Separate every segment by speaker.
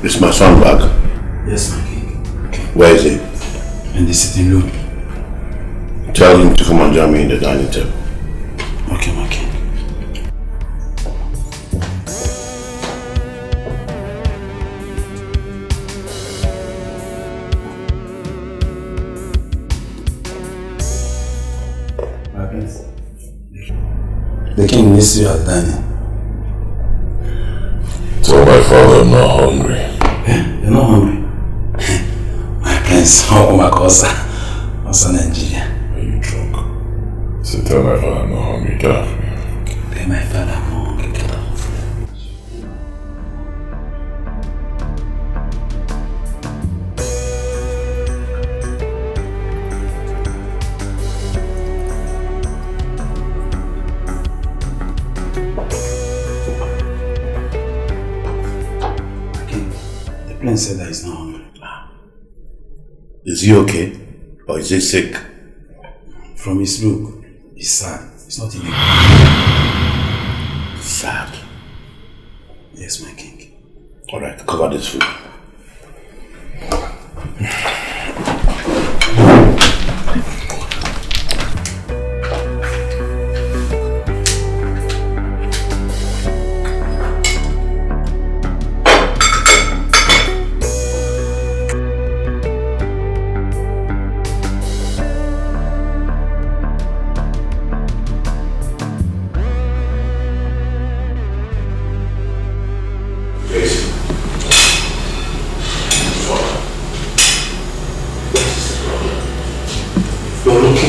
Speaker 1: Is my son back?
Speaker 2: Yes, my king.
Speaker 1: Okay. Where is he?
Speaker 2: In the sitting room.
Speaker 1: Tell him to come and join me in the dining table.
Speaker 2: Okay, my king. The king needs you at dining.
Speaker 3: Tell my father I'm not hungry.
Speaker 2: Eh? You're not hungry? My prince, oh my God, also Nigeria.
Speaker 3: Are you drunk? So tell my father I'm not hungry. Get off me.
Speaker 2: Tell my father I'm not hungry. Get off. The prince said that he's not hungry.
Speaker 1: Is he okay? Or is he sick?
Speaker 2: From his look, he's sad. He's not even
Speaker 1: sad.
Speaker 2: Yes, my king.
Speaker 1: Alright, cover this food.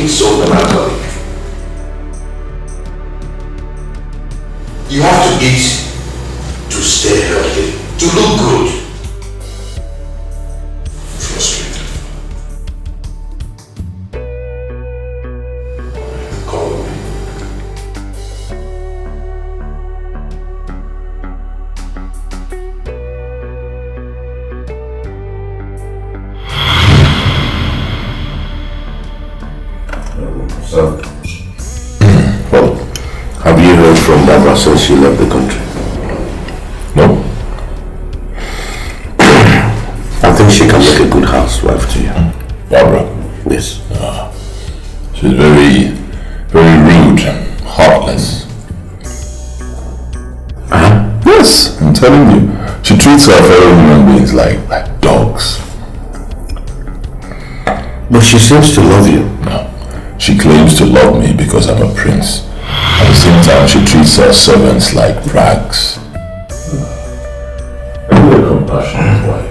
Speaker 4: So melancholic. You have to eat to stay healthy, to look good. Frustrated. Call me.
Speaker 1: So, well, have you heard from Barbara since she left the country?
Speaker 3: No.
Speaker 1: I think she can make a good housewife to you.
Speaker 3: Barbara?
Speaker 1: Yes.
Speaker 3: She's very, very rude, heartless. Yes, I'm telling you. She treats her fellow human beings like dogs.
Speaker 1: But she seems to love you.
Speaker 3: No. She claims to love me because I'm a prince. At the same time, she treats her servants like rags. I'm a compassionate wife.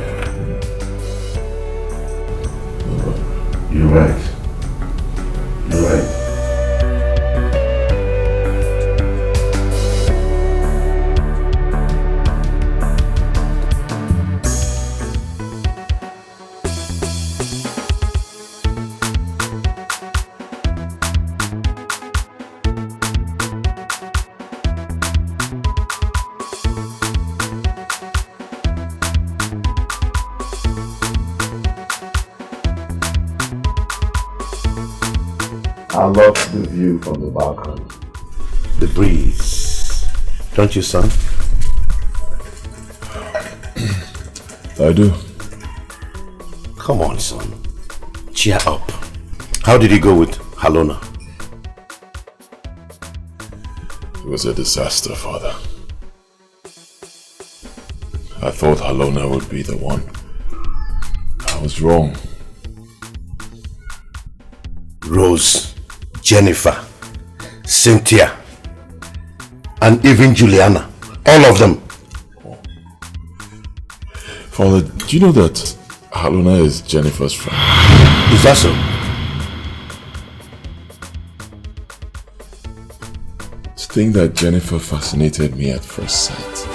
Speaker 1: You're right. You're right.
Speaker 3: I love the view from the balcony.
Speaker 1: The breeze. Don't you, son?
Speaker 3: I do.
Speaker 1: Come on, son. Cheer up. How did you go with Halona?
Speaker 3: It was a disaster, father. I thought Halona would be the one. I was wrong.
Speaker 1: Rose, Jennifer, Cynthia, and even Juliana. All of them.
Speaker 3: Father, do you know that Halona is Jennifer's friend?
Speaker 1: Is that so?
Speaker 3: To think that Jennifer fascinated me at first sight.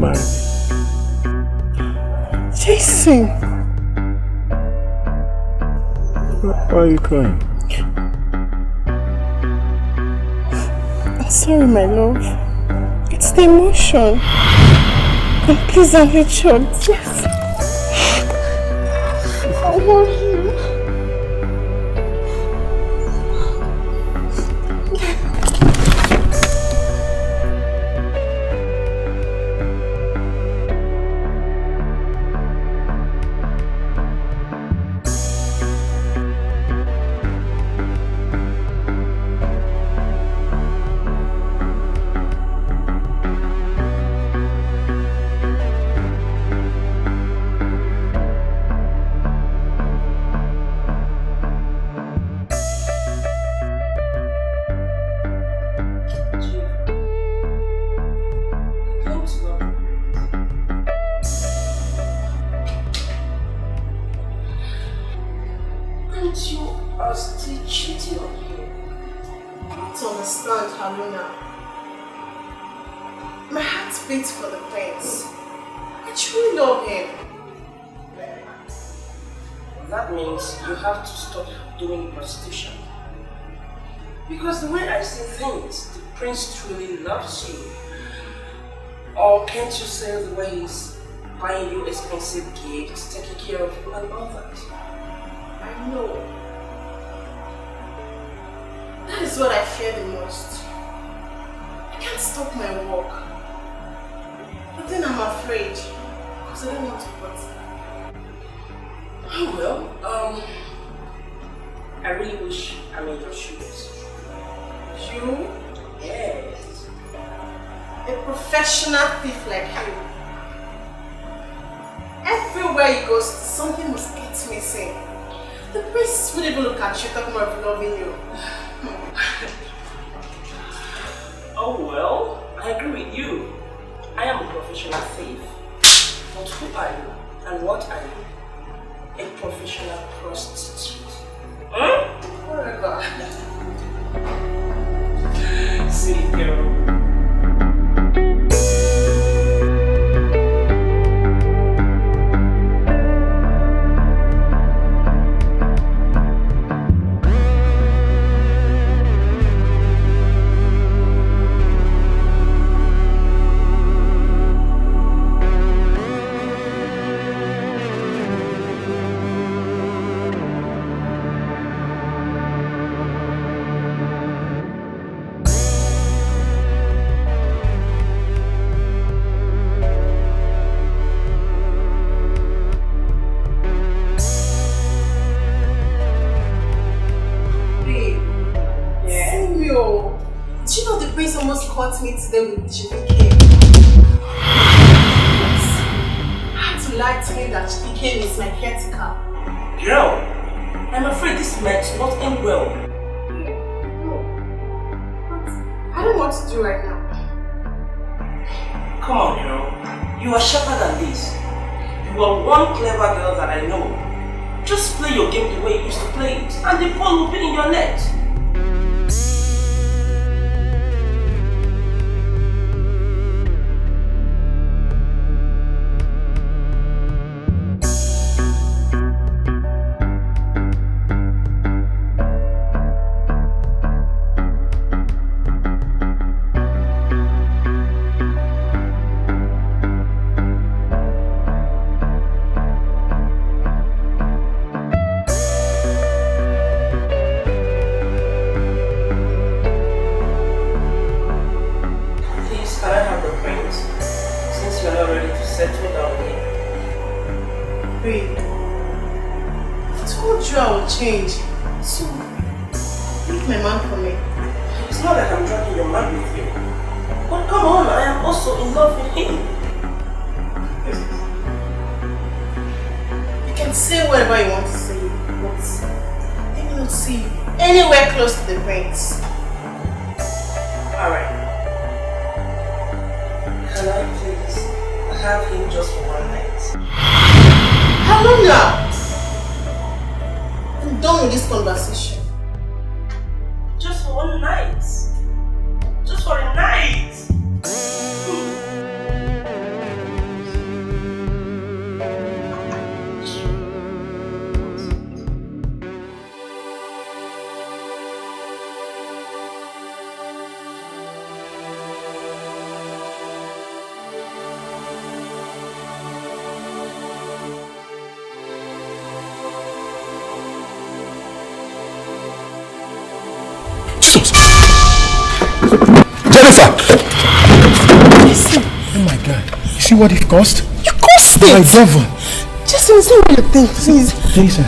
Speaker 1: marry me?
Speaker 5: Jason!
Speaker 1: Why are you crying?
Speaker 5: I'm sorry, my love. It's the emotion. And please don't hit short. Yes. I love you.
Speaker 6: Because the way I see things, the prince truly loves you. Or can't you say the way he's buying you expensive gifts, taking care of you and all that?
Speaker 5: I know. That is what I fear the most. I can't stop my work. But then I'm afraid. Because I don't want to hurt him.
Speaker 6: Oh well, I really wish I'm in your shoes.
Speaker 5: You?
Speaker 6: Yes.
Speaker 5: A professional thief like you. Everywhere you go, something must get missing. The priest would even look at you talking about loving you.
Speaker 6: Oh well, I agree with you. I am a professional thief. But who are you? And what are you? A professional prostitute. Huh?
Speaker 5: Whatever.
Speaker 6: Sweet girl.
Speaker 5: Me today with Dikeh. I had to lie to me that Dikeh is my caretaker.
Speaker 6: Girl, I'm afraid this might not end well.
Speaker 5: No. But I don't know what to do right now.
Speaker 6: Come on, girl. You are sharper than this. You are one clever girl that I know. Just play your game the way you used to play it, and the ball will be in your net.
Speaker 7: see what it cost?
Speaker 8: You cost
Speaker 7: My
Speaker 8: it!
Speaker 7: devil!
Speaker 8: Just say what you think, please.
Speaker 7: Listen,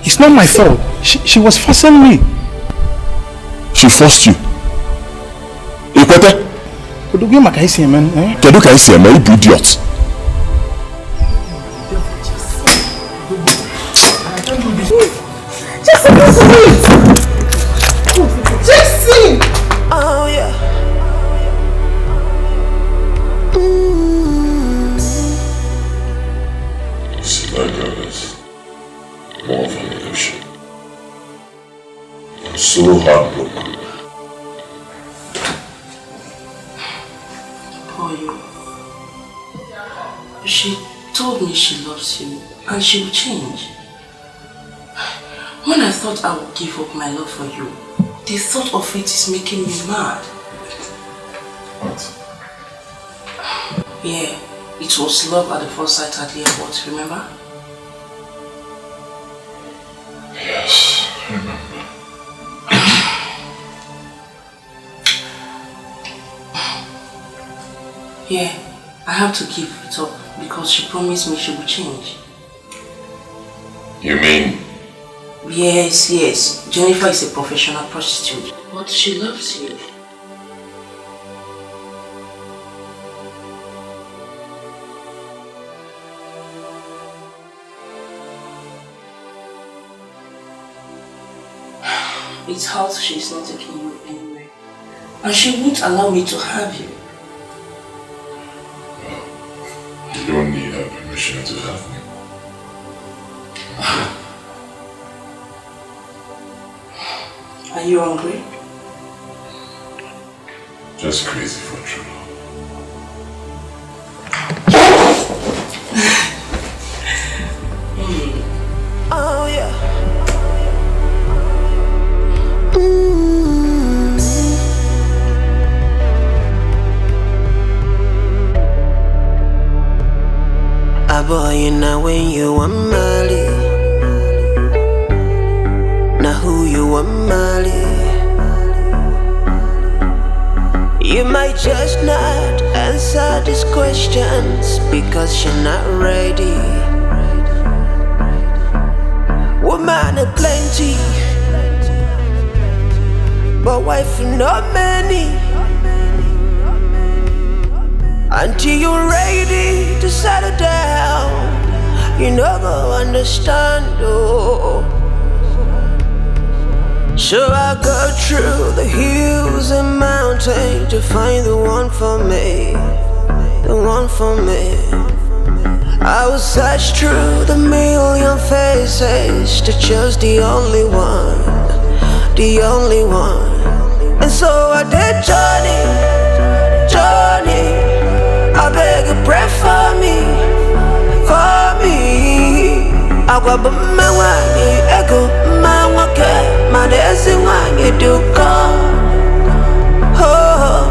Speaker 7: it's not my fault. She was forcing me.
Speaker 3: She forced you? Ikwete?
Speaker 7: Kedu ka isi eme, eh?
Speaker 3: Kedu ka isi eme, you idiot?
Speaker 8: Jason!
Speaker 9: Oh yeah.
Speaker 3: You see, my girl is more of an illusion. I'm so heartbroken.
Speaker 6: She told me she loves you and she will change. When I thought I would give up my love for you, the thought of it is making me mad.
Speaker 3: What?
Speaker 6: Yeah, it was love at the first sight at the airport, remember?
Speaker 3: Yes, I remember.
Speaker 6: Yeah, I have to give it up because she promised me she would change.
Speaker 3: You mean?
Speaker 6: Yes, yes. Jennifer is a professional prostitute, but she loves you. It hurts she's not taking you anywhere. And she won't allow me to have you.
Speaker 3: You don't need her permission to have me.
Speaker 6: Are you hungry?
Speaker 3: Just crazy for true love.
Speaker 9: Oh yeah. Boy, you know when you want Mali. Now who you want Mali? You might just not answer these questions because you're not ready. Woman are plenty, but wife not many. Until you're ready to settle down, you never understand, oh. So I go through the hills and mountains to find the one for me, the one for me. I will search through the million faces to choose the only one, the only one. And so I did Johnny. I beg you, pray for me, for me. I go but my way, echo my wake, my dancing one you do come. Oh,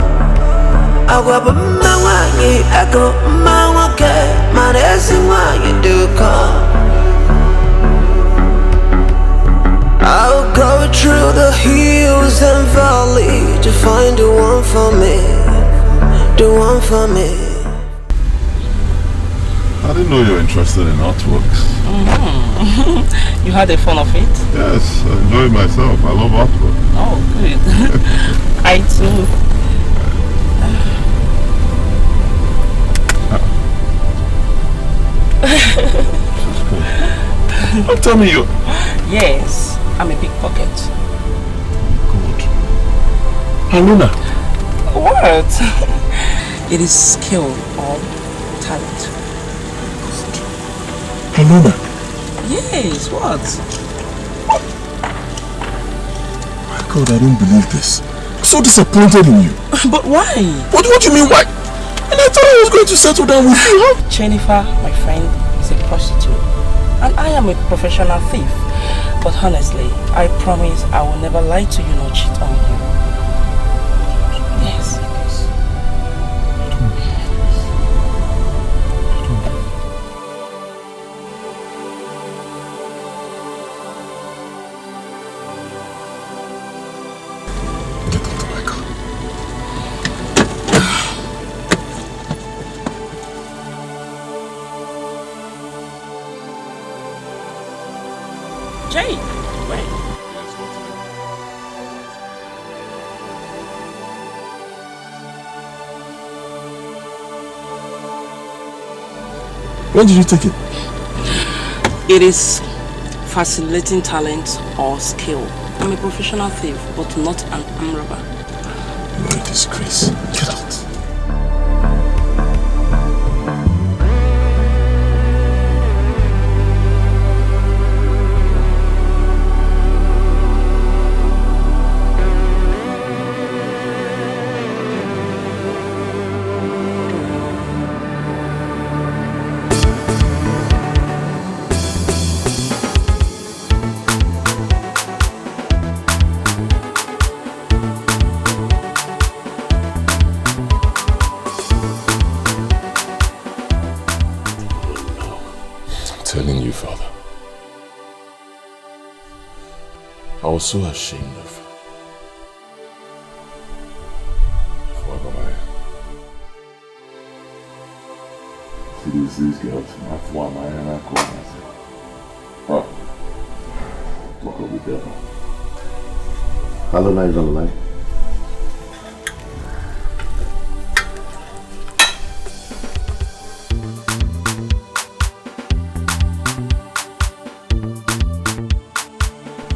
Speaker 9: I go but my way, echo my wake, my dancing one you do come. I'll go through the hills and valleys to find the one for me, the one for me.
Speaker 3: I didn't know you were interested in artworks.
Speaker 6: You had a fun of it?
Speaker 3: Yes, I enjoy it myself. I love artwork.
Speaker 6: Oh, good. I too.
Speaker 3: Don't tell me you...
Speaker 6: Yes, I'm a pickpocket.
Speaker 3: Good. Haluna.
Speaker 6: What? It is skill or talent.
Speaker 3: Haluna.
Speaker 6: Yes, what?
Speaker 3: My God, I don't believe this. I'm so disappointed in you.
Speaker 6: But why?
Speaker 3: What do you mean why? And I thought I was going to settle down with you, huh?
Speaker 6: Jennifer, my friend, is a prostitute. And I am a professional thief. But honestly, I promise I will never lie to you nor cheat on you. Yes. Jay, right?
Speaker 3: When did you take it?
Speaker 6: It is facilitating talent or skill. I'm a professional thief, but not an arm robber.
Speaker 3: You're a disgrace. Get out. I was so ashamed of these girls, my former and I call myself. Oh, talk of the devil.
Speaker 1: Hello, nice on the line.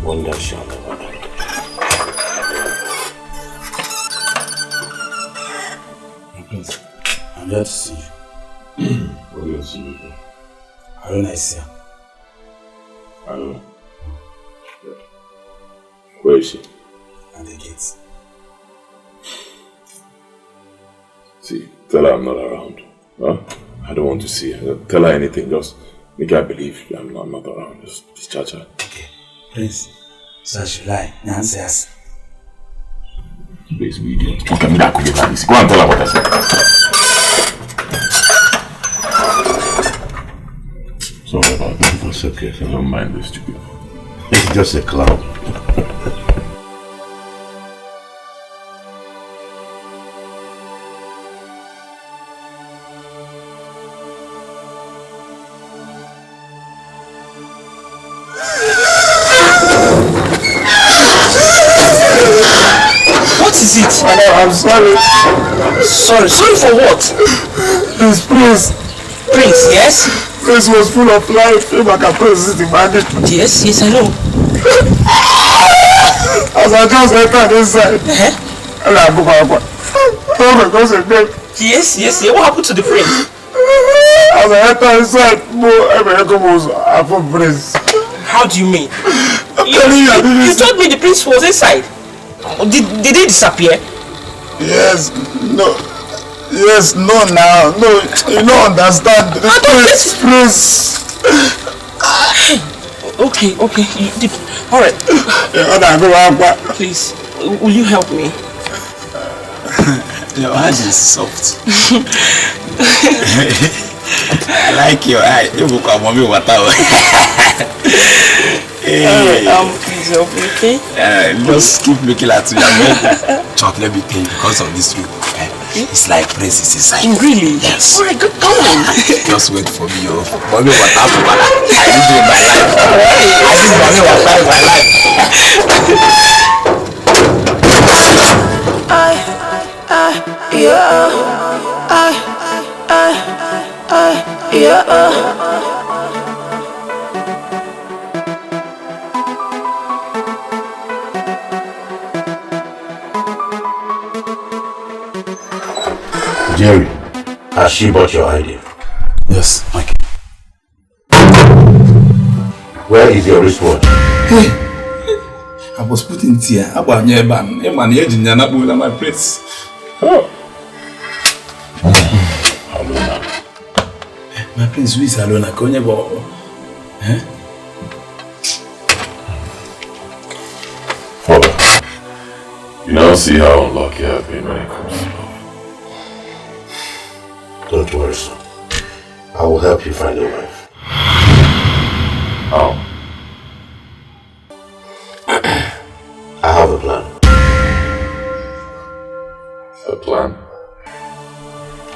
Speaker 1: Wonder shall never end.
Speaker 2: I'm glad to see you.
Speaker 3: What do you see me for?
Speaker 2: How nice here.
Speaker 3: Hello. Where is she?
Speaker 2: At the gates.
Speaker 3: See, tell her I'm not around. Huh? I don't want to see her. Tell her anything. Just make her believe I'm not around. Just discharge her.
Speaker 2: Okay. Prince, so should I? Nancy.
Speaker 3: Please, we idiot. Go and tell her what I said. Sorry about that.
Speaker 1: That's okay.
Speaker 3: I don't mind this stupid.
Speaker 1: It's just a cloud.
Speaker 6: What is it?
Speaker 7: I'm sorry.
Speaker 6: Sorry for what?
Speaker 7: Please.
Speaker 6: Prince, yes?
Speaker 7: This was full of life. If I can praise it, imagine.
Speaker 6: Yes, I know.
Speaker 7: As I just entered inside, and I go back. Oh my God,
Speaker 6: yes. What happened to the prince?
Speaker 7: As I entered inside, I put praise.
Speaker 6: How do you mean? You told me the prince was inside. Did he disappear?
Speaker 7: Yes, no. Yes, no now. No, you don't understand. Prince.
Speaker 6: Okay. Alright. Please, will you help me?
Speaker 2: Your eyes is soft. I like your eye. You look at mommy water.
Speaker 6: Please help me, okay?
Speaker 2: Just keep looking at you. Chocolate be pain because of this room. It's like Prince is inside.
Speaker 6: Really?
Speaker 2: Yes.
Speaker 6: Alright, go on.
Speaker 2: Just wait for me, yo. Mommy water. I need you in my life. I need mommy water in my life.
Speaker 1: Jerry, has she bought your idea?
Speaker 2: Yes, Mike.
Speaker 1: Where is your wristwatch?
Speaker 2: Hey, I was putting tea. I bought my ban. A man here in Yanabu, my prince.
Speaker 3: Oh.
Speaker 2: My prince, who is alone? I can't go.
Speaker 3: Father, you now see how unlucky I've been when it comes to love.
Speaker 1: Don't worry, son. I will help you find a wife.
Speaker 3: How?
Speaker 1: I have a plan.
Speaker 3: A plan?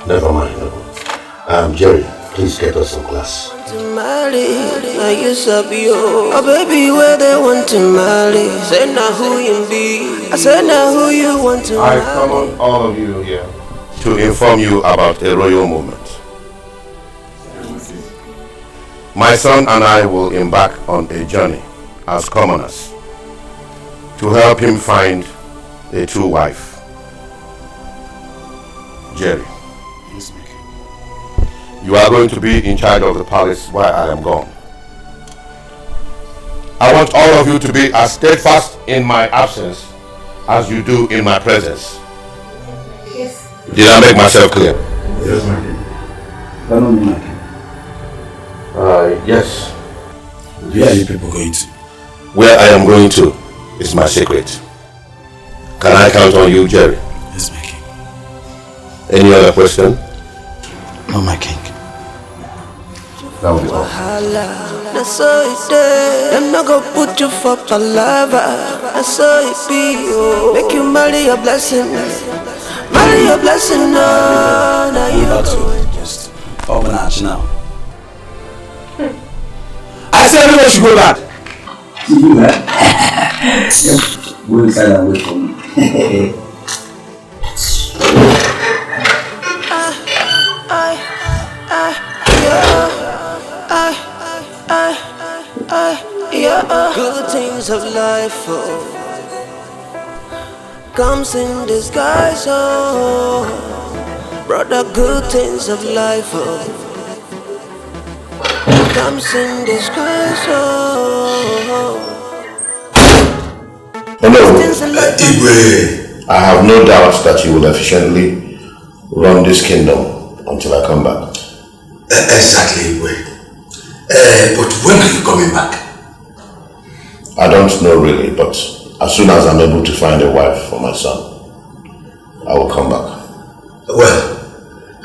Speaker 1: Never mind. Jerry, please get us some glass.
Speaker 9: to marry. I used to be oh baby, where they want to marry. Say now who you be. I said now who you want to marry.
Speaker 1: I summon all of you here to inform you about a royal moment. My son and I will embark on a journey as commoners to help him find a true wife. Jerry, you are going to be in charge of the palace while I am gone. I want all of you to be as steadfast in my absence as you do in my presence.
Speaker 5: Yes.
Speaker 1: Did I make myself clear?
Speaker 7: Yes, my king. Follow me, my king.
Speaker 1: Yes.
Speaker 2: Where are you people going to?
Speaker 1: Where I am going to is my secret. Can I count on you, Jerry?
Speaker 2: Yes, my king.
Speaker 1: Any other question?
Speaker 2: No, my king.
Speaker 1: That will be all.
Speaker 9: That's so it is. I'm not gonna put you for palava. That's so it be. Oh. Make you marry a blessing. Marry a blessing. No, now you
Speaker 2: about to just organize now. I said everyone should go back.
Speaker 7: You, Go inside and wait for me.
Speaker 9: Good things of life, oh, comes in disguise, oh, brother. Good things of life, oh, comes in disguise, oh.
Speaker 1: Hello,
Speaker 4: Igwe.
Speaker 1: I have no doubt that you will efficiently run this kingdom until I come back.
Speaker 4: Exactly, Igwe. But when are you coming back?
Speaker 1: I don't know really, but as soon as I'm able to find a wife for my son, I will come back.
Speaker 4: Well,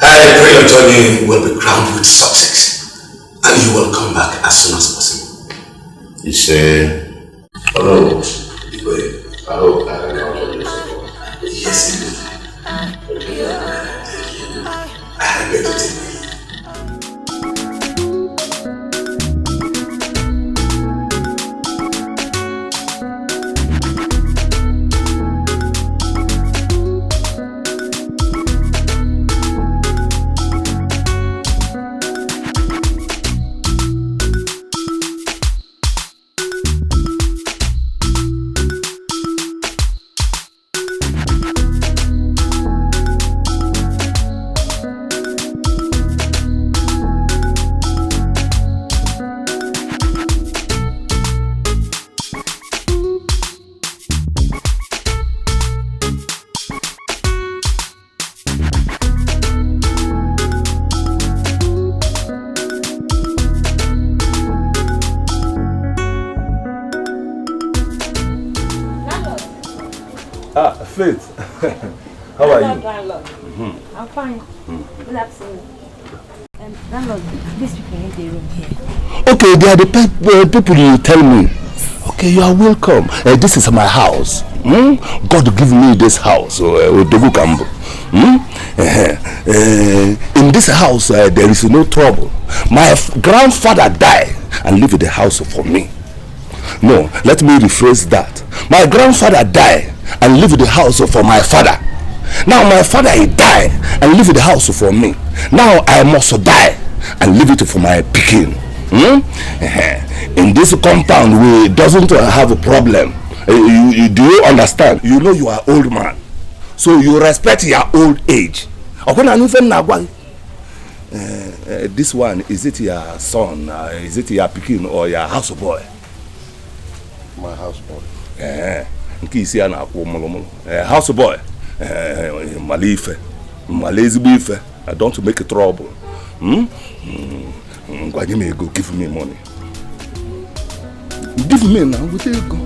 Speaker 4: I pray your journey will be crowned with success, and you will come back as soon as possible.
Speaker 1: You say, hello.
Speaker 4: Igwe.
Speaker 1: I hope I can count on you support.
Speaker 4: Yes, Igwe. I beg to take me.
Speaker 10: Faith, how are you?
Speaker 11: I'm fine. Good afternoon. Landlord, these people in the room here.
Speaker 10: Okay, they are the people you tell me. Okay, you are welcome. This is my house. God give me this house. In this house, there is no trouble. My grandfather died and left the house for me. No, let me rephrase that. My grandfather died and left the house for my father. Now my father he died and left the house for me. Now I must die and leave it for my pikin. In this compound we doesn't have a problem. Do you understand? You know you are old man, so you respect your old age. This one, is it your son? Is it your pikin or your house boy?
Speaker 1: My house boy.
Speaker 10: House boy. Malife. Malezibife. I don't make trouble. Give me money. Give me now. Where do you go?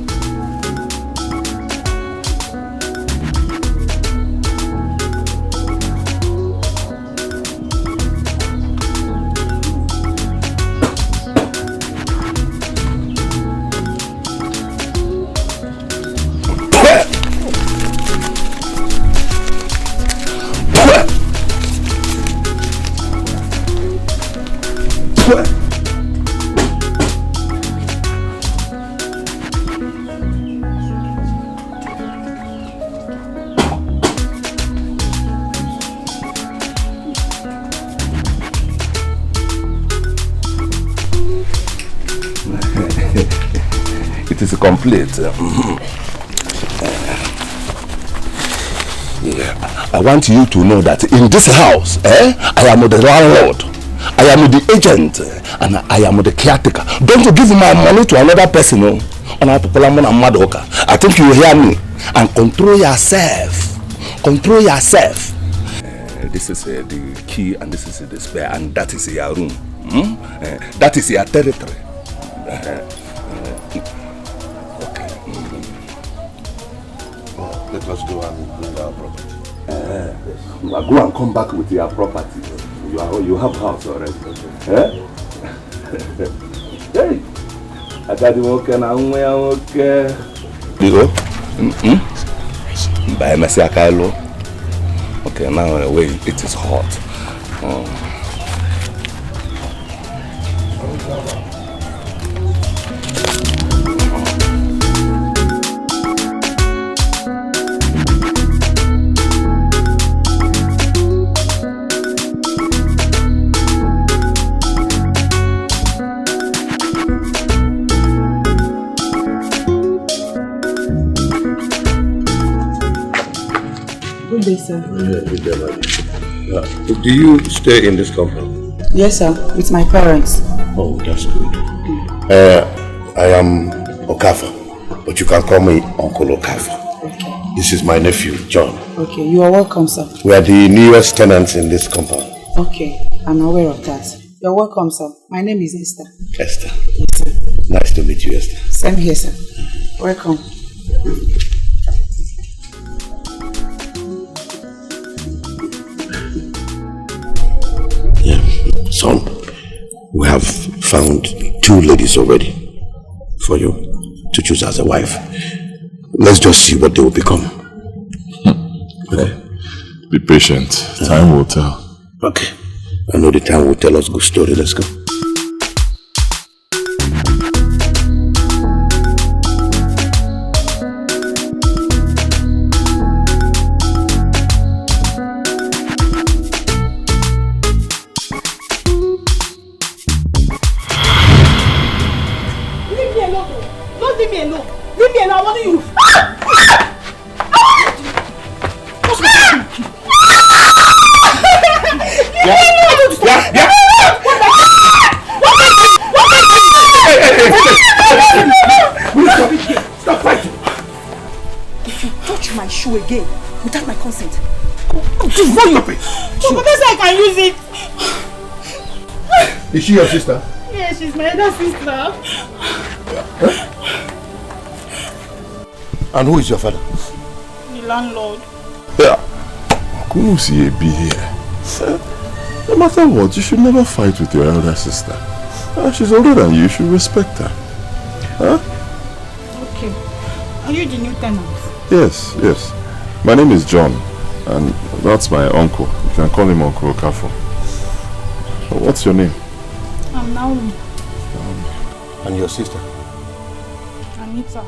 Speaker 10: is complete. Yeah. I want you to know that in this house, I am the landlord, I am the agent, and I am the caretaker. Don't you give my money to another person, no? I think you hear me. And control yourself. Control yourself. This is the key, and this is the spare, and that is your room. That is your territory. Okay.
Speaker 1: Let us go and bring our property.
Speaker 10: Go and come back with your property. You have house already. Hey, I got you okay now. Okay. You go. By Messi Akailo. Okay, now anyway, it is hot.
Speaker 12: Good day, sir.
Speaker 1: Do you stay in this compound?
Speaker 12: Yes, sir. With my parents.
Speaker 1: Oh, that's good. I am Okafa, but you can call me Uncle Okafa.
Speaker 12: Okay.
Speaker 1: This is my nephew, John.
Speaker 12: Okay, you are welcome, sir.
Speaker 1: We are the newest tenants in this compound.
Speaker 12: Okay, I'm aware of that. You're welcome, sir. My name is Esther.
Speaker 1: Esther.
Speaker 12: Yes, sir.
Speaker 1: Nice to meet you, Esther.
Speaker 12: Same here, sir. Welcome.
Speaker 1: Son, we have found 2 ladies already for you to choose as a wife. Let's just see what they will become.
Speaker 3: Okay. Be patient. Time will tell.
Speaker 1: Okay. I know the time will tell us good story. Let's go.
Speaker 8: Again, without my consent. I'll devour you. But that's I can use it.
Speaker 1: Is she your sister?
Speaker 8: Yeah, she's my other sister.
Speaker 1: And who is your father?
Speaker 8: The landlord.
Speaker 3: Yeah. Couldn't see a be here. No matter what, you should never fight with your elder sister. She's older than you should respect her. Huh?
Speaker 8: Okay. Are you the new tenant?
Speaker 3: Yes, yes. My name is John, and that's my uncle. You can call him Uncle Okafo. So what's your name?
Speaker 8: I'm Naomi.
Speaker 1: And your sister?
Speaker 8: Anita.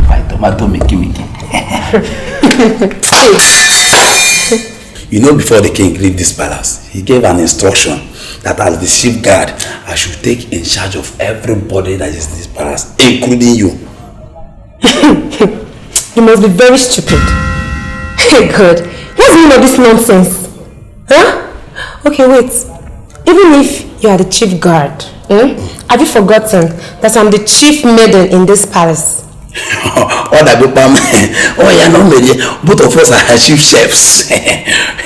Speaker 4: My tomato Mickey. You know, before the king leave this palace, he gave an instruction that as the chief guard, I should take in charge of everybody that is in this palace, including you.
Speaker 13: You must be very stupid. Hey God, what's the meaning of this nonsense? Huh? Okay, wait. Even if you are the chief guard, have you forgotten that I'm the chief maiden in this palace?
Speaker 4: Oh yeah, no, both of us are chief chefs.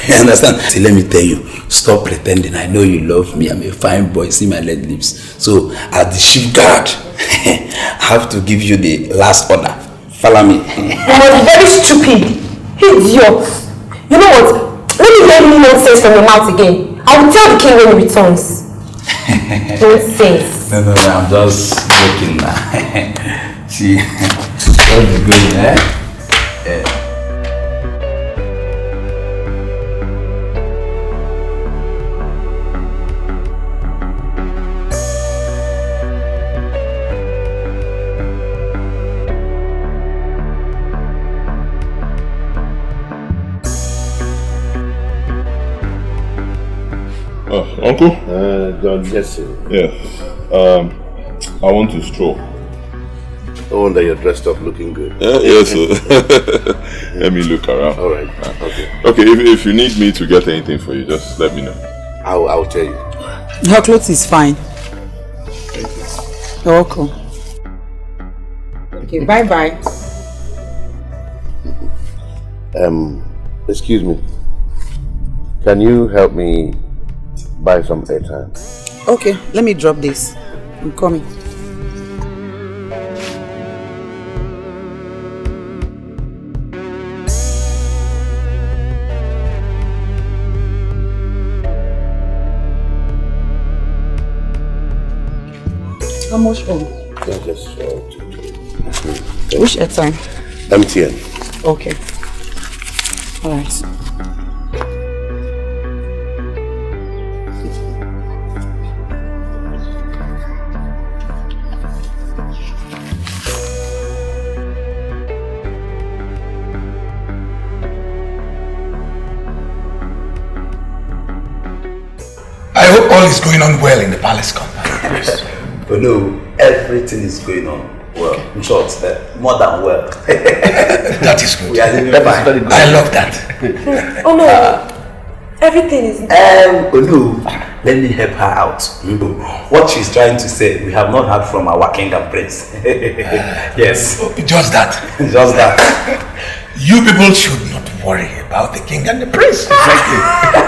Speaker 4: You understand? See, let me tell you, stop pretending. I know you love me. I'm a fine boy. See my red lips. So, as the chief guard, I have to give you the last order. Follow me.
Speaker 13: You must be very stupid. Idiot. You know what? Let me hear any nonsense from your mouth again. I will tell the king when he returns. Nonsense.
Speaker 4: No, I'm just joking now. See, what's the going, eh?
Speaker 3: Uncle?
Speaker 1: John Jesse.
Speaker 3: Yeah. I want to stroll.
Speaker 1: No wonder you're dressed up looking good.
Speaker 3: Yes, sir. Let me look around.
Speaker 1: Alright, okay.
Speaker 3: Okay, if you need me to get anything for you, just let me know.
Speaker 1: I'll tell you.
Speaker 12: Her clothes is fine.
Speaker 1: Thank you.
Speaker 12: You're welcome. Okay, bye-bye.
Speaker 1: Excuse me. Can you help me buy some airtime?
Speaker 12: Okay, let me drop this. I'm coming. How much on?
Speaker 1: Yeah, just
Speaker 12: which airtime?
Speaker 1: MTN.
Speaker 12: Okay. Alright.
Speaker 14: I hope all is going on well in the palace compound.
Speaker 4: But no, everything is going on well. In short, more than well.
Speaker 14: That is good.
Speaker 4: We are living fine.
Speaker 14: I love that.
Speaker 13: Oh no, everything is...
Speaker 4: Oh no, let me help her out. What she's trying to say, we have not heard from our king and prince. Yes.
Speaker 14: Just that.
Speaker 4: Just that.
Speaker 14: You people should not worry about the king and the prince. Exactly.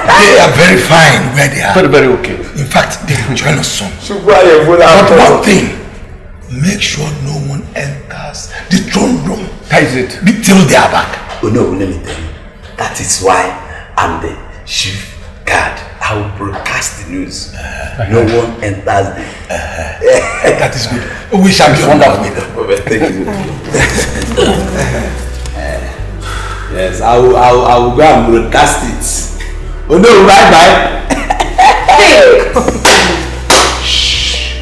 Speaker 14: They are very fine where they are.
Speaker 10: Very okay.
Speaker 14: In fact, they will join us soon.
Speaker 4: But
Speaker 14: one thing, make sure no one enters the throne room.
Speaker 10: That is it.
Speaker 14: Till they are back.
Speaker 4: Oh no, let me tell you. That is why I'm the chief guard. I will broadcast the news. No one enters the...
Speaker 14: That is good. We shall be wonderful.
Speaker 4: Thank you. Yes, I will go and broadcast it. Oh no, bye. Shh.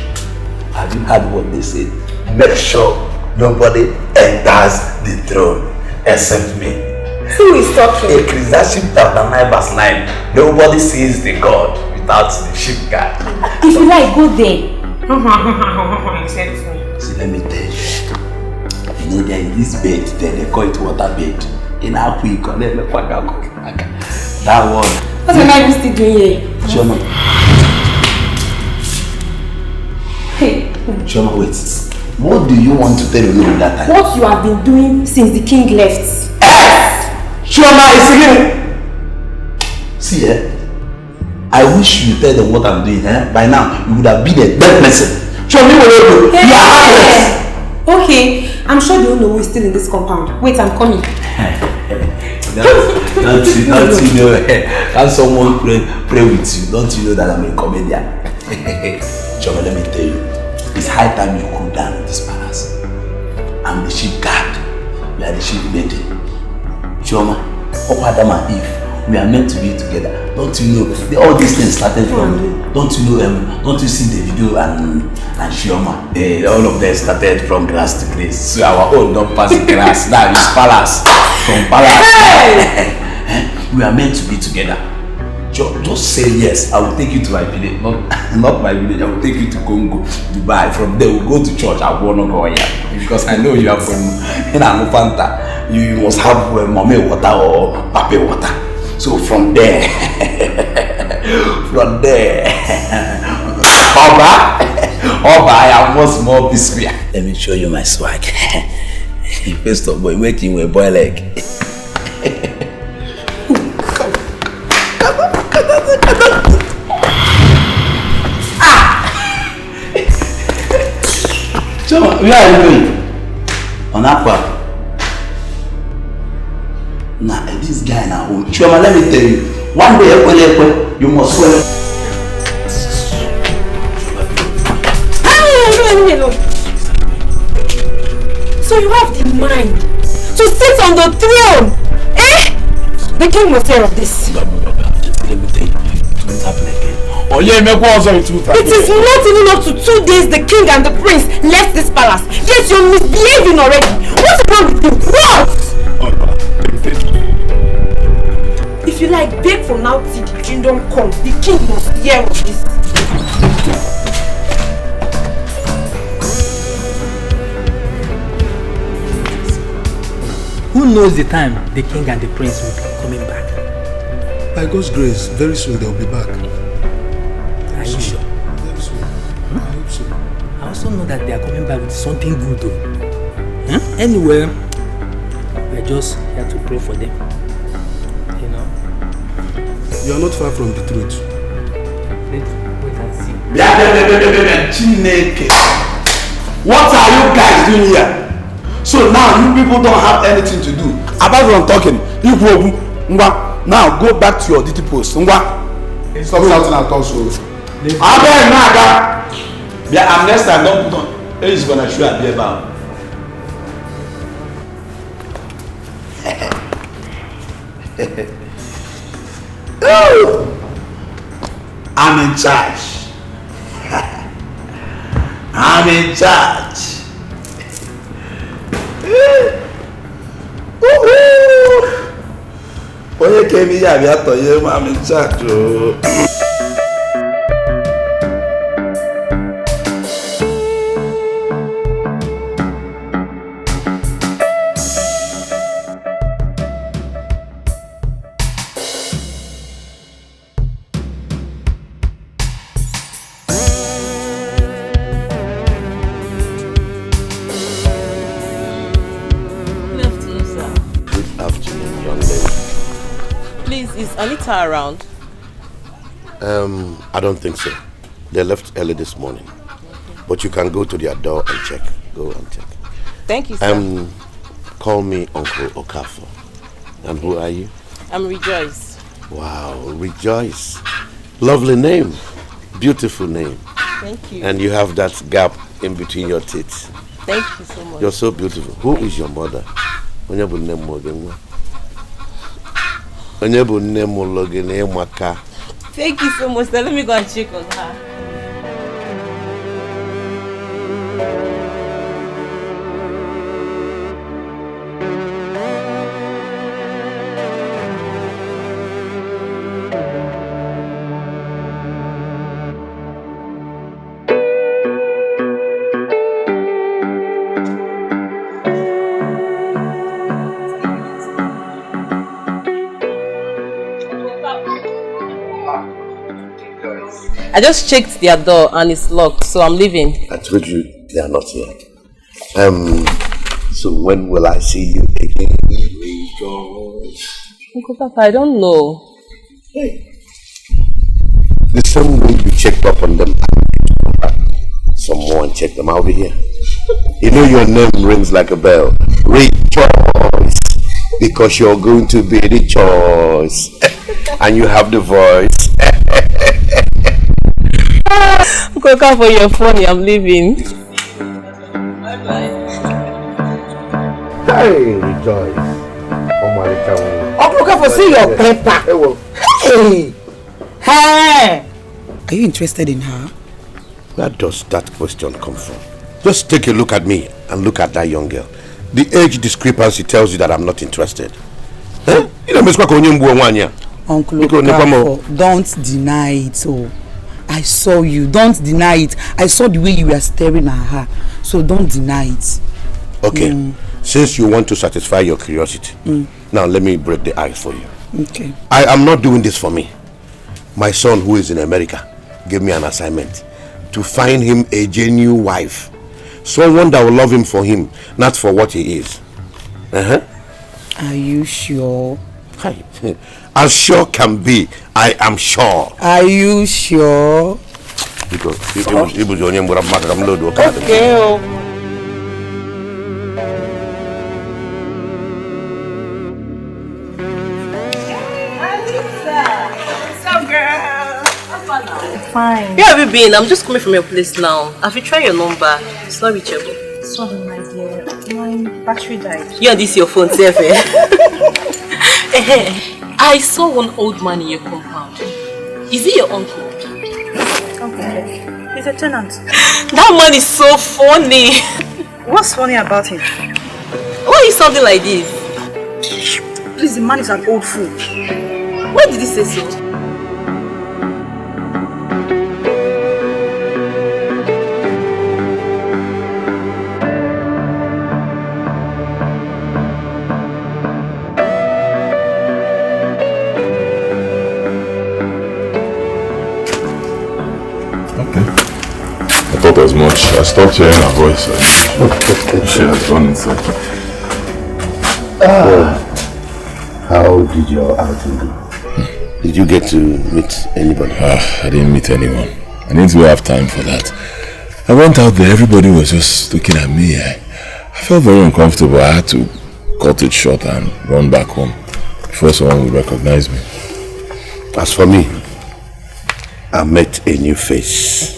Speaker 4: Have you heard what they said? Make sure nobody enters the throne except me.
Speaker 13: Who is talking?
Speaker 4: Ecclesiastes chapter 9 verse 9. Nobody sees the God without the sheep guard.
Speaker 13: If you like, go there.
Speaker 4: See, let me tell you. You know, there is this bed, they call it water bed. In our quick, that one.
Speaker 13: What am I still doing here?
Speaker 4: Shoma.
Speaker 13: Hey.
Speaker 4: Shoma, wait. What do you want to tell me that time?
Speaker 13: What you have been doing since the king left.
Speaker 4: Shoma is here. See, I wish you tell them what I'm doing. By now, you would have been a dead person. Shoma, what you do? You are heartless.
Speaker 13: Okay, I'm sure they don't know who is still in this compound. Wait, I'm coming.
Speaker 4: Don't you know? Can someone pray with you? Don't you know that I'm a comedian? Choma, let me tell you, it's high time you cool down in this palace. I'm the chief guard. You are the chief lady. Choma, Adam and Eve, we are meant to be together. Don't you know? All these things started from. Don't you know? Don't you see the video and Chioma? All of them started from grass to grace. So our own don't pass grass. Now it's palace. From palace. Hey! We are meant to be together. Just say yes. I will take you to my village. Not my village. I will take you to Congo, Dubai. From there, we'll go to church. I will not go here because I know you are from Fanta. You must have mommy water or papi water. So from there, Oba, I am much more biscuit. Let me show you my swag. First of all, making with a boy leg. So, where are you going? On Aqua. Nah, this guy now. Choma, let me tell you. One day, you must swear.
Speaker 13: So you have the mind to sit on the throne, eh? The king must hear of this.
Speaker 4: Let me tell you, it won't happen again.
Speaker 7: Oh yeah, it
Speaker 13: is not even up to 2 days the king and the prince left this palace. Yes, you're misbehaving already. What's wrong with you? What?
Speaker 7: Oh,
Speaker 13: if you
Speaker 8: till I beg from now till the kingdom comes. The king must hear of this.
Speaker 15: Who knows the time the king and the prince will be coming back?
Speaker 16: By God's grace, very soon they'll be back.
Speaker 15: Are you sure?
Speaker 16: Very soon. I hope so.
Speaker 15: I also know that they are coming back with something good though. Anyway, we are just here to pray for them. You know?
Speaker 16: You are not far from the truth.
Speaker 15: Let's wait and see.
Speaker 10: What are you guys doing here? So now you people don't have anything to do. Apart from talking, now go back to your duty post. Stop shouting at us. I'm next time, don't put on. He's gonna show at the bar. I'm in charge. I'm in charge. Onye came here, I'm in charge.
Speaker 6: Anita around?
Speaker 1: I don't think so. They left early this morning. But you can go to their door and check. Go and check.
Speaker 6: Thank you, sir.
Speaker 1: Call me Uncle Okafor. And who are you?
Speaker 6: I'm Rejoice.
Speaker 1: Wow, Rejoice. Lovely name. Beautiful name.
Speaker 6: Thank you.
Speaker 1: And you have that gap in between your teeth.
Speaker 6: Thank you so much.
Speaker 1: You're so beautiful. Who is your mother? Thank
Speaker 6: you so much. Let me go and check on her. I just checked their door and it's locked, so I'm leaving.
Speaker 1: I told you they are not here. So when will I see you again?
Speaker 6: Uncle Papa, I don't know.
Speaker 1: Hey. The same way you checked up on them, some more and check them, I'll be here. You know your name rings like a bell. Rejoice, because you're going to be the choice. And you have the voice.
Speaker 6: Uncle Papa, for your phone, I'm leaving.
Speaker 1: Bye-bye. Hey, Rejoice.
Speaker 12: Uncle Papa, see your paper. Hey. Hey. Are you interested in her?
Speaker 1: Where does that question come from? Just take a look at me and look at that young girl. The age discrepancy tells you that I'm not interested. Huh?
Speaker 12: Uncle Okafor, don't deny it. Oh, I saw you. Don't deny it. I saw the way you were staring at her. So don't deny it.
Speaker 1: Okay. Since you want to satisfy your curiosity, now let me break the ice for you.
Speaker 12: Okay.
Speaker 1: I am not doing this for me. My son, who is in America, gave me an assignment to find him a genuine wife. Someone that will love him for him, not for what he is.
Speaker 12: Are you sure?
Speaker 1: As sure can be, I am sure.
Speaker 12: Are you sure?
Speaker 1: Because
Speaker 12: okay.
Speaker 6: Fine. Where have you been? I'm just coming from your place now. Have you tried your number? It's not reachable.
Speaker 8: Sorry, my dear. My battery died.
Speaker 6: You and this your phone, safe. I saw one old man in your compound. Is he your uncle?
Speaker 8: Okay. He's a tenant.
Speaker 6: That man is so funny.
Speaker 8: What's funny about him?
Speaker 6: Why is something like this?
Speaker 8: Please, the man is an old fool.
Speaker 11: Why did he say so?
Speaker 3: I thought as much. I stopped hearing her voice. She has gone inside.
Speaker 1: How did your outing go? Did you get to meet anybody?
Speaker 3: I didn't meet anyone. I didn't even have time for that. I went out there, everybody was just looking at me. I felt very uncomfortable. I had to cut it short and run back home before someone would recognize me.
Speaker 1: As for me, I met a new face.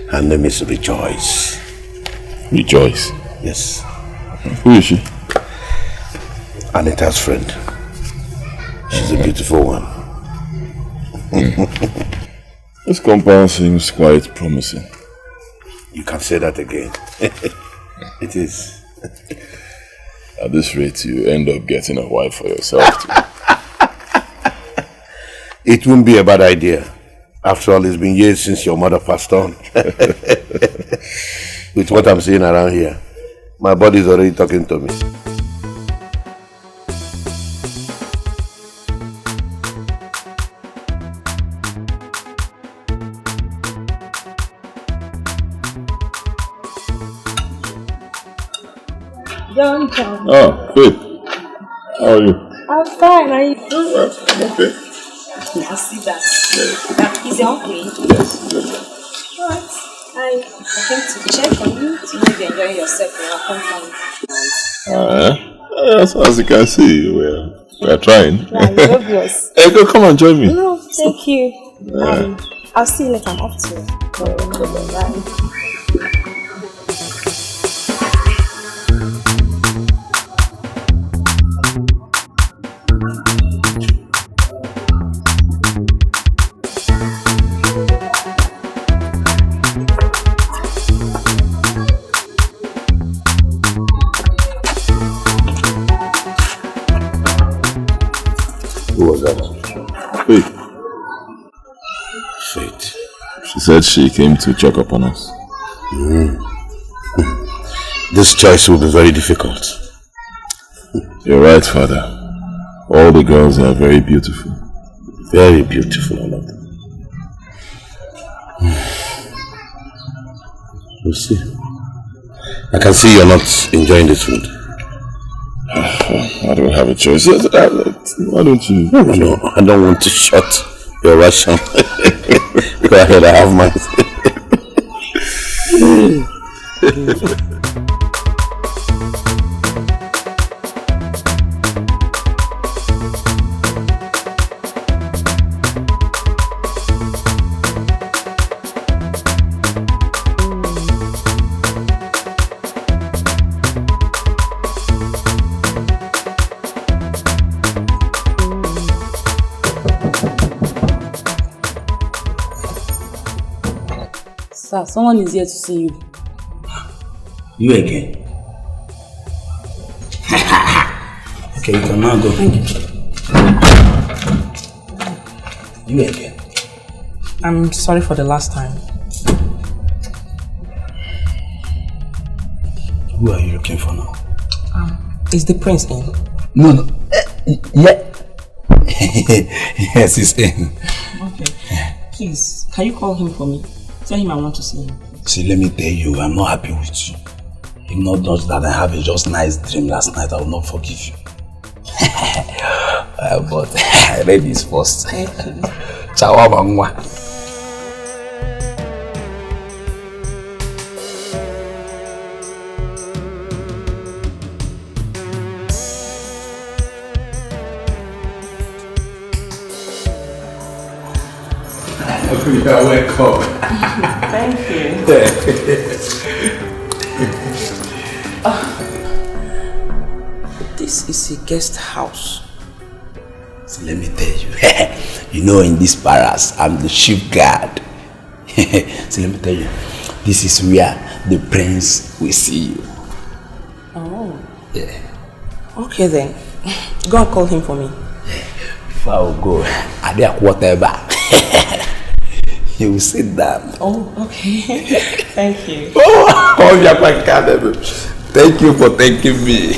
Speaker 1: Her name is Rejoice.
Speaker 3: Rejoice?
Speaker 1: Yes.
Speaker 3: Who is she?
Speaker 1: Anita's friend. She's a beautiful one.
Speaker 3: This compound seems quite promising.
Speaker 1: You can say that again. It is.
Speaker 3: At this rate, you end up getting a wife for yourself too.
Speaker 1: It wouldn't be a bad idea. After all, it's been years since your mother passed on. With what I'm seeing around here, my body's already talking to me.
Speaker 11: Downtown.
Speaker 3: Oh, good. How are you?
Speaker 11: I'm fine. Are you?
Speaker 3: I'm okay.
Speaker 11: I see that. Is your uncle?
Speaker 3: Yes.
Speaker 11: Alright. I came to check on you to know if you're enjoying yourself in our compound.
Speaker 3: As you can see, we're trying.
Speaker 11: Yeah, it's obvious.
Speaker 3: Hey, go come and join me.
Speaker 11: No, thank you. I'll see you later. I'm off to. Bye.
Speaker 1: Faith.
Speaker 3: She said she came to check up on us.
Speaker 1: This choice will be very difficult.
Speaker 3: You're right, Father. All the girls are very beautiful.
Speaker 1: Very beautiful, all of them. We'll see. I can see you're not enjoying this food.
Speaker 3: I don't have a choice. Why don't you?
Speaker 1: No, I don't want to shut your ration. Go ahead, I have mine.
Speaker 6: Sir, someone is here to see you.
Speaker 4: You again? Okay, you can now go.
Speaker 6: Thank you.
Speaker 4: You again?
Speaker 6: I'm sorry for the last time.
Speaker 4: Who are you looking for now?
Speaker 6: Is the prince in?
Speaker 4: No. Yeah. Yes, he's in.
Speaker 6: Okay. Please, can you call him for me? Tell him I want to see him.
Speaker 4: See, let me tell you, I'm not happy with you. If not just that I have a just nice dream last night, I will not forgive you. But ladies first. Ciao, Bangwa. You are welcome.
Speaker 6: Thank you. This is a guest house.
Speaker 4: So let me tell you, you know, in this palace, I'm the chief guard. So let me tell you, this is where the prince will see you.
Speaker 6: Oh.
Speaker 4: Yeah.
Speaker 6: Okay then. Go and call him for me.
Speaker 4: Before I will go, I dare whatever. You will sit down.
Speaker 6: Oh, okay. Thank you.
Speaker 4: Oh, you're quite kind. Thank you for thanking me.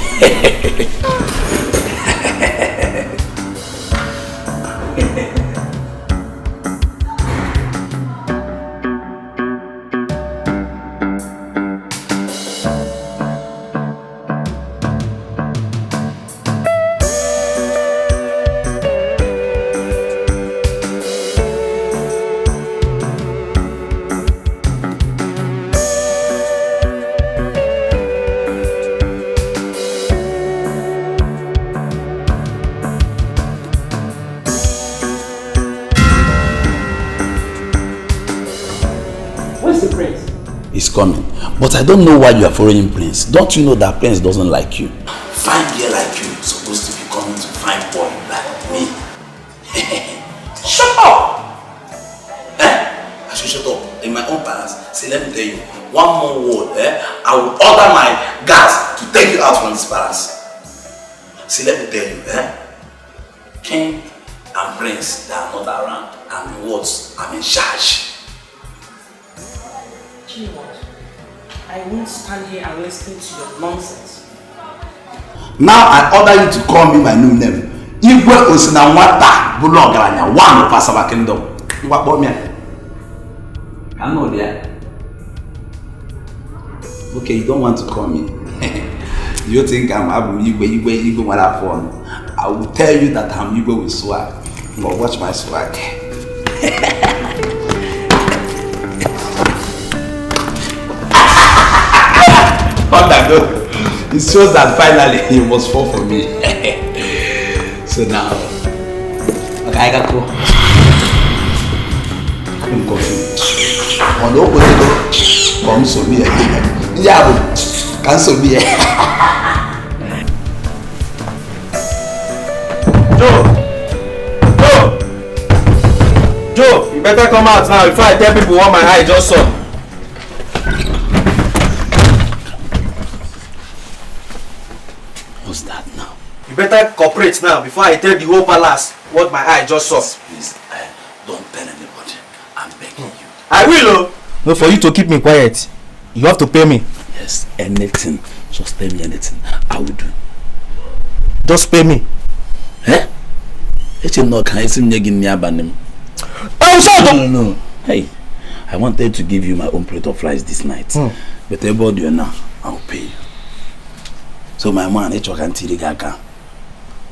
Speaker 4: Coming, but I don't know why you are following Prince. Don't you know that Prince doesn't like you? Fine girl like you is supposed to be coming to fine boy like me. Shut up! I should shut up. In my own palace, see, let me tell you one more word. I will order my guards to take you out from this palace. See, let me tell you, King and Prince, they are not around. And in words, I'm in charge.
Speaker 6: You know what? I won't stand here and listen to your nonsense.
Speaker 4: Now I order you to call me my new name. Igwe Osinamwata Bulogaranya, one of Pasaba Kingdom. You are born here. I know that. Okay, you don't want to call me. You think I'm Abu Igwe Malafon. I will tell you that I'm Igwe with swag. But watch my swag. It shows that finally he was fall for me. So now, okay, I got to go. Come on, open come so me. Yeah, can so be.
Speaker 17: Joe, you better come out now before I tell people what my eye just saw. You better cooperate now before I tell the whole palace what my eye just saw.
Speaker 4: Please, don't tell anybody. I'm begging you.
Speaker 17: I will. No, for you to keep me quiet, you have to pay me.
Speaker 4: Yes, anything. Just tell me anything. I will do.
Speaker 17: Just pay me.
Speaker 4: Eh? No. Hey, I wanted to give you my own plate of rice this night. But everybody now, I'll pay you. So my man, it's can tell you.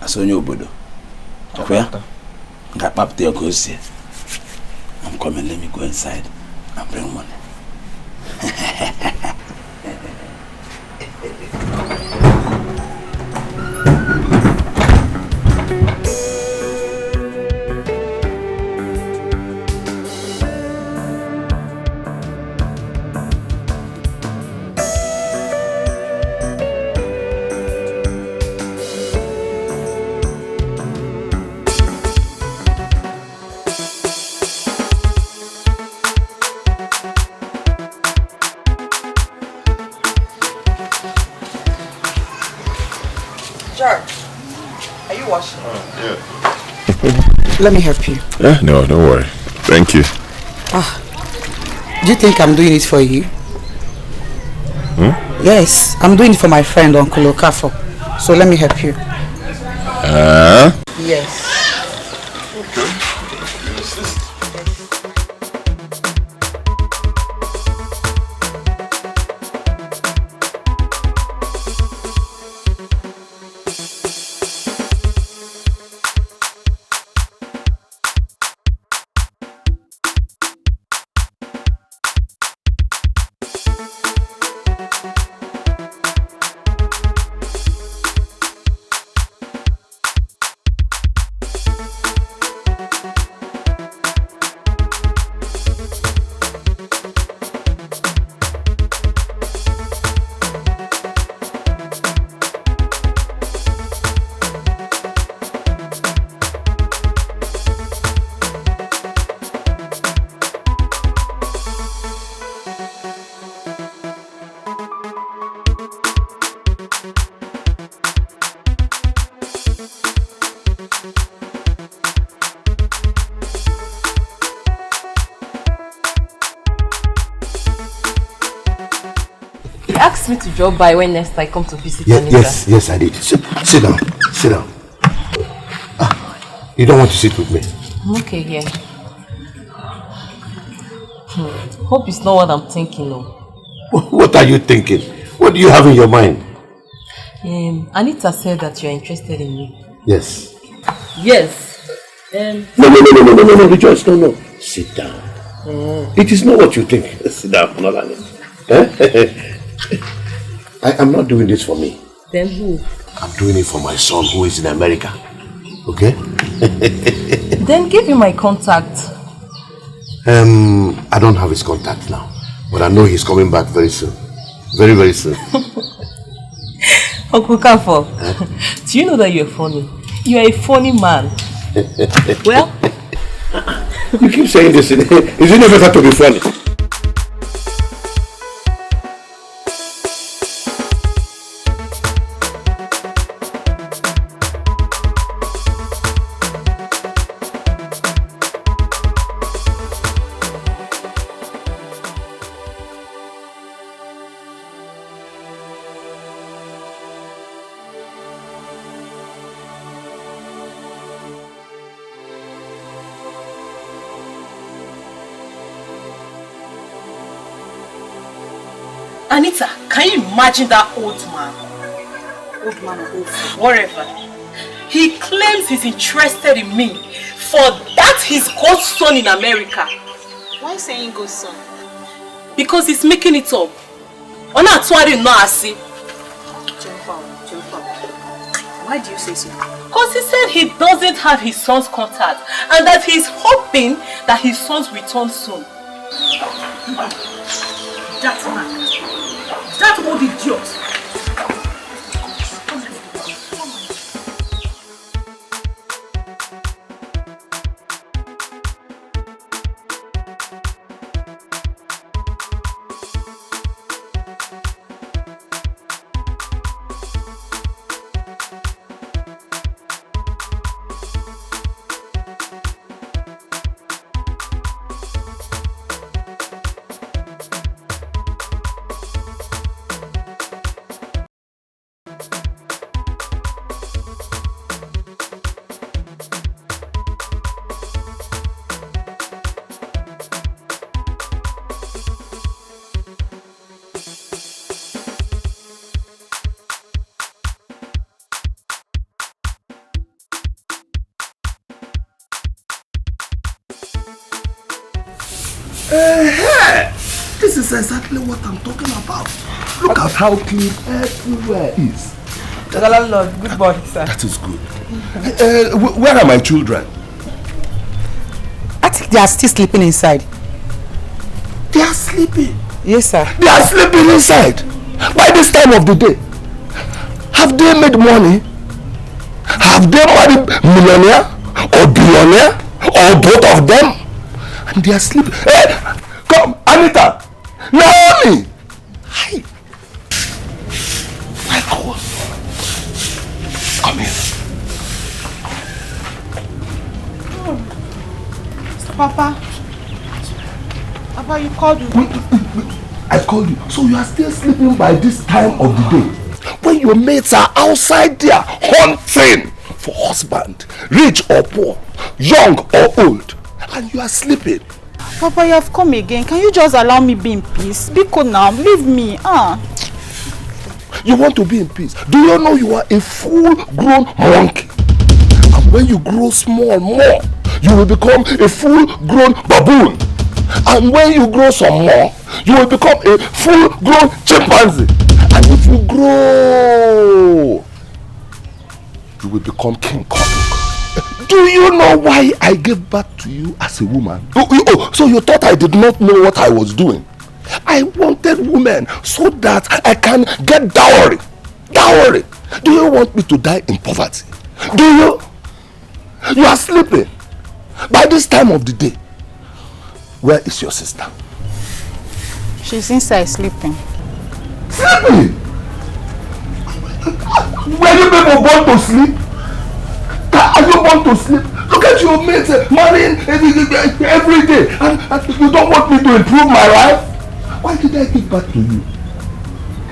Speaker 4: I saw you, Bodo. Okay? I'm coming, let me go inside and bring money.
Speaker 12: Let me help you.
Speaker 3: No, don't worry. Thank you.
Speaker 12: Do you think I'm doing it for you? Yes, I'm doing it for my friend Uncle Okafo. So let me help you. Yes.
Speaker 6: asked me to drop by when next I come to visit Anita.
Speaker 1: Yes, I did. Sit down. You don't want to sit with me?
Speaker 6: I'm okay here. Hope it's not what I'm thinking of.
Speaker 1: What are you thinking? What do you have in your mind?
Speaker 6: Anita said that you're interested in me.
Speaker 1: Yes.
Speaker 6: Yes.
Speaker 1: No, Rejoice, no. Sit down. It is not what you think. Sit down, Nolani. I am not doing this for me.
Speaker 6: Then who?
Speaker 1: I'm doing it for my son who is in America. Okay?
Speaker 6: Then give him my contact.
Speaker 1: I don't have his contact now. But I know he's coming back very soon. Very, very soon.
Speaker 6: Uncle Kafo, do you know that you're funny? You're a funny man. Well,
Speaker 1: you keep saying this. Is it never got to be funny?
Speaker 6: Anita, can you imagine that old man? Old man or old whatever. He claims he's interested in me for that his godson in America.
Speaker 5: Why saying godson?
Speaker 6: Because he's making it up.
Speaker 5: Why do you say so?
Speaker 6: Because he said he doesn't have his son's contact and that he's hoping that his son's return soon.
Speaker 5: That man. That old idiot.
Speaker 10: This is exactly what I'm talking about. Look at how clean everywhere is.
Speaker 12: The landlord, good boy, sir.
Speaker 10: That is good. Where are my children?
Speaker 12: I think they are still sleeping inside.
Speaker 10: They are sleeping?
Speaker 12: Yes, sir.
Speaker 10: They are sleeping inside? By this time of the day? Have they made money? Have they married millionaire or billionaire or both of them? And they are sleeping. Hey, come, Anita! Naomi! Hi. Michael. Come here.
Speaker 5: Papa, you called me.
Speaker 10: I called you. So you are still sleeping by this time of the day? When your mates are outside there hunting for husband, rich or poor, young or old, and you are sleeping.
Speaker 5: Papa, you have come again. Can you just allow me be in peace? Be cool now. Leave me.
Speaker 10: You want to be in peace? Do you know you are a full-grown monkey? And when you grow small more, you will become a full-grown baboon. And when you grow some more, you will become a full-grown chimpanzee. And if you grow, you will become King Kong. Do you know why I gave birth to you as a woman? Oh, so you thought I did not know what I was doing? I wanted women so that I can get dowry. Dowry. Do you want me to die in poverty? Do you? You are sleeping. By this time of the day, where is your sister?
Speaker 5: She's inside sleeping.
Speaker 10: Sleeping? Were you people born to sleep? Are you born to sleep? Look at your mates marrying every day. And you don't want me to improve my life? Why did I give birth to you?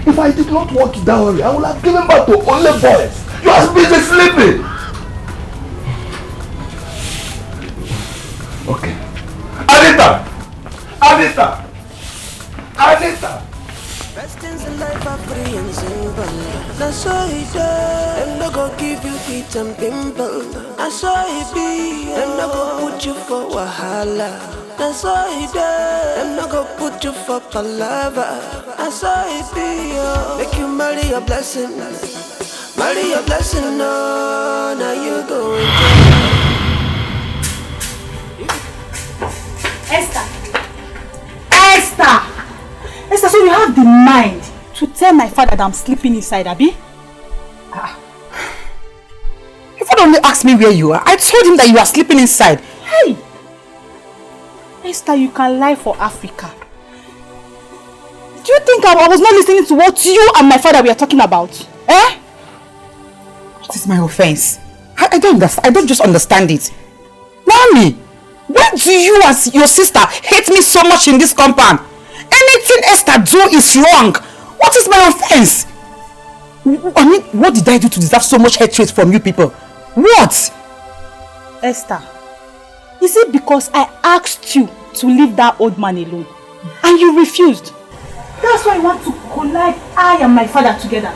Speaker 10: If I did not want to dowry, I would have given back to only boys. You are busy sleeping. Okay. Anita! Anita! Anita!
Speaker 9: Best things in life are free and simple. That's how it is. I'm not gonna give you heat and pimple. That's how it be. I'm not gonna put you for wahala. That's how it is. I'm not gonna put you for palava. That's how it be. Make you marry your blessing. Marry your blessing. No, now you going
Speaker 8: Esther! Esther! Esther, so you have the mind to tell my father that I'm sleeping inside, Abi?
Speaker 12: Your father only asked me where you are. I told him that you are sleeping inside.
Speaker 8: Hey! Esther, you can lie for Africa. Do you think I was not listening to what you and my father were talking about? Eh?
Speaker 12: What is my offense? I don't understand. I don't just understand it. Mommy, why do you and your sister hate me so much in this compound? Anything Esther do is wrong. What is my offense? I mean, what did I do to deserve so much hatred from you people? What?
Speaker 8: Esther, is it because I asked you to leave that old man alone and you refused? That's why I want to collide I and my father together.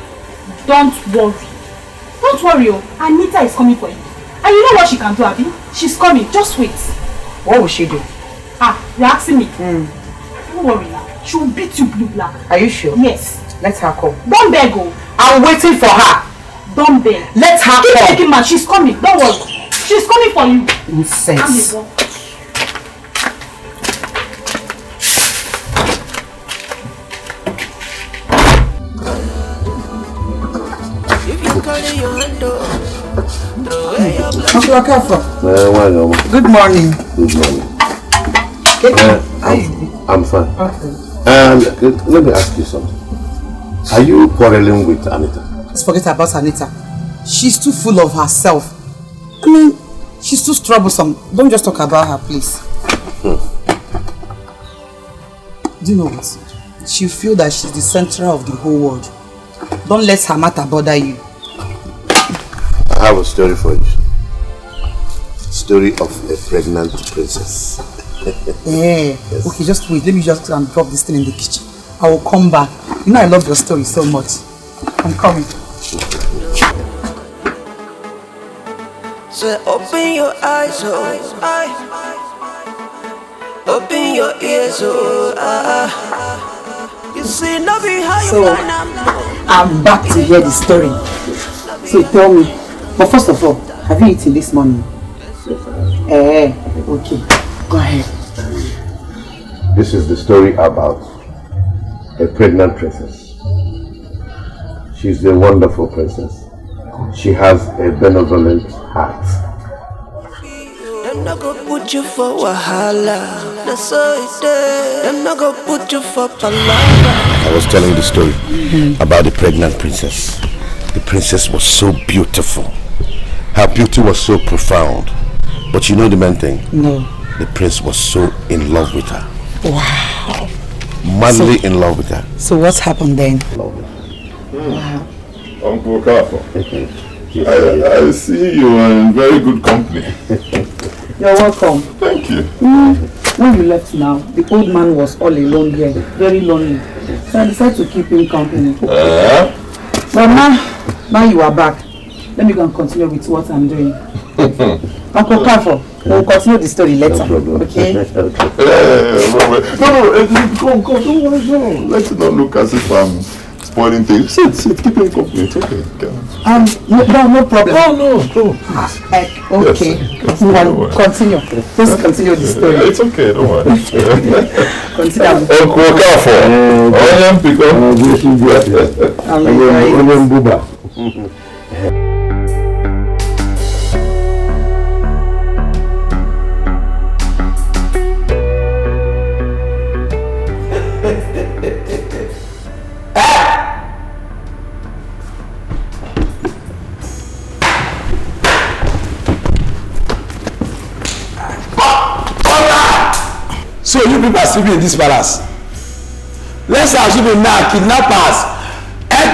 Speaker 8: Don't worry. Don't worry, Anita is coming for you. And you know what she can do, Abby? She's coming, just wait.
Speaker 12: What will she do?
Speaker 8: You're asking me? Don't worry now. She will beat you blue black.
Speaker 12: Are you sure?
Speaker 8: Yes.
Speaker 12: Let her come.
Speaker 8: Don't beg,
Speaker 12: I'm waiting for her.
Speaker 8: Don't beg.
Speaker 12: Let her
Speaker 8: Keep
Speaker 12: come.
Speaker 8: taking man. She's coming. Don't worry. She's coming for you.
Speaker 12: Nonsense.
Speaker 10: Good morning. Good morning. I'm fine. Okay. Let me ask you something. Are you quarreling with Anita?
Speaker 12: Let's forget about Anita. She's too full of herself. I mean, she's too troublesome. Don't just talk about her, please. Do you know what? She'll feel that she's the center of the whole world. Don't let her matter bother you.
Speaker 10: I have a story for you. Story of a pregnant princess.
Speaker 12: Yeah. Yes. Okay, just wait. Let me just drop this thing in the kitchen. I will come back. You know I love your story so much. I'm coming.
Speaker 9: So open your eyes, open your ears, You see, no be how you
Speaker 12: So, I'm back to hear the story. So tell me, but first of all, have you eaten this morning? Okay. Go ahead.
Speaker 10: This is the story about a pregnant princess. She's a wonderful princess. She has a benevolent heart.
Speaker 9: I'm not gonna put you for wahala. That's all it is. I'm not gonna put you for palava.
Speaker 10: I was telling the story about the pregnant princess. The princess was so beautiful. Her beauty was so profound. But you know the main thing?
Speaker 12: No.
Speaker 10: The prince was so in love with her.
Speaker 12: Wow.
Speaker 10: Madly in love with her.
Speaker 12: So what happened then?
Speaker 3: Wow. Uncle Kafo, I see you are in very good company.
Speaker 12: You're welcome.
Speaker 3: Thank you.
Speaker 12: When you left now, the old man was all alone here, very lonely. So I decided to keep him company. But now you are back. Let me go and continue with what I'm doing. Uncle Kafo, we'll continue the story later. No okay?
Speaker 3: No, come. Let's not look as if I'm spoiling things. Sit, keep him company. It's okay.
Speaker 12: No problem.
Speaker 3: No.
Speaker 12: Okay.
Speaker 3: Yes,
Speaker 12: continue. Just continue the story.
Speaker 3: It's okay, don't worry.
Speaker 12: Continue.
Speaker 3: Uncle Kafo.
Speaker 2: So you people are sleeping in this palace. Let's assume now kidnappers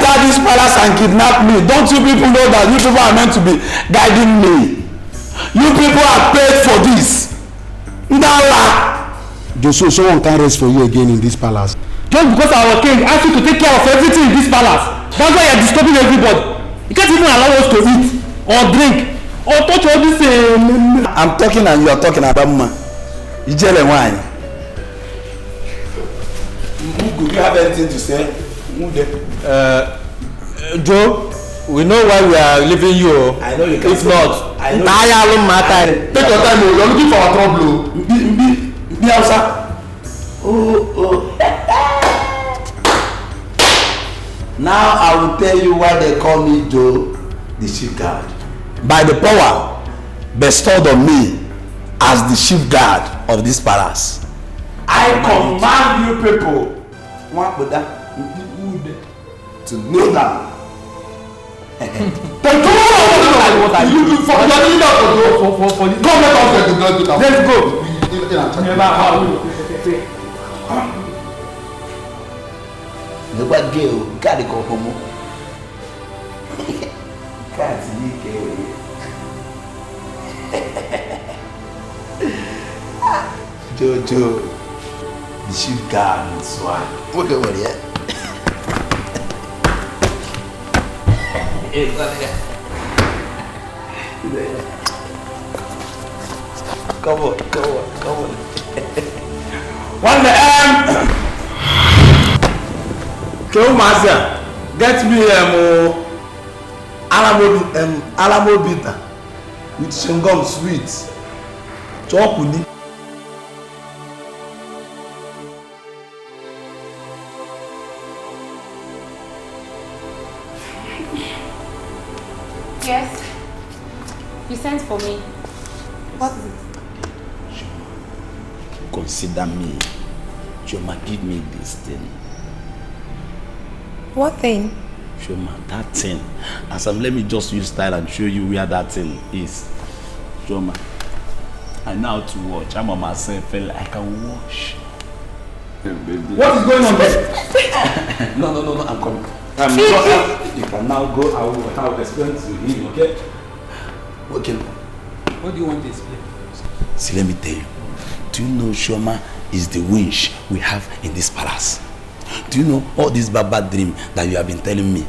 Speaker 10: enter this palace and kidnap me. Don't you people know that you people are meant to be guiding me? You people are paid for this. Ndala.
Speaker 16: Just so someone can rest for you again in this palace.
Speaker 17: Just because our king asked you to take care of everything in this palace, that's why you're disturbing everybody. You can't even allow us to eat or drink or touch all this.
Speaker 10: I'm talking and you are talking about me. Ijele wine. Do you have anything to say?
Speaker 17: Joe, we know why we are leaving you.
Speaker 10: I know you can.
Speaker 17: If not,
Speaker 10: I know.
Speaker 17: Take your time. You're looking for our trouble.
Speaker 10: Be outside. Oh. Now I will tell you why they call me Joe, the chief guard. By the power bestowed on me as the chief guard of this palace, I command you people to kneel down.
Speaker 17: Let's go.
Speaker 10: Never go. Gotta go home. Can't sneak away. Jojo, the chief guard and swag. What over there? Come on.
Speaker 17: One Joe Mazia, get me
Speaker 10: Alamo bitter with shingom sweet. Chop uni.
Speaker 13: Yes. You sent for me. What is it?
Speaker 10: Consider me. Shoma, give me this thing.
Speaker 13: What thing?
Speaker 10: Shoma, that thing. Let me just use style and show you where that thing is. Shoma, I know how to watch. I'm on myself. I can watch.
Speaker 17: What is going on there?
Speaker 10: No, I'm coming. You can now go. I will explain to him, okay? Okay.
Speaker 15: What do you want to explain?
Speaker 10: See, let me tell you. Do you know Shoma is the winch we have in this palace? Do you know all this bad dream that you have been telling me?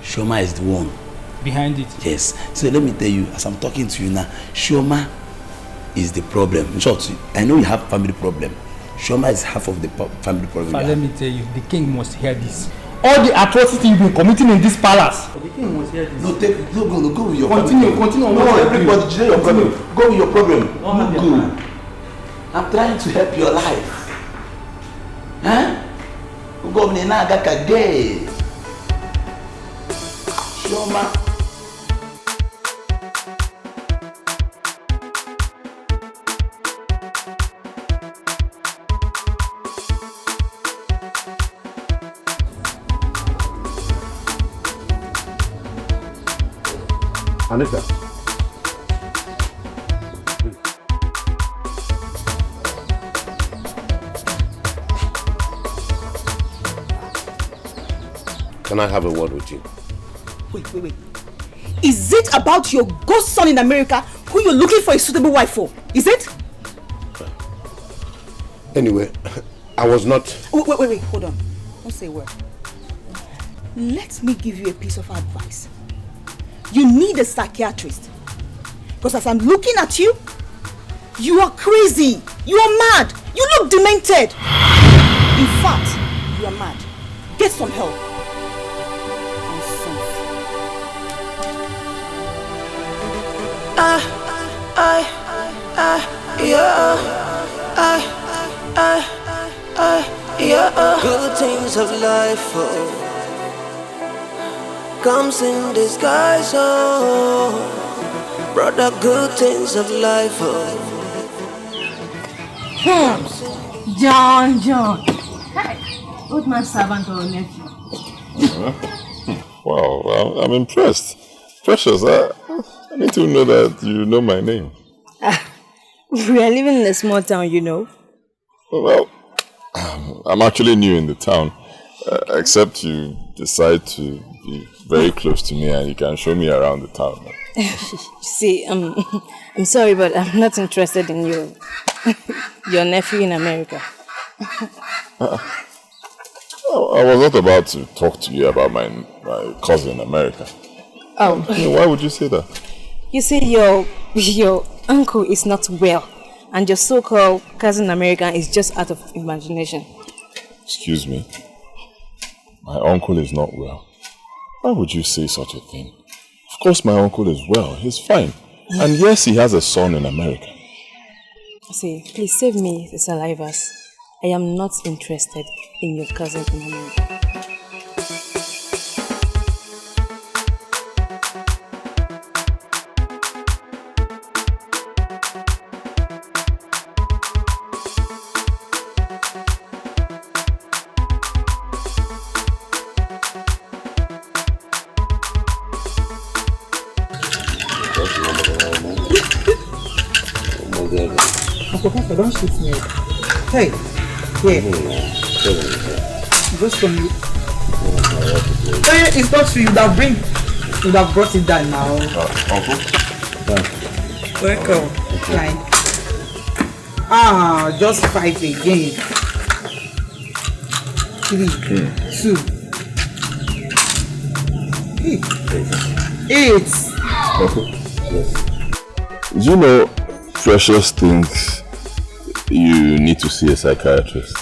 Speaker 10: Shoma is the one.
Speaker 15: Behind it?
Speaker 10: Yes. So let me tell you, as I'm talking to you now, Shoma is the problem. In short, I know you have family problem. Shoma is half of the family problem.
Speaker 15: But let me tell you, the king must hear this. All the atrocity you've been committing in this palace. The king must hear this.
Speaker 10: No, go with your
Speaker 15: Continue.
Speaker 10: No, everybody, delay your problem. Go with your problem. Go. I'm trying to help your life. Go with Nagaka Day. Shoma.
Speaker 1: Anita. Can I have a word with you?
Speaker 8: Wait. Is it about your ghost son in America who you're looking for a suitable wife for? Is it?
Speaker 1: Anyway, I was not...
Speaker 8: Wait, hold on. Don't say a word. Let me give you a piece of advice. You need a psychiatrist. Because as I'm looking at you, you are crazy. You are mad. You look demented. In fact, you are mad. Get some help.
Speaker 9: Good things of life comes in disguise, brother. Good things of life.
Speaker 11: John. Hi. Old man servant or nephew?
Speaker 3: Wow, I'm impressed. Precious, I need to know that you know my name.
Speaker 11: We are living in a small town, you know.
Speaker 3: Well, I'm actually new in the town. Except you decide to be very close to me and you can show me around the town.
Speaker 11: See, I'm sorry, but I'm not interested in your nephew in America.
Speaker 3: I was not about to talk to you about my cousin in America.
Speaker 11: Oh.
Speaker 3: Why would you say that?
Speaker 11: You see, your uncle is not well, and your so-called cousin American is just out of imagination.
Speaker 3: Excuse me. My uncle is not well. Why would you say such a thing? Of course my uncle is well. He's fine. And yes, he has a son in America.
Speaker 11: See, please save me the salivas. I am not interested in your cousin in America.
Speaker 12: Don't shoot me. Hey, here. Just from you. Hey, it's not for you. That would have brought it down now.
Speaker 3: Uncle?
Speaker 12: Welcome. Fine. Just 5 again. 3, 2, 8.
Speaker 3: Yes. You know, Precious thinks you need to see a psychiatrist.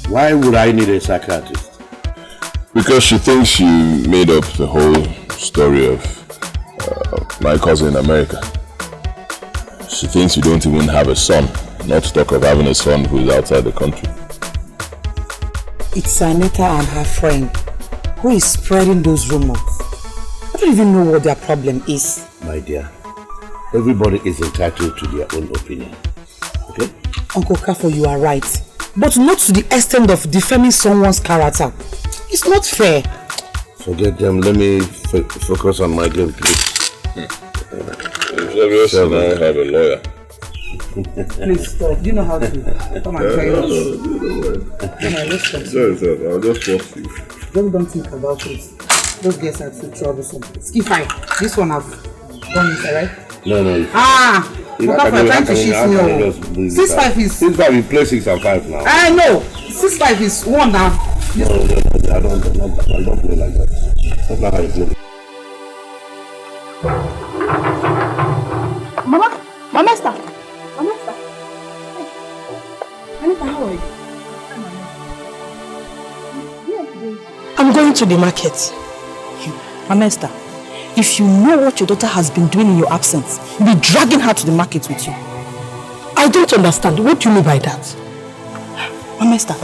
Speaker 1: Why would I need a psychiatrist?
Speaker 3: Because she thinks you made up the whole story of my cousin in America. She thinks you don't even have a son, not to talk of having a son who is outside the country.
Speaker 12: It's Anita and her friend who is spreading those rumors. I don't even know what their problem is.
Speaker 1: My dear, everybody is entitled to their own opinion. Okay?
Speaker 12: Uncle Kafo, you are right. But not to the extent of defaming someone's character. It's not fair.
Speaker 1: Forget them. Let me focus on my game, please.
Speaker 3: And I have a lawyer.
Speaker 12: Please stop. Do you know how to come and try us?
Speaker 3: Sorry, I'll just force you.
Speaker 12: Just don't think about it. Those guys are too troublesome. Ski 5. This one I've done it, alright?
Speaker 1: No.
Speaker 12: You're trying to shift me over. 6-5 is...
Speaker 1: 6-5, you play 6 and 5 now.
Speaker 12: I know. 6-5 is 1 now.
Speaker 1: No, I don't play like that. That's not how you play.
Speaker 8: Mama Esther. Hey. Anita, how are you?
Speaker 12: I'm going to the market. Mama Esther, if you know what your daughter has been doing in your absence, be dragging her to the market with you. I don't understand. What do you mean by that? Mama Esther,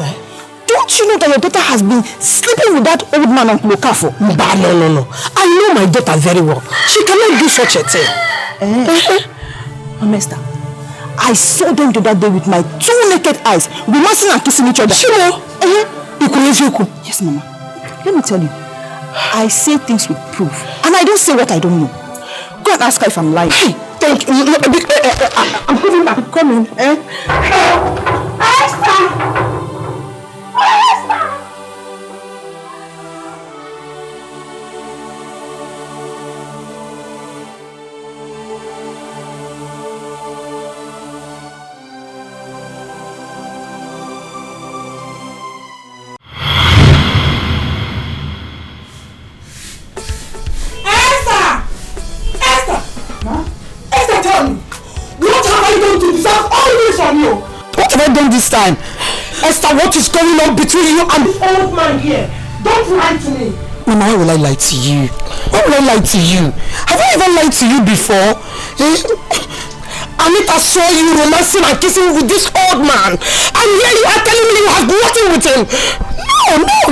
Speaker 12: don't you know that your daughter has been sleeping with that old man Uncle Okafo? No. I know my daughter very well. She cannot do such a thing. Mama Esther, I saw them the other day with my 2 naked eyes, romancing and kissing each other. Shimo! Yes, Mama. Let me tell you, I say things with proof, and I don't say what I don't know. Go and ask her if I'm lying. Hey, thank you. I'm coming back. I'm coming. What have I done this time? Esther, what is going on between you and the old man here? Don't lie to me. Mama, why will I lie to you? Why will I lie to you? Have I ever lied to you before? Anita saw you romancing and kissing with this old man. And here you are telling me you have nothing with him.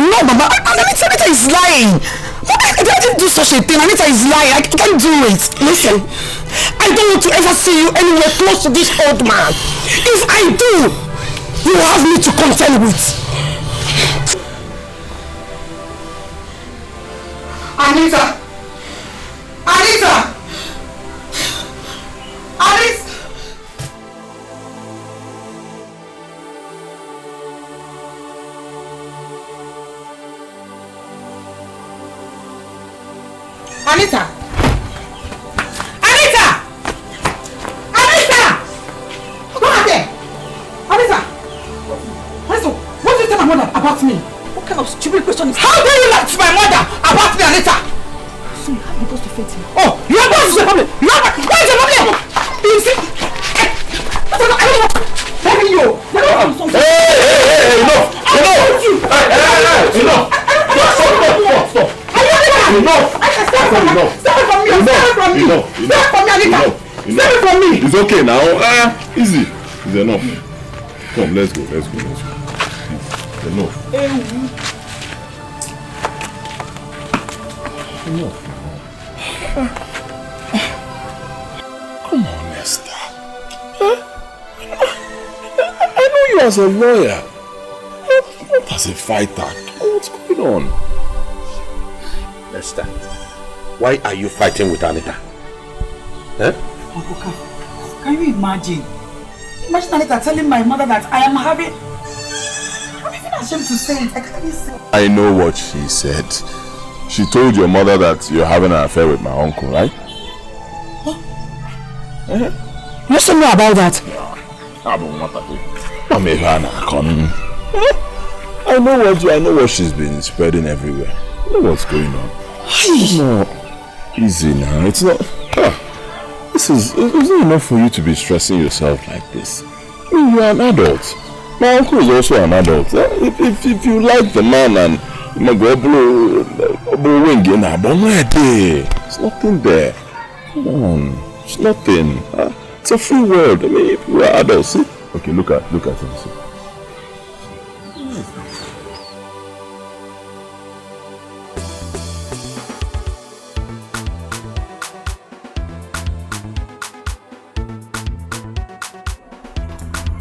Speaker 12: No, Mama. Anita is lying. I didn't do such a thing. Anita is lying. I can't do it. Listen, I don't want to ever see you anywhere close to this old man. If I do, you have me to contend with. Anita! Anita! Anita! Anita! Come out there! Anita! Anita, what did you tell my mother about me? What kind of stupid question is... How dare you lie to my mother about me, Anita? So you have because to face me. Oh, you have because to say problem. You have what is your problem? You see? I don't know. Tell you. Hey, enough. Enough. Stop. Enough. Stop from me. Anita. Stop from me.
Speaker 3: It's okay now. Easy. It's enough. Come, let's go. It's enough. Enough. Come on, Esther. I know you as a lawyer, not as a fighter. What's going on?
Speaker 1: Esther, why are you fighting with Anita?
Speaker 12: Uncle Kaf, can you imagine? Imagine Anita telling my mother that I am having... I'm even ashamed to say it. I can't even say it.
Speaker 3: I know what she said. She told your mother that you're having an affair with my uncle, right?
Speaker 12: You still know about that?
Speaker 3: I know what she's been spreading everywhere. I know what's going on. No, easy now. It's not. It's not enough for you to be stressing yourself like this. I mean, you're an adult. My uncle is also an adult. If you like the man and it's nothing there. Come on, it's nothing. It's a free world. I mean, if we're adults, see? Okay, look at him. See?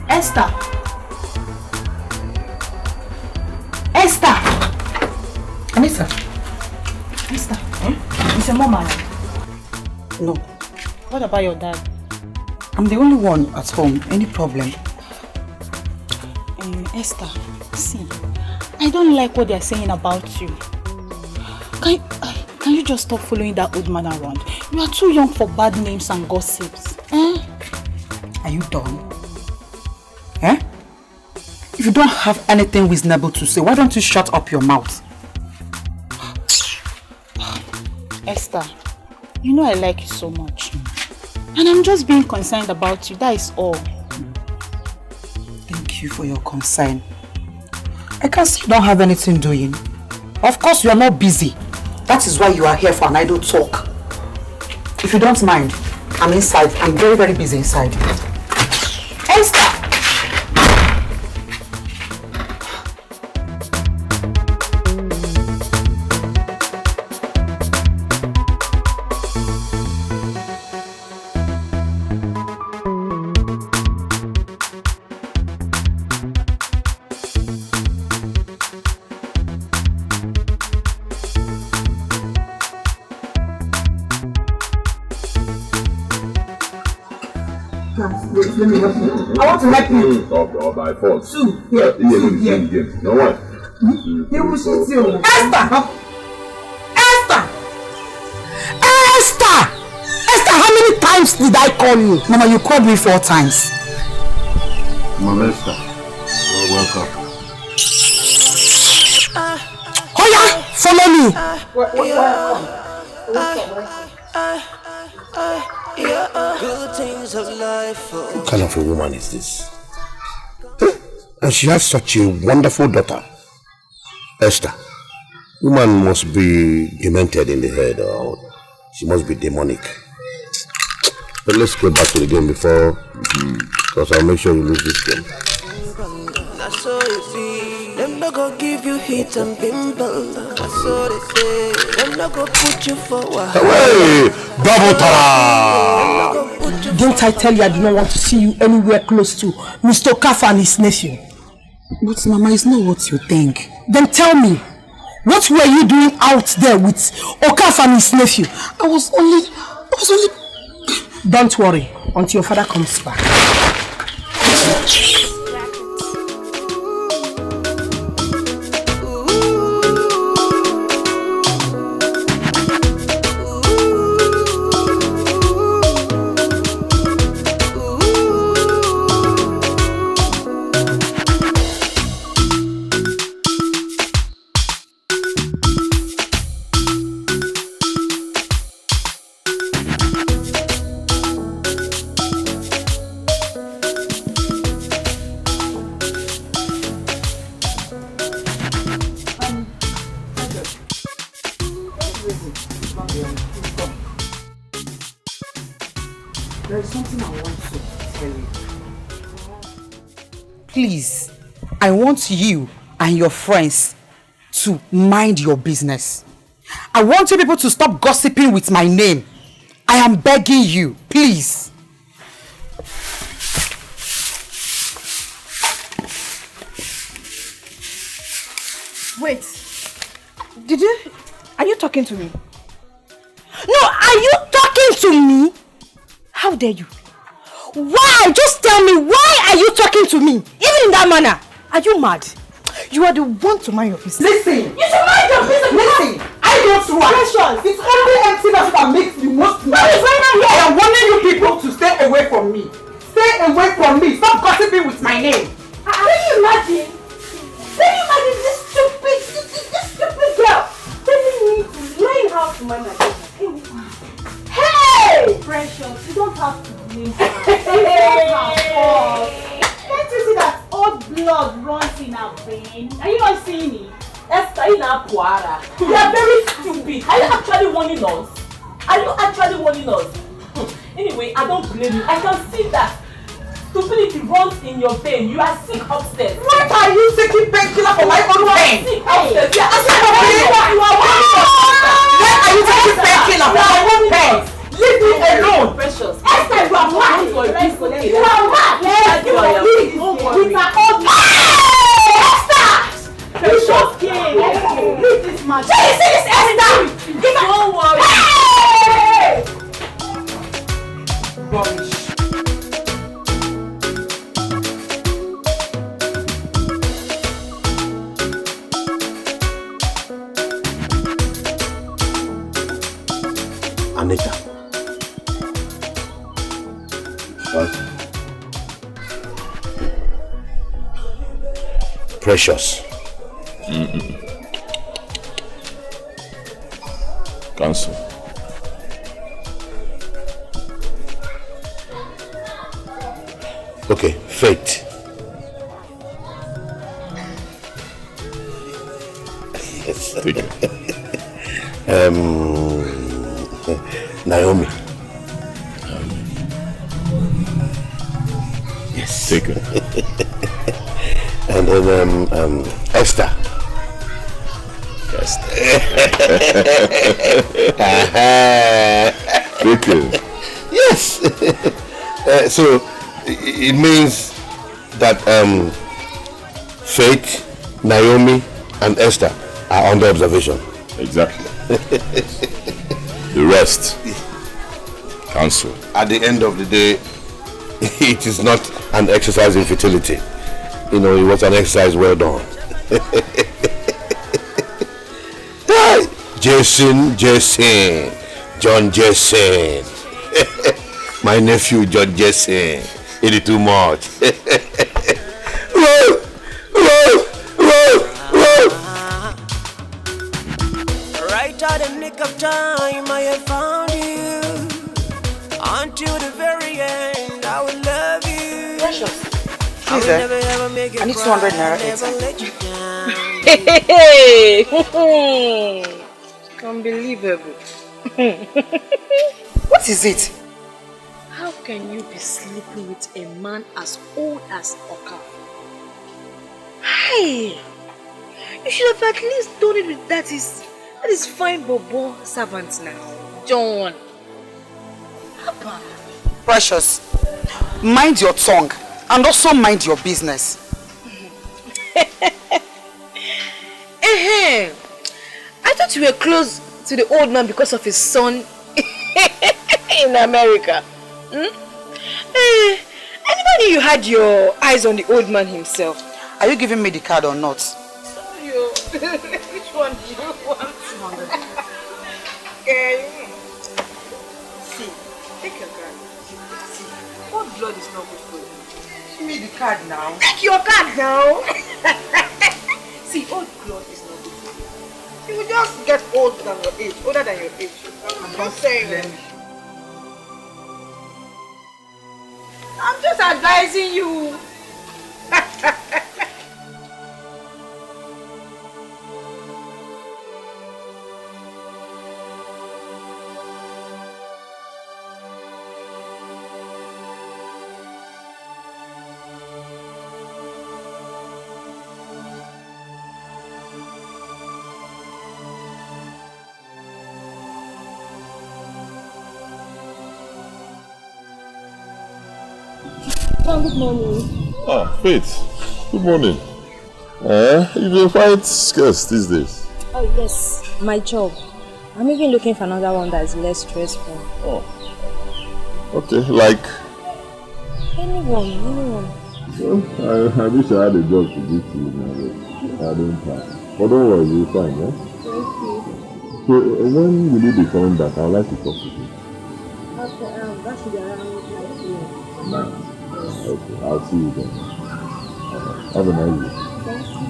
Speaker 8: Esther!
Speaker 12: Anita!
Speaker 8: Esther, is your mom alive?
Speaker 12: No.
Speaker 8: What about your dad?
Speaker 12: I'm the only one at home. Any problem?
Speaker 8: Esther, see, I don't like what they're saying about you. Can you just stop following that old man around? You are too young for bad names and gossips.
Speaker 12: Are you done? If you don't have anything reasonable to say, why don't you shut up your mouth?
Speaker 8: Esther, you know I like you so much. And I'm just being concerned about you, that is all.
Speaker 12: Thank you for your concern. I can see you don't have anything doing. Of course you are not busy. That is why you are here for an idle talk. If you don't mind, I'm inside. I'm very, very busy inside. Esther! Let me help you. I want to help you.
Speaker 3: Or by force.
Speaker 12: Two. Yeah.
Speaker 3: No one.
Speaker 12: He will shoot you. Esther! How many times did I call you? Mama, you called me 4 times.
Speaker 1: Mama Esther, you're welcome.
Speaker 12: Hoya, follow me.
Speaker 9: Good things of life.
Speaker 1: What kind of a woman is this? And she has such a wonderful daughter. Esther, woman must be demented in the head, or she must be demonic. But let's go back to the game before, because I'll make sure you lose this game.
Speaker 9: That's all you see. Them not gonna give you heat and pimple. That's all they say. Them not gonna put you forward.
Speaker 1: Hey, double tara!
Speaker 12: Don't I tell you I do not want to see you anywhere close to Mr. Okafor and his nephew? But Mama, it's not what you think. Then tell me, what were you doing out there with Okafor and his nephew? I was only... Don't worry, until your father comes back. something I want to tell you. Please, I want you and your friends to mind your business. I want you people to stop gossiping with my name. I am begging you, please.
Speaker 8: Wait. Are you talking to me? No, are you talking to me? How dare you? Why? Just tell me, why are you talking to me? Even in that manner. Are you mad? You are the one to mind your business.
Speaker 12: Listen.
Speaker 8: You should mind your business.
Speaker 12: Listen. I don't want. It's only emptiness that makes me most mad. I am warning you people to stay away from me. Stay away from me. Stop gossiping with my name.
Speaker 8: Can you imagine? Can you imagine this stupid girl telling me to learn how to mind my business? Hey! Precious, you don't have to blame her. Can't you see that old blood runs in our vein? Are you not seeing it?
Speaker 6: Esther, you are very stupid. Are you actually warning us? Anyway, I don't blame you. I can see that stupidity runs in your vein. You are sick upstairs.
Speaker 12: What are you taking painkiller for my own pain?
Speaker 6: Sick upstairs.
Speaker 12: Why are you taking painkiller for my own pain? Leave me alone.
Speaker 6: Precious.
Speaker 8: Esther, you are mad. You are mad.
Speaker 6: You are
Speaker 8: Esther! Precious game. Leave this man. Do you see this Esther?
Speaker 6: Don't worry.
Speaker 12: Rubbish.
Speaker 1: Anita. What? Precious.
Speaker 3: Cancel.
Speaker 1: Okay, Faith. Yes.
Speaker 3: Take it.
Speaker 1: Naomi.
Speaker 3: Yes. Take it.
Speaker 1: And then Esther.
Speaker 3: Take it.
Speaker 1: Yes. So it means that Faith, Naomi, and Esther are under observation.
Speaker 3: Exactly. The rest, cancel.
Speaker 1: At the end of the day, it is not an exercise in futility. You know, it was an exercise well done. Jason, John Jason. My nephew, John Jason. It is too much.
Speaker 9: Right at the nick of time, I have found you. Until the very end, I will love you.
Speaker 12: Precious. I need 200 naira.
Speaker 11: Hey! Unbelievable.
Speaker 12: What is it?
Speaker 11: How can you be sleeping with a man as old as Oka? Hey! You should have at least done it with that is fine Bobo servant now. John.
Speaker 12: Precious, mind your tongue and also mind your business.
Speaker 11: I thought you were close to the old man because of his son in America. I never knew you had your eyes on the old man himself.
Speaker 12: Are you giving me the card or not?
Speaker 11: Which one do you want? See, take your card. See, old blood is not good for you.
Speaker 12: Give me the card now.
Speaker 11: Take your card now. See, old blood is not good for you. You will just get older than your age, older than your age. I'm just saying. I'm just advising you.
Speaker 13: Papa, good morning.
Speaker 3: Ah, Faith. Good morning. You've been quite scarce these days.
Speaker 13: Oh, yes. My job. I'm even looking for another one that is less stressful.
Speaker 3: Oh. Okay, like?
Speaker 13: Anyone.
Speaker 3: Well, I wish I had a job to give to you now, but I don't have. But don't worry, you'll find, eh?
Speaker 13: Thank you.
Speaker 3: So, when will you be coming back? I'd like to talk to you.
Speaker 13: Okay, that should be around 9 p.m.
Speaker 3: Nah. Okay, I'll see you then. Have a nice day.
Speaker 13: Thank you.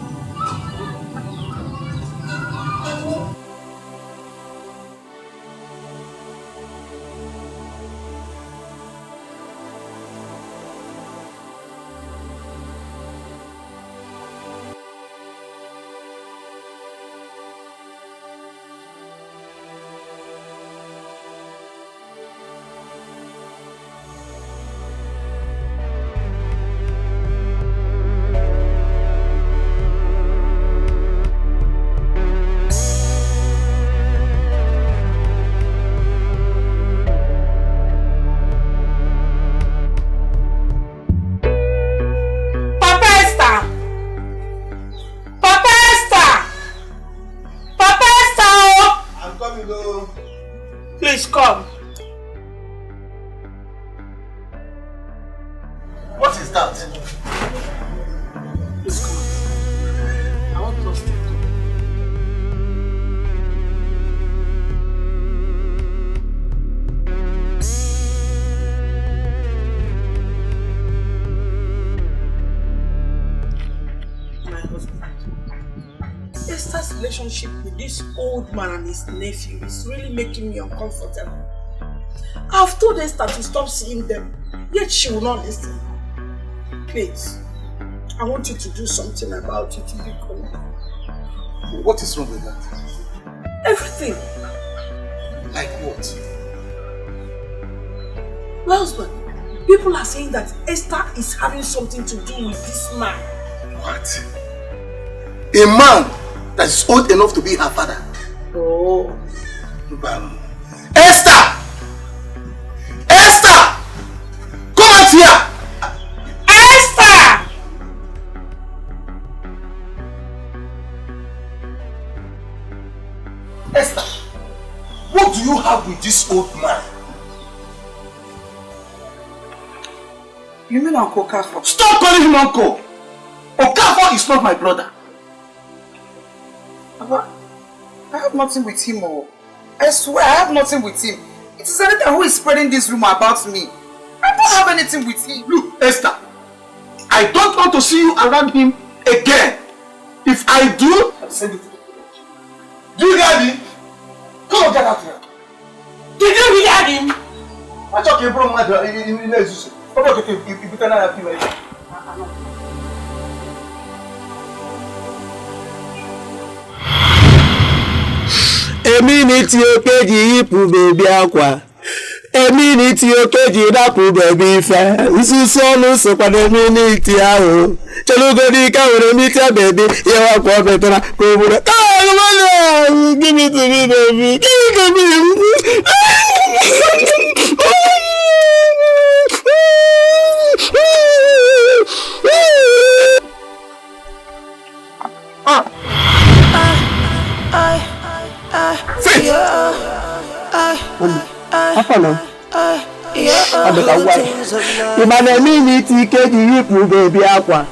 Speaker 12: Please come.
Speaker 7: What is that?
Speaker 12: Please come. I want us to talk. My husband. Esther's relationship with this old man and his nephew is really making me uncomfortable. I've told Esther to stop seeing them, yet she will not listen. Please, I want you to do something about it if you come.
Speaker 7: What is wrong with that?
Speaker 12: Everything.
Speaker 7: Like what?
Speaker 12: My husband, people are saying that Esther is having something to do with this man.
Speaker 7: What? A man that is old enough to be her father?
Speaker 12: Oh.
Speaker 7: Esther! Esther! Come out here!
Speaker 12: Esther!
Speaker 7: Esther, what do you have with this old man?
Speaker 12: You mean Uncle Okafor?
Speaker 7: Stop calling him uncle! Okafor is not my brother.
Speaker 12: Papa, I have nothing with him. I swear I have nothing with him. It is Anita who is spreading this rumor about me. I don't have anything with him.
Speaker 7: Look, Esther, I don't want to see you around him again. If I do, I'll send you to the village. Do you hear me? Come on, get out here.
Speaker 12: Did you hear him?
Speaker 7: I talk to you, bro, in Jesus. Come on, you better not have him.
Speaker 18: Eminiti okeji ipu bebi akwa. Eminiti okeji dapu bebi ife. Ususu onu sokwa na eminiti aho. Chelugodi ka were miti a baby. Yewa kwa betona kubura. Give it to me, baby. Give it to me. Imane miniti keji ipu bebi akwa.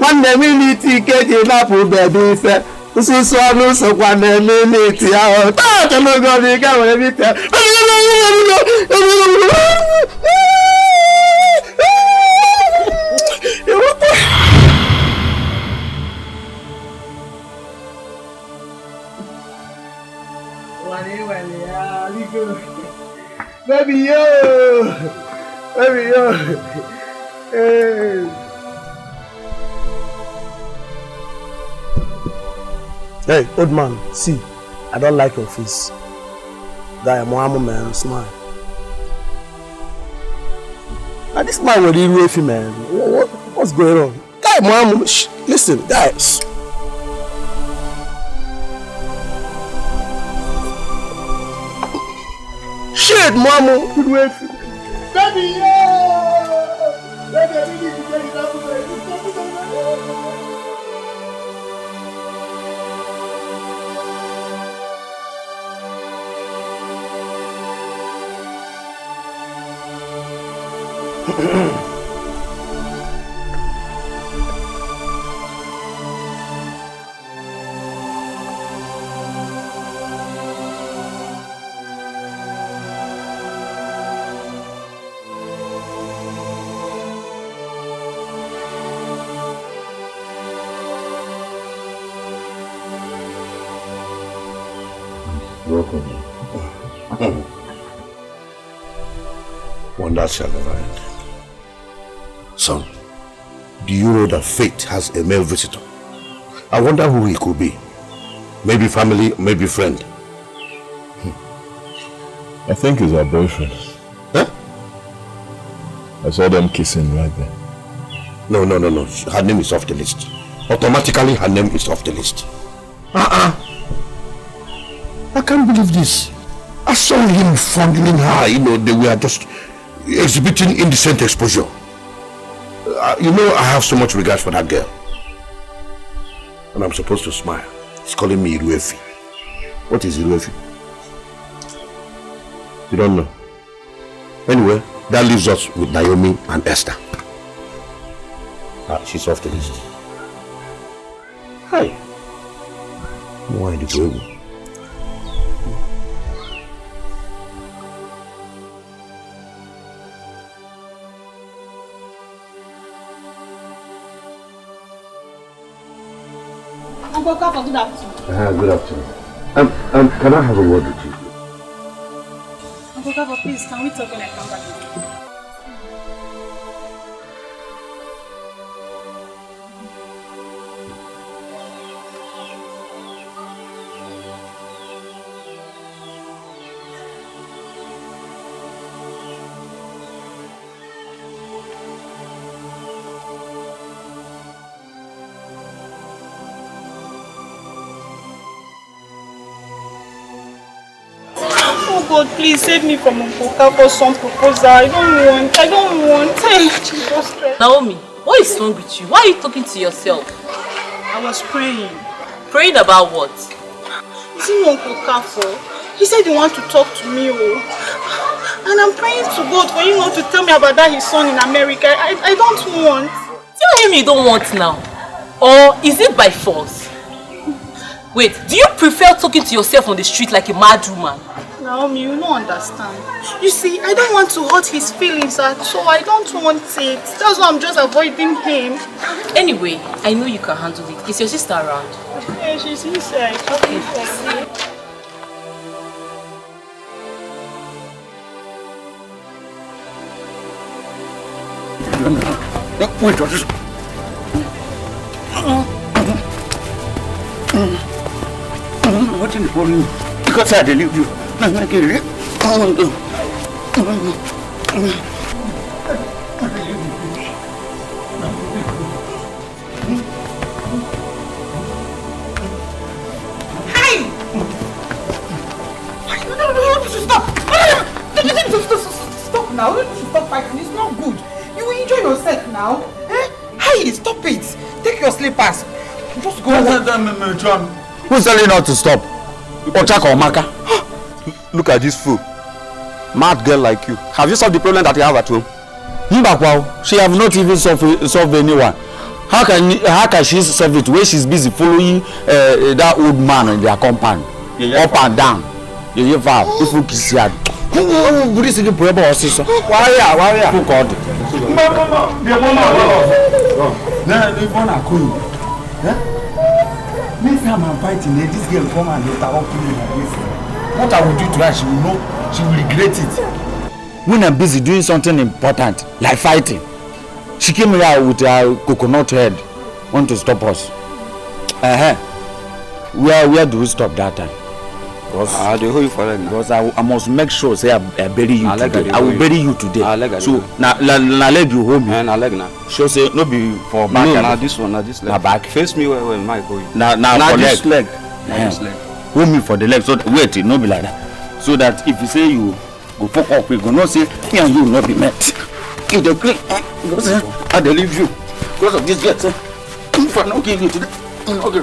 Speaker 18: Nwanne miniti keji napu bebi ife. Ususu onu sokwa na miniti aho. Chelugodi ka were miti a.
Speaker 12: Baby yo! Hey.
Speaker 18: Hey, old man, see, I don't like your face. That Mohammed man, smile. And this man will really if man. What's going on? Guy, Mohammed, listen, guys. Shit, Mohammed, good way.
Speaker 12: Baby yo! Baby
Speaker 1: Wonders shall never end. Son, do you know that fate has a male visitor? I wonder who he could be. Maybe family, maybe friend.
Speaker 3: I think it's her boyfriend.
Speaker 1: Huh?
Speaker 3: I saw them kissing right there.
Speaker 1: No. Her name is off the list. Automatically, her name is off the list. I can't believe this. I saw him fondling her. You know, they were just exhibiting indecent exposure. You know, I have so much regard for that girl. And I'm supposed to smile. He's calling me Iruefi. What is Iruefi? You don't know. Anyway, that leaves us with Naomi and Esther. She's off the list. Hi. Why did you go?
Speaker 8: Uncle Kafa, good afternoon.
Speaker 1: Good afternoon. Can I have a word with you?
Speaker 8: Uncle Kafa, please, can we talk when I come back? God, please save me from Uncle Kafa's son's proposal. I don't want.
Speaker 6: Naomi, what is wrong with you? Why are you talking to yourself?
Speaker 8: I was praying.
Speaker 6: Praying about what?
Speaker 8: Is it Uncle Kafa? He said he wants to talk to me. And I'm praying to God for him not to tell me about that his son in America. I don't want.
Speaker 6: Tell him you don't want now. Or is it by force? Wait, do you prefer talking to yourself on the street like a mad woman?
Speaker 8: Naomi, you don't understand. You see, I don't want to hurt his feelings at all. I don't want it. That's why I'm just avoiding him.
Speaker 6: Anyway, I know you can handle it. Is your sister around?
Speaker 8: Yeah, she's inside. Okay.
Speaker 7: Wait, what is... What in the morning? Because I believe you. Hey! Stop now. Stop fighting. It's not good. You will enjoy yourself now. Eh? Hey, stop it. Take your slippers. Just go.
Speaker 10: Who's telling you not to stop? Ochaka or Maka? Look at this fool. Mad girl like you. Have you solved the problem that you have at home? Mbakwa, she have not even solved anyone. How can she solve it when she's busy following that old man in their compound? Up and down. You have if you kiss her. Who is the problem or sister? Why? Who called it?
Speaker 7: Next time I'm fighting, this girl come and interrupt me like this. What I will do to her, she will know, she will regret it.
Speaker 10: When I'm busy doing something important, like fighting, she came here with her coconut head, want to stop us. Where do we stop that time? Because I must make sure say I bury you today. I will bury you today. So now let you hold me. Sure say no be for back.
Speaker 19: No, now this one, now this leg.
Speaker 10: Now back.
Speaker 19: Face me where my go.
Speaker 10: Now for
Speaker 19: this leg.
Speaker 10: This leg. Hold me for the leg. So wait, it no be like that. So that if you say you go fuck up, we go not say me and you will not be met. they clean. Because I dey leave you. Because of this girl. If I don't give you today, okay.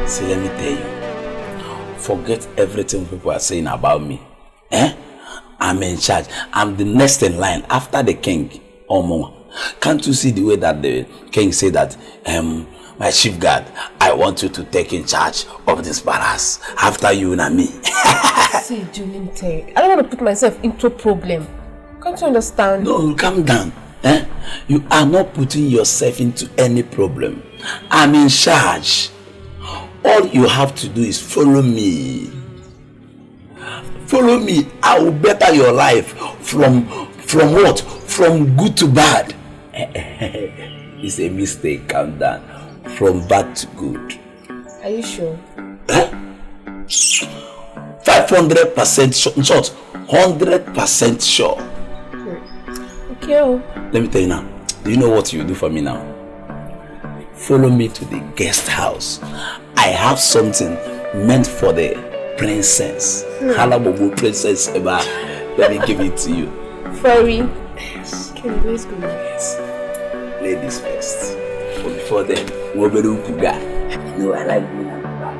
Speaker 4: See, let me tell you, forget everything people are saying about me. I'm in charge. I'm the next in line after the king. Can't you see the way that the king said that, my chief guard, I want you to take in charge of this palace after you and me.
Speaker 13: See, Julian, I don't want to put myself into a problem. Can't you understand?
Speaker 4: No, calm down. You are not putting yourself into any problem. I'm in charge. All you have to do is follow me. Follow me. I will better your life from what? From good to bad. It's a mistake. Calm down. From bad to good.
Speaker 13: Are you sure?
Speaker 4: 500% sure. In short, 100% sure.
Speaker 13: Okay.
Speaker 4: Let me tell you now. Do you know what you do for me now? Follow me to the guest house. I have something meant for the princess. Halabobo princess Eba. Let me give it to you.
Speaker 13: Furry. Yes. Okay, let's go.
Speaker 4: Yes. Ladies first. But before then, Moberu Kuga. You know I like being a Kuga.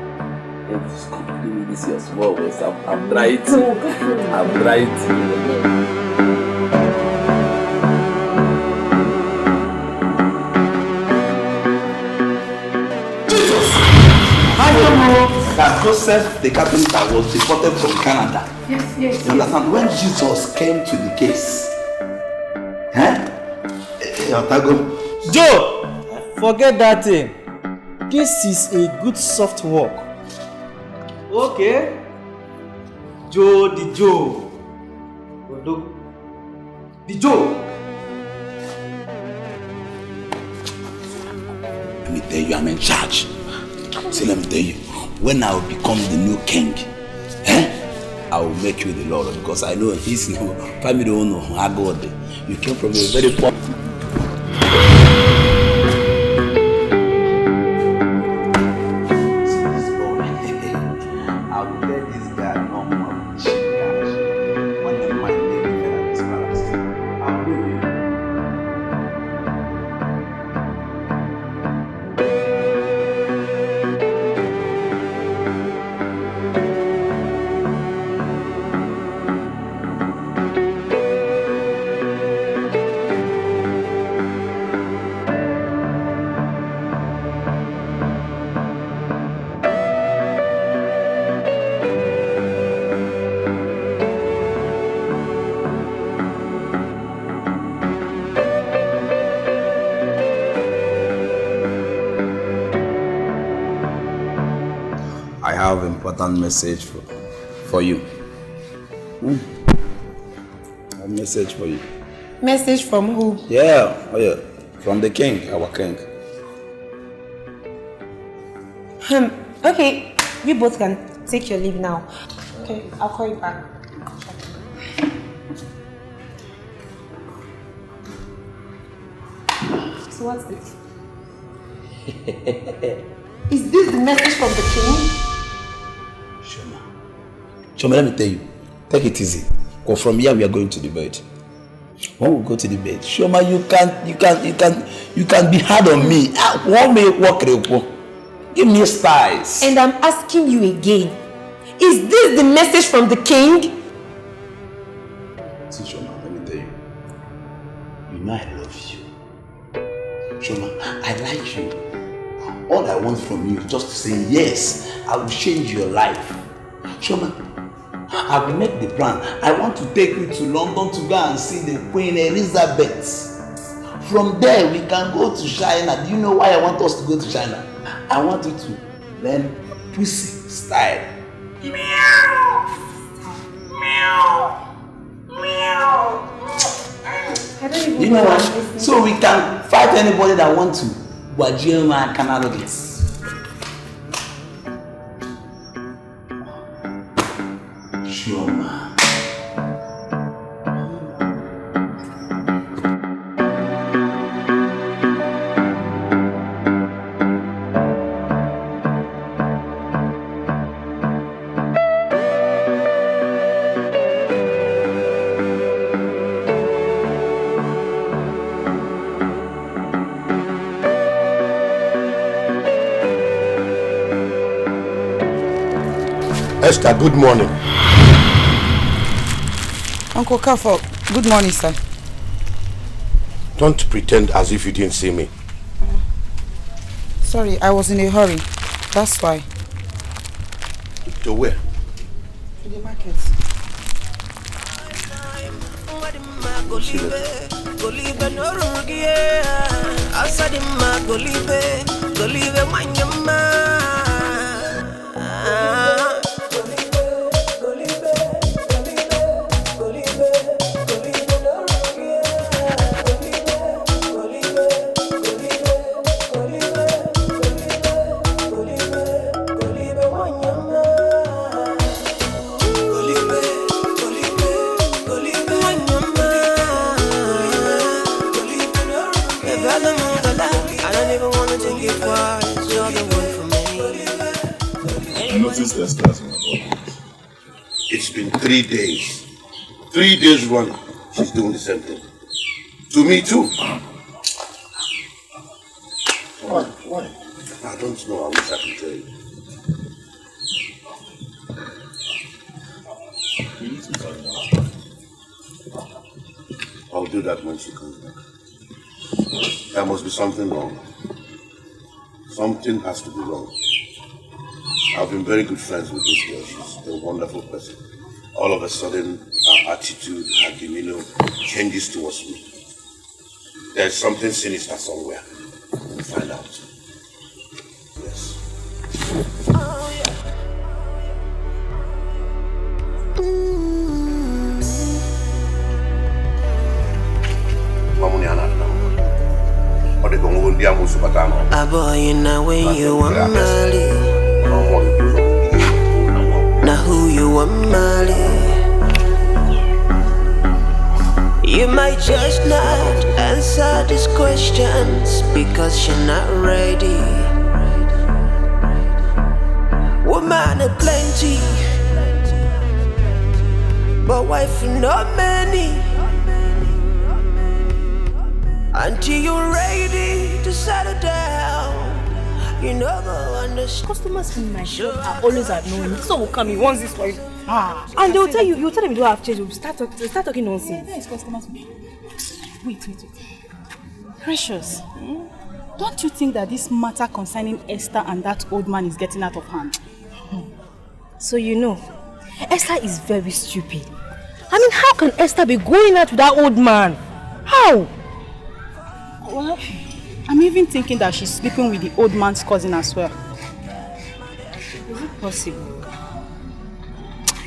Speaker 4: Let's complete with this your small voice. I'm trying to. I'm trying to. That Joseph the carpenter was deported from Canada.
Speaker 13: Yes.
Speaker 4: You understand? When Jesus came to the case,
Speaker 17: Joe, forget that thing. This is a good soft work. Okay. Joe, the Joe. The Joe.
Speaker 4: Let me tell you, I'm in charge. See, let me tell you, when I will become the new king, I will make you the Lord, because I know his family don't know. I got it. You came from a very poor. I will let this guy know more cheap cash. When the man make me at this palace, I'll do it. I have an important message for you. A message for you.
Speaker 13: Message from who?
Speaker 4: Yeah, from the king, our king.
Speaker 13: Okay, you both can take your leave now. Okay, I'll call you back. So what's this? Is this the message from the king?
Speaker 4: Shoma, let me tell you, take it easy. Because from here we are going to the bed. When we go to the bed, Shoma, you can be hard on me. One may walk. Give me spice.
Speaker 13: And I'm asking you again, is this the message from the king?
Speaker 4: See, Shoma, let me tell you. You know I love you. Shoma, I like you. All I want from you is just to say yes, I will change your life. Shoma, I will make the plan. I want to take you to London to go and see the Queen Elizabeth. From there, we can go to China. Do you know why I want us to go to China? I want you to learn pussy style. Meow! Meow! Meow! You know what? So we can fight anybody that wants to. Wajima Canalogis. Shoma.
Speaker 1: Esther, good morning.
Speaker 12: Uncle Kafo, good morning, sir.
Speaker 1: Don't pretend as if you didn't see me.
Speaker 12: Sorry, I was in a hurry. That's why.
Speaker 1: To where?
Speaker 12: To the market.
Speaker 1: It's been 3 days. 3 days running. She's doing the same thing. To me too. Why? I don't know. I wish I could tell you. I'll do that when she comes back. There must be something wrong. Something has to be wrong. I've been very good friends with this girl. She's a wonderful person. All of a sudden, her attitude, her demeanor changes towards me. There's something sinister somewhere. We'll find out. Yes.
Speaker 9: Oh, yeah. Boy, you know when you want Mali. Now who you want Mali? You might just not answer these questions because you're not ready. Woman are plenty, but wife not many. Until you're ready to settle down, you know go understand.
Speaker 11: Customers in my shop are always annoying. So will come in once this way. And they'll tell you, you tell them you don't have change. You'll start talking nonsense.
Speaker 8: Yeah, customers. Wait. Precious, don't you think that this matter concerning Esther and that old man is getting out of hand?
Speaker 11: So you know, Esther is very stupid. I mean, how can Esther be going out with that old man? How?
Speaker 8: Well, I'm even thinking that she's sleeping with the old man's cousin as well.
Speaker 11: Is it possible?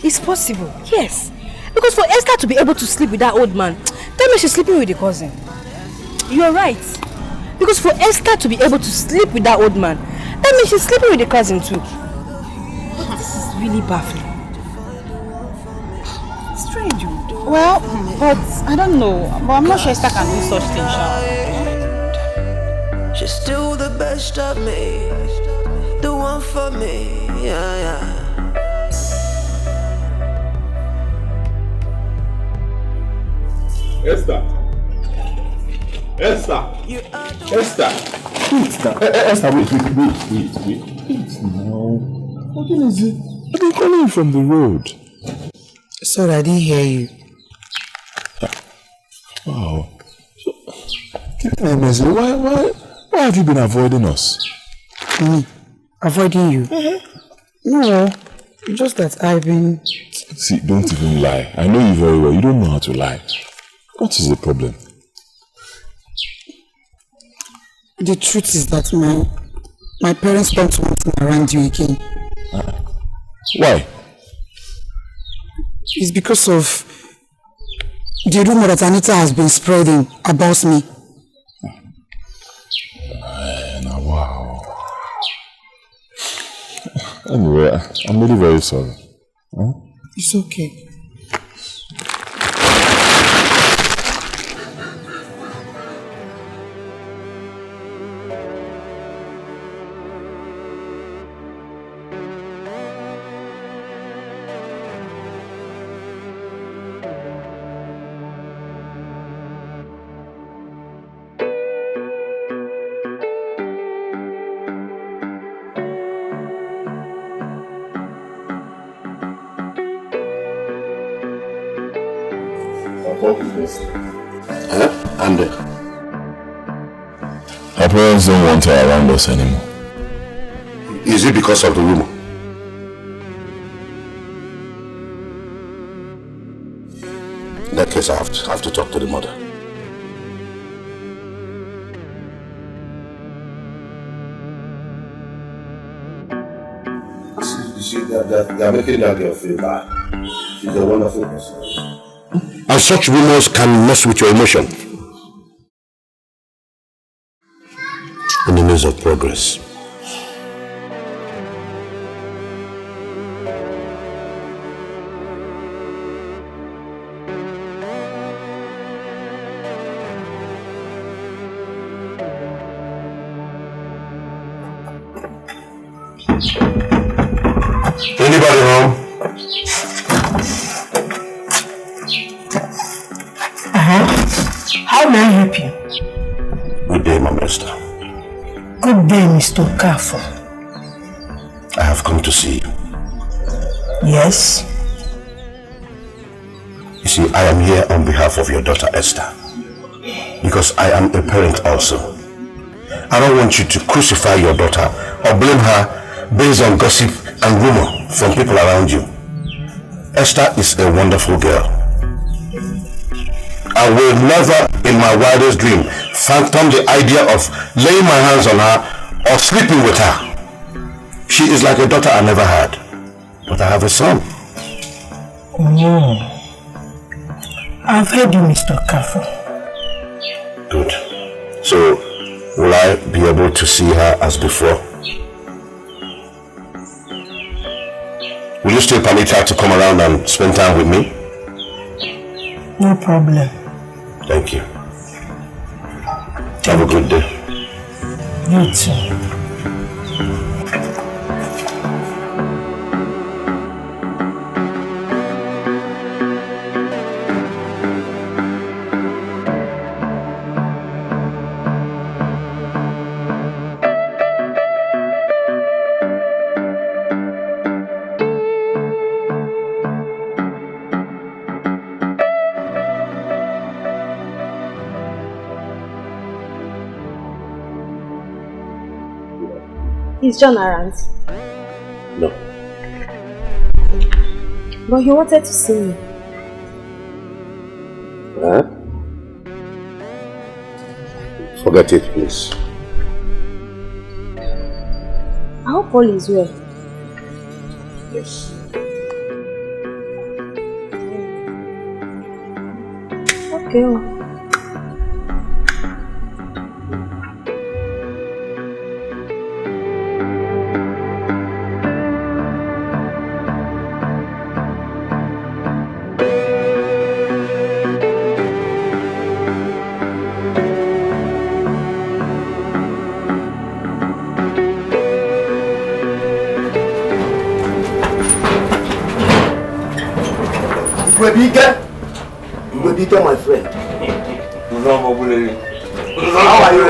Speaker 11: It's possible, yes. Because for Esther to be able to sleep with that old man, that means she's sleeping with the cousin. You're right. Because for Esther to be able to sleep with that old man, that means she's sleeping with the cousin too. But this is really baffling.
Speaker 8: Strange. Well, but I don't know. But I'm not sure Esther can do such things.
Speaker 9: She's still the best of me, the one for me, yeah.
Speaker 3: Esther! Wait now. What is it? I've been calling you from the road.
Speaker 12: Sorry, I didn't hear you.
Speaker 3: Wow. Why have you been avoiding us?
Speaker 12: Me? Avoiding you? No, just that I've been...
Speaker 3: See, don't even lie. I know you very well. You don't know how to lie. What is the problem?
Speaker 12: The truth is that my parents don't want me around you again.
Speaker 3: Why?
Speaker 12: It's because of the rumor that Anita has been spreading about me.
Speaker 3: Now, wow. Anyway, I'm really very sorry. Huh?
Speaker 12: It's okay.
Speaker 1: work is best. And
Speaker 3: our parents don't want her around us anymore.
Speaker 1: Is it because of the rumor? In that case, I have to talk to the mother. You see, they're making that girl feel bad. She's a wonderful person. And such rumors can mess with your emotion. Enemies of progress. Anybody home?
Speaker 20: How may I help you?
Speaker 1: Good day, Mama Esther.
Speaker 20: Good day, Mr. Okafor.
Speaker 1: I have come to see you.
Speaker 20: Yes?
Speaker 1: You see, I am here on behalf of your daughter Esther. Because I am a parent also. I don't want you to crucify your daughter or blame her based on gossip and rumor from people around you. Esther is a wonderful girl. I will never in my wildest dream phantom the idea of laying my hands on her or sleeping with her. She is like a daughter I never had. But I have a son.
Speaker 20: Oh. I've heard you, Mr. Okafor.
Speaker 1: Good. So, will I be able to see her as before? Will you still permit her to come around and spend time with me?
Speaker 20: No problem.
Speaker 1: Thank you. Have a good day.
Speaker 20: You too.
Speaker 13: Is John around?
Speaker 1: No.
Speaker 13: But he wanted to see me.
Speaker 1: Huh? Forget it, please.
Speaker 13: I hope Paul is well.
Speaker 1: Yes.
Speaker 13: Okay.
Speaker 18: Dikeh, my friend.
Speaker 1: How are you?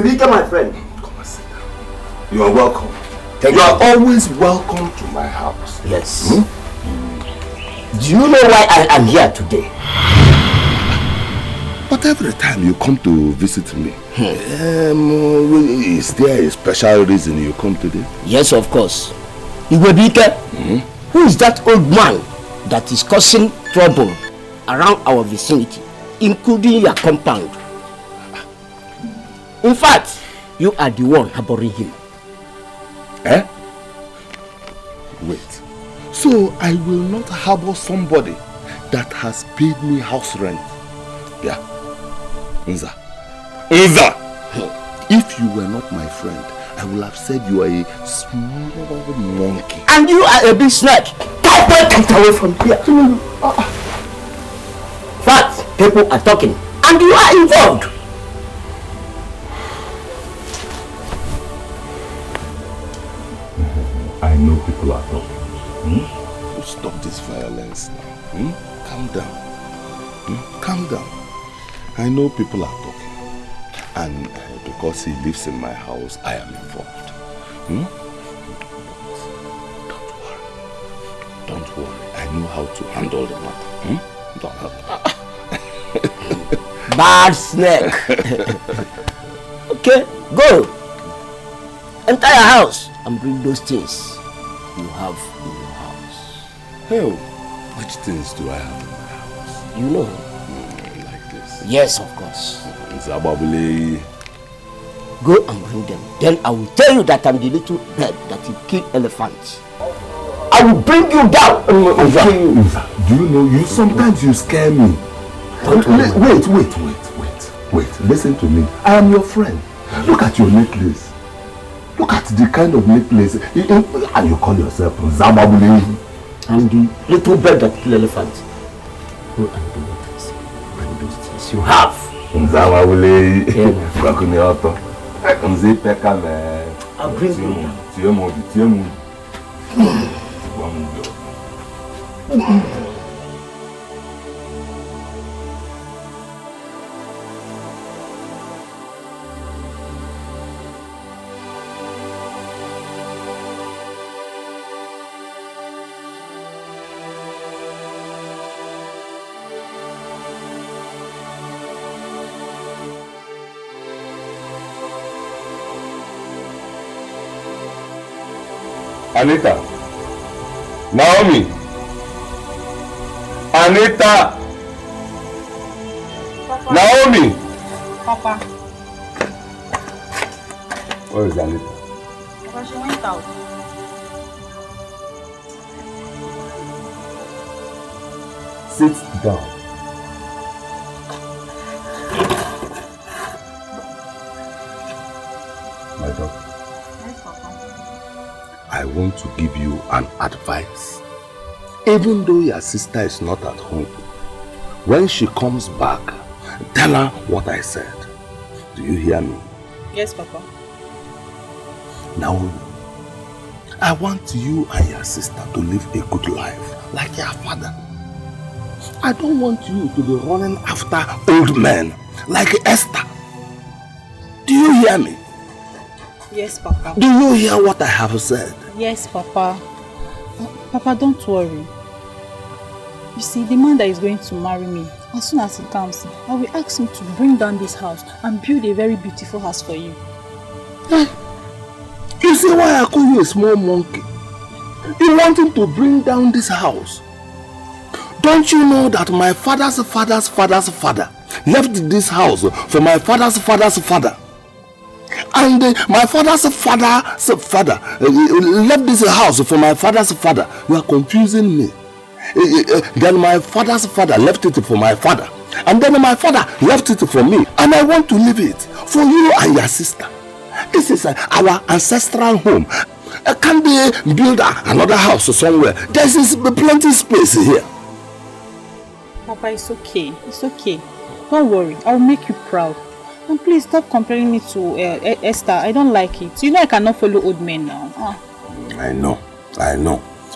Speaker 18: Dikeh, my friend.
Speaker 1: Come and sit down. You are welcome. You are always welcome to my house.
Speaker 18: Yes. Do you know why I am here today?
Speaker 10: But every time you come to visit me, is there a special reason you come today?
Speaker 18: Yes, of course. Dikeh, who is that old man that is causing trouble around our vicinity, including your compound? In fact, you are the one harboring him.
Speaker 10: Eh? Wait. So I will not harbor somebody that has paid me house rent. Yeah. Nza. If you were not my friend, I would have said you are a small monkey.
Speaker 18: And you are a big snake. Get away from here. Fact, people are talking. And you are involved.
Speaker 10: I know people are talking. Stop this violence now. Calm down. Calm down. I know people are talking. And because he lives in my house, I am involved. Don't worry. I know how to handle the matter. Don't help.
Speaker 18: Bad snake. Okay, go. Enter your house and bring those things you have in your house.
Speaker 10: Hell, which things do I have in my house?
Speaker 18: You know.
Speaker 10: Like this?
Speaker 18: Yes, of course.
Speaker 10: Zababule.
Speaker 18: Go and bring them. Then I will tell you that I'm the little bird that you kill elephants. I will bring you down and will kill you.
Speaker 10: Do you know, sometimes you scare me. Wait. Listen to me. I am your friend. Look at your necklace. Look at the kind of necklace. And you call yourself Zababule.
Speaker 18: I'm the little bird that kill elephants. Go and do it. Bring those things you have.
Speaker 10: Zababule. I'll bring you down. Anita, Naomi, Anita,
Speaker 8: Papa.
Speaker 10: Naomi.
Speaker 8: Papa.
Speaker 10: Where is Anita?
Speaker 8: Papa, she went out.
Speaker 10: Sit down. My daughter. I want to give you an advice. Even though your sister is not at home, when she comes back, tell her what I said. Do you hear me?
Speaker 8: Yes, Papa.
Speaker 10: Now, I want you and your sister to live a good life, like your father. I don't want you to be running after old men, like Esther. Do you hear me?
Speaker 8: Yes, Papa.
Speaker 10: Do you hear what I have said?
Speaker 8: Yes, Papa. Papa, don't worry. You see, the man that is going to marry me, as soon as he comes, I will ask him to bring down this house and build a very beautiful house for you.
Speaker 10: You see why I call you a small monkey? You want him to bring down this house. Don't you know that my father's father's father's father left this house for my father's father's father? And my father's father's father left this house for my father's father. You are confusing me. Then my father's father left it for my father. And then my father left it for me. And I want to leave it for you and your sister. This is our ancestral home. Can they build another house somewhere? There is plenty of space here.
Speaker 8: Papa, it's okay. It's okay. Don't worry. I'll make you proud. And please stop comparing me to Esther. I don't like it. You know I cannot follow old men now.
Speaker 10: I know.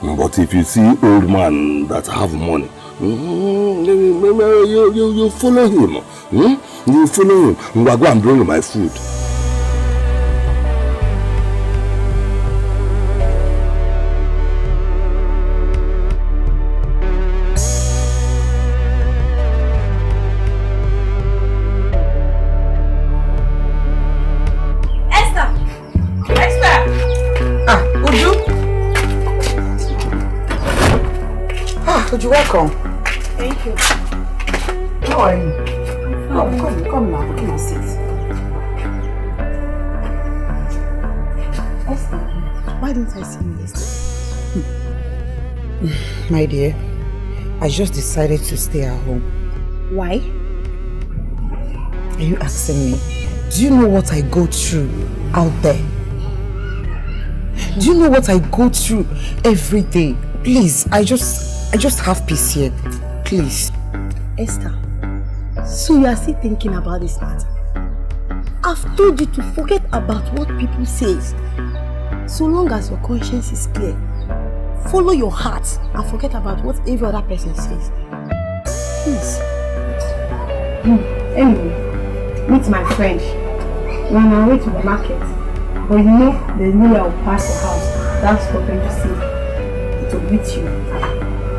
Speaker 10: But if you see old man that have money, you follow him. You follow him. Go and bring my food.
Speaker 12: You're welcome.
Speaker 8: Thank you.
Speaker 12: How are you? Come now. Come and sit.
Speaker 8: Esther, why didn't I see you yesterday?
Speaker 12: My dear, I just decided to stay at home.
Speaker 8: Why?
Speaker 12: Are you asking me? Do you know what I go through out there? Do you know what I go through every day? Please, I just have peace here. Please.
Speaker 5: Esther, so you are still thinking about this matter? I've told you to forget about what people say. So long as your conscience is clear, follow your heart and forget about what every other person says. Please. Anyway, meet my friend. We're on our way to the market. But you know, there's no way I'll pass the house. That's stopping to see. To meet you.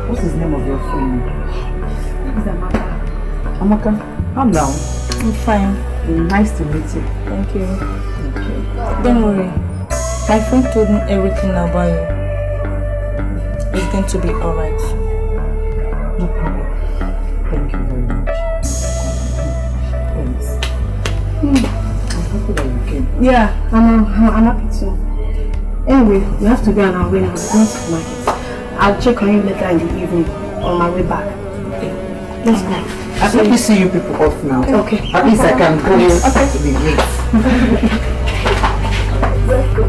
Speaker 12: What's the name of your friend?
Speaker 5: It's Amaka.
Speaker 12: Amaka, calm down.
Speaker 5: I'm fine.
Speaker 12: Nice to meet you.
Speaker 5: Thank you. Don't worry. My friend told me everything about you. It's going to be alright.
Speaker 12: No problem. Thank you very much. Thanks. I'm happy that you came.
Speaker 5: Yeah, I'm happy too. Anyway, we have to go on our way now. We're going to the market. I'll check on you later in the evening on my way back. Okay. Let's go.
Speaker 12: I'll let me see you people off now.
Speaker 5: Okay.
Speaker 12: At least I can go to the gate.
Speaker 5: Let's go.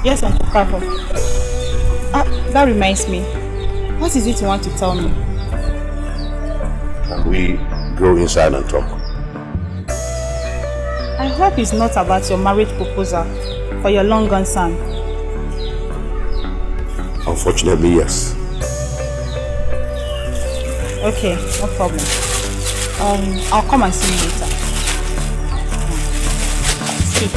Speaker 8: Yes, Uncle Papa. That reminds me. What is it you want to tell me?
Speaker 1: Can we go inside and talk?
Speaker 8: I hope it's not about your marriage proposal for your long-gone son.
Speaker 1: Unfortunately, yes.
Speaker 8: Okay, no problem. I'll come and see you later. See.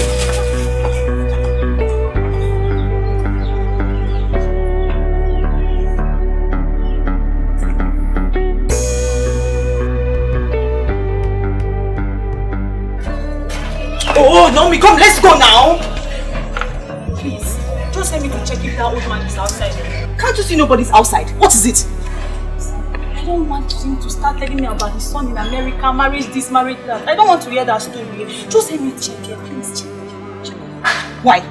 Speaker 12: Oh, Naomi, come, let's go now.
Speaker 8: Please, just help me to check if that old man is outside. Can't you see nobody's outside? What is it? I don't want him to start telling me about his son in America, marriage this, marriage that. I don't want to hear that story. Just help me check it, please. Check. Why?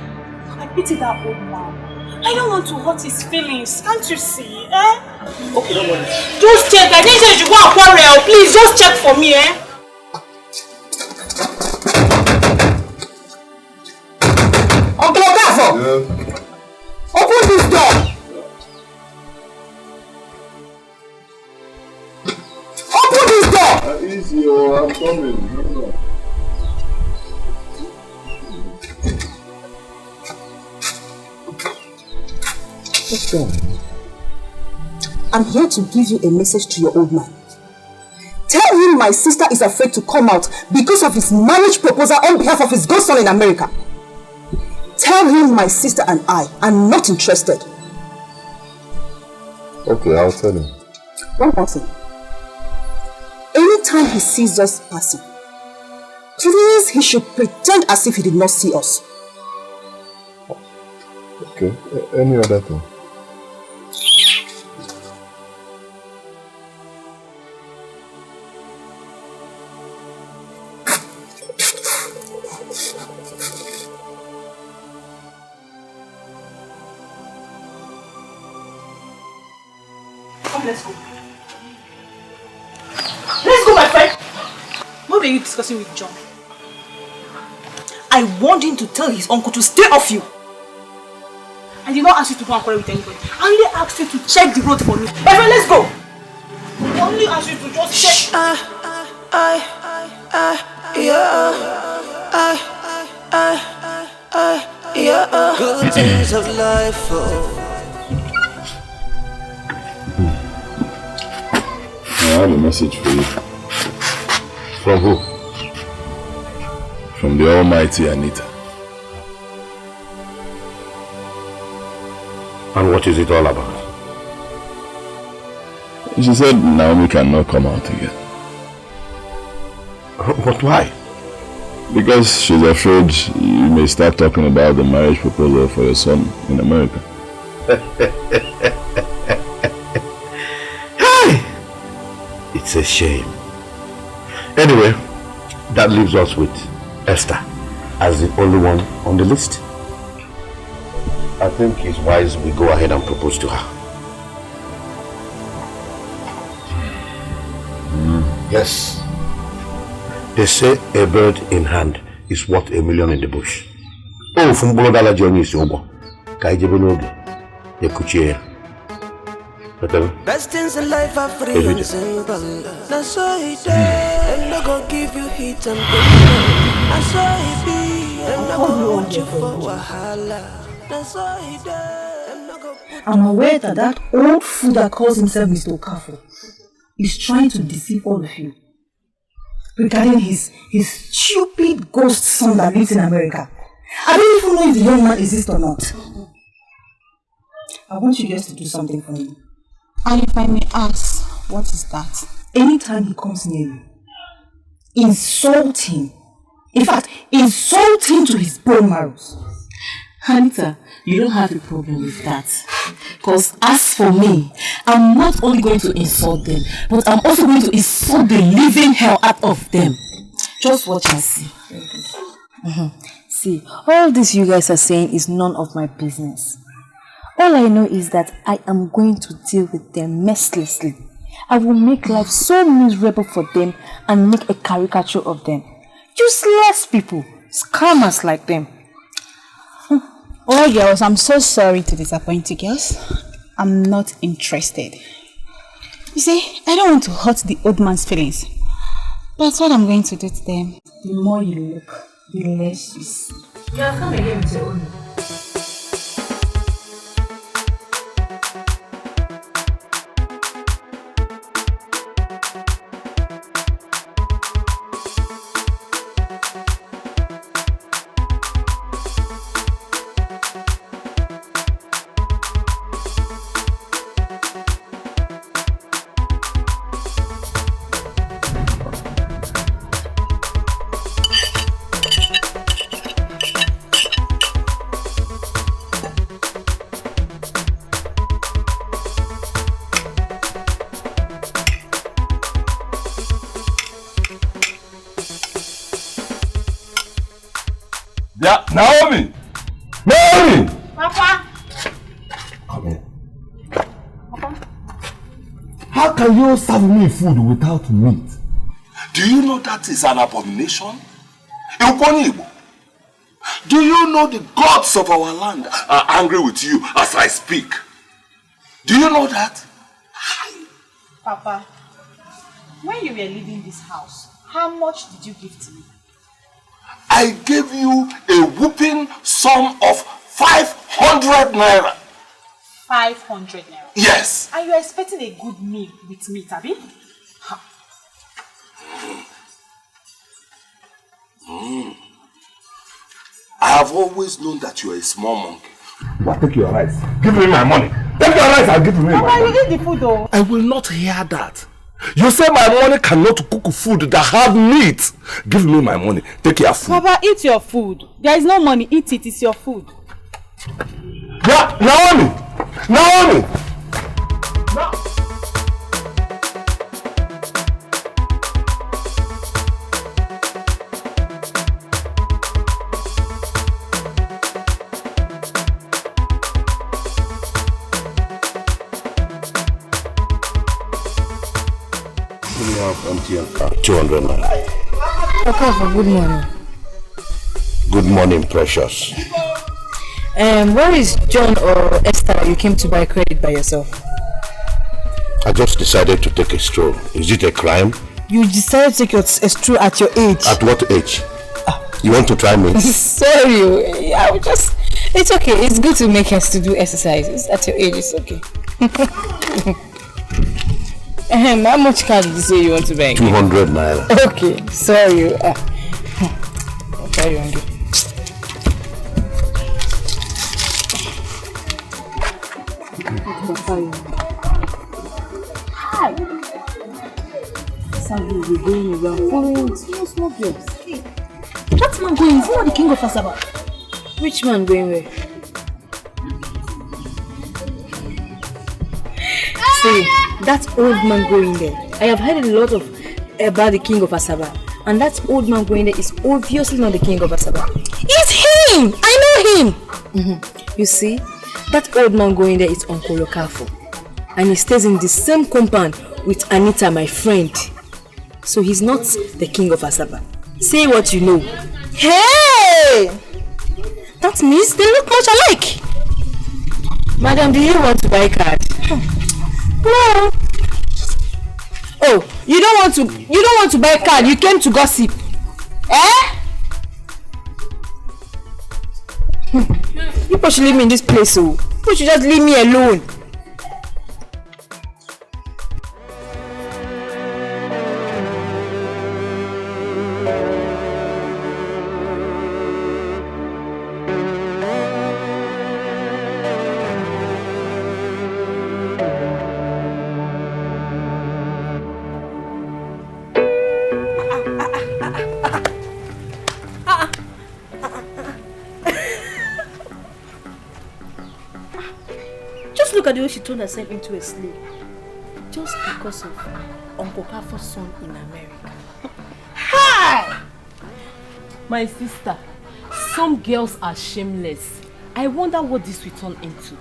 Speaker 8: I pity that old man. I don't want to hurt his feelings. Can't you see? Eh?
Speaker 12: Okay, don't worry.
Speaker 8: Just check. I didn't say you go and quarrel. Please, just check for me, eh?
Speaker 12: Uncle Okafor! Yeah. Open this door! Open this door!
Speaker 3: Easy, I'm coming.
Speaker 12: Let's go. I'm here to give you a message to your old man. Tell him my sister is afraid to come out because of his marriage proposal on behalf of his godson in America. Tell him my sister and I are not interested.
Speaker 3: Okay, I'll tell him.
Speaker 12: One more thing. Anytime he sees us passing, please he should pretend as if he did not see us.
Speaker 3: Okay, any other thing?
Speaker 8: Let's go. Let's go, my friend. What were you discussing with John?
Speaker 12: I warned him to tell his uncle to stay off you.
Speaker 8: I did not ask you to go and quarrel with anybody. I only asked you to check the road for me. My friend, let's go. I only asked you to just check.
Speaker 9: Good things of life,
Speaker 3: I have a message for you.
Speaker 1: From who?
Speaker 3: From the almighty Anita.
Speaker 1: And what is it all about?
Speaker 3: She said Naomi cannot come out again.
Speaker 1: But why?
Speaker 3: Because she's afraid you may start talking about the marriage proposal for your son in America.
Speaker 1: It's a shame. Anyway, that leaves us with Esther as the only one on the list. I think it's wise we go ahead and propose to her. Yes. They say a bird in hand is worth a million in the bush. Oh, from Bolodala Johnny is over. Kaijabinogi, Yakuchia.
Speaker 9: Best things in life are free and simple. That's why it I'm not gonna give you heat and pain. That's why it be. I'm not gonna want you for wahala. That's why it
Speaker 8: I'm aware that old fool that calls himself Mr. Okafor is trying to deceive all of you regarding his stupid ghost son that lives in America. I don't even know if the young man exists or not. I want you guys to do something for me. And if I may ask, what is that? Anytime he comes near you, insult him. In fact, insult him to his bone marrows. Anita, you don't have a problem with that. Because as for me, I'm not only going to insult them, but I'm also going to insult the living hell out of them. Just watch and see.
Speaker 21: See, all this you guys are saying is none of my business. All I know is that I am going to deal with them mercilessly. I will make life so miserable for them and make a caricature of them. Useless people, scammers like them.
Speaker 8: Oh girls, I'm so sorry to disappoint you girls. I'm not interested. You see, I don't want to hurt the old man's feelings. That's what I'm going to do to them. The more you look, the less you see.
Speaker 21: Yeah, come again with your own.
Speaker 10: Yeah, Naomi! Naomi!
Speaker 8: Papa!
Speaker 10: Come here. Papa? How can you serve me food without meat?
Speaker 2: Do you know that is an abomination? Do you know the gods of our land are angry with you as I speak? Do you know that?
Speaker 8: Papa, when you were leaving this house, how much did you give to me?
Speaker 2: I gave you a whooping sum of 500 naira.
Speaker 8: 500 naira?
Speaker 2: Yes.
Speaker 8: And you are expecting a good meal with me, Tabi?
Speaker 2: I have always known that you are a small monkey.
Speaker 10: Well, take your rice. Give me my money. Take your rice and give me my money.
Speaker 8: You eat the food though.
Speaker 10: I will not hear that. You say my money cannot cook food that have meat. Give me my money. Take your food.
Speaker 8: Papa, eat your food. There is no money. Eat it. It's your food.
Speaker 10: Yeah, Naomi! Naomi!
Speaker 1: Empty your car. 200 naira.
Speaker 21: Okay, good morning.
Speaker 1: Good morning, precious.
Speaker 21: Where is John or Esther you came to buy credit by yourself?
Speaker 1: I just decided to take a stroll. Is it a crime?
Speaker 21: You decided to take a stroll at your age?
Speaker 1: At what age? You want to try me?
Speaker 21: Sorry, I would just... It's okay. It's good to make us to do exercises. At your age, it's okay. How much car did you say you want to buy?
Speaker 1: 200 naira.
Speaker 21: Okay, sorry. I'll carry on.
Speaker 8: Hi. Something we're going around following small girls. Hey, that man going? Is he not the king of Asaba?
Speaker 21: Which man going where? See, that old man going there. I have heard a lot about the king of Asaba, and that old man going there is obviously not the king of Asaba. It's him! I know him! You see, that old man going there is Uncle Okafor, and he stays in the same compound with Anita, my friend. So he's not the king of Asaba. Say what you know.
Speaker 11: Hey!
Speaker 21: That means they look much alike. Madam, do you want to buy card?
Speaker 11: No. Oh, you don't want to buy card. You came to gossip. Eh? People should leave me in this place, so you should just leave me alone.
Speaker 21: Look at the way she turned herself into a slave just because of Uncle Kafo's son in America.
Speaker 14: Hi! My sister, some girls are shameless. I wonder what this will turn into.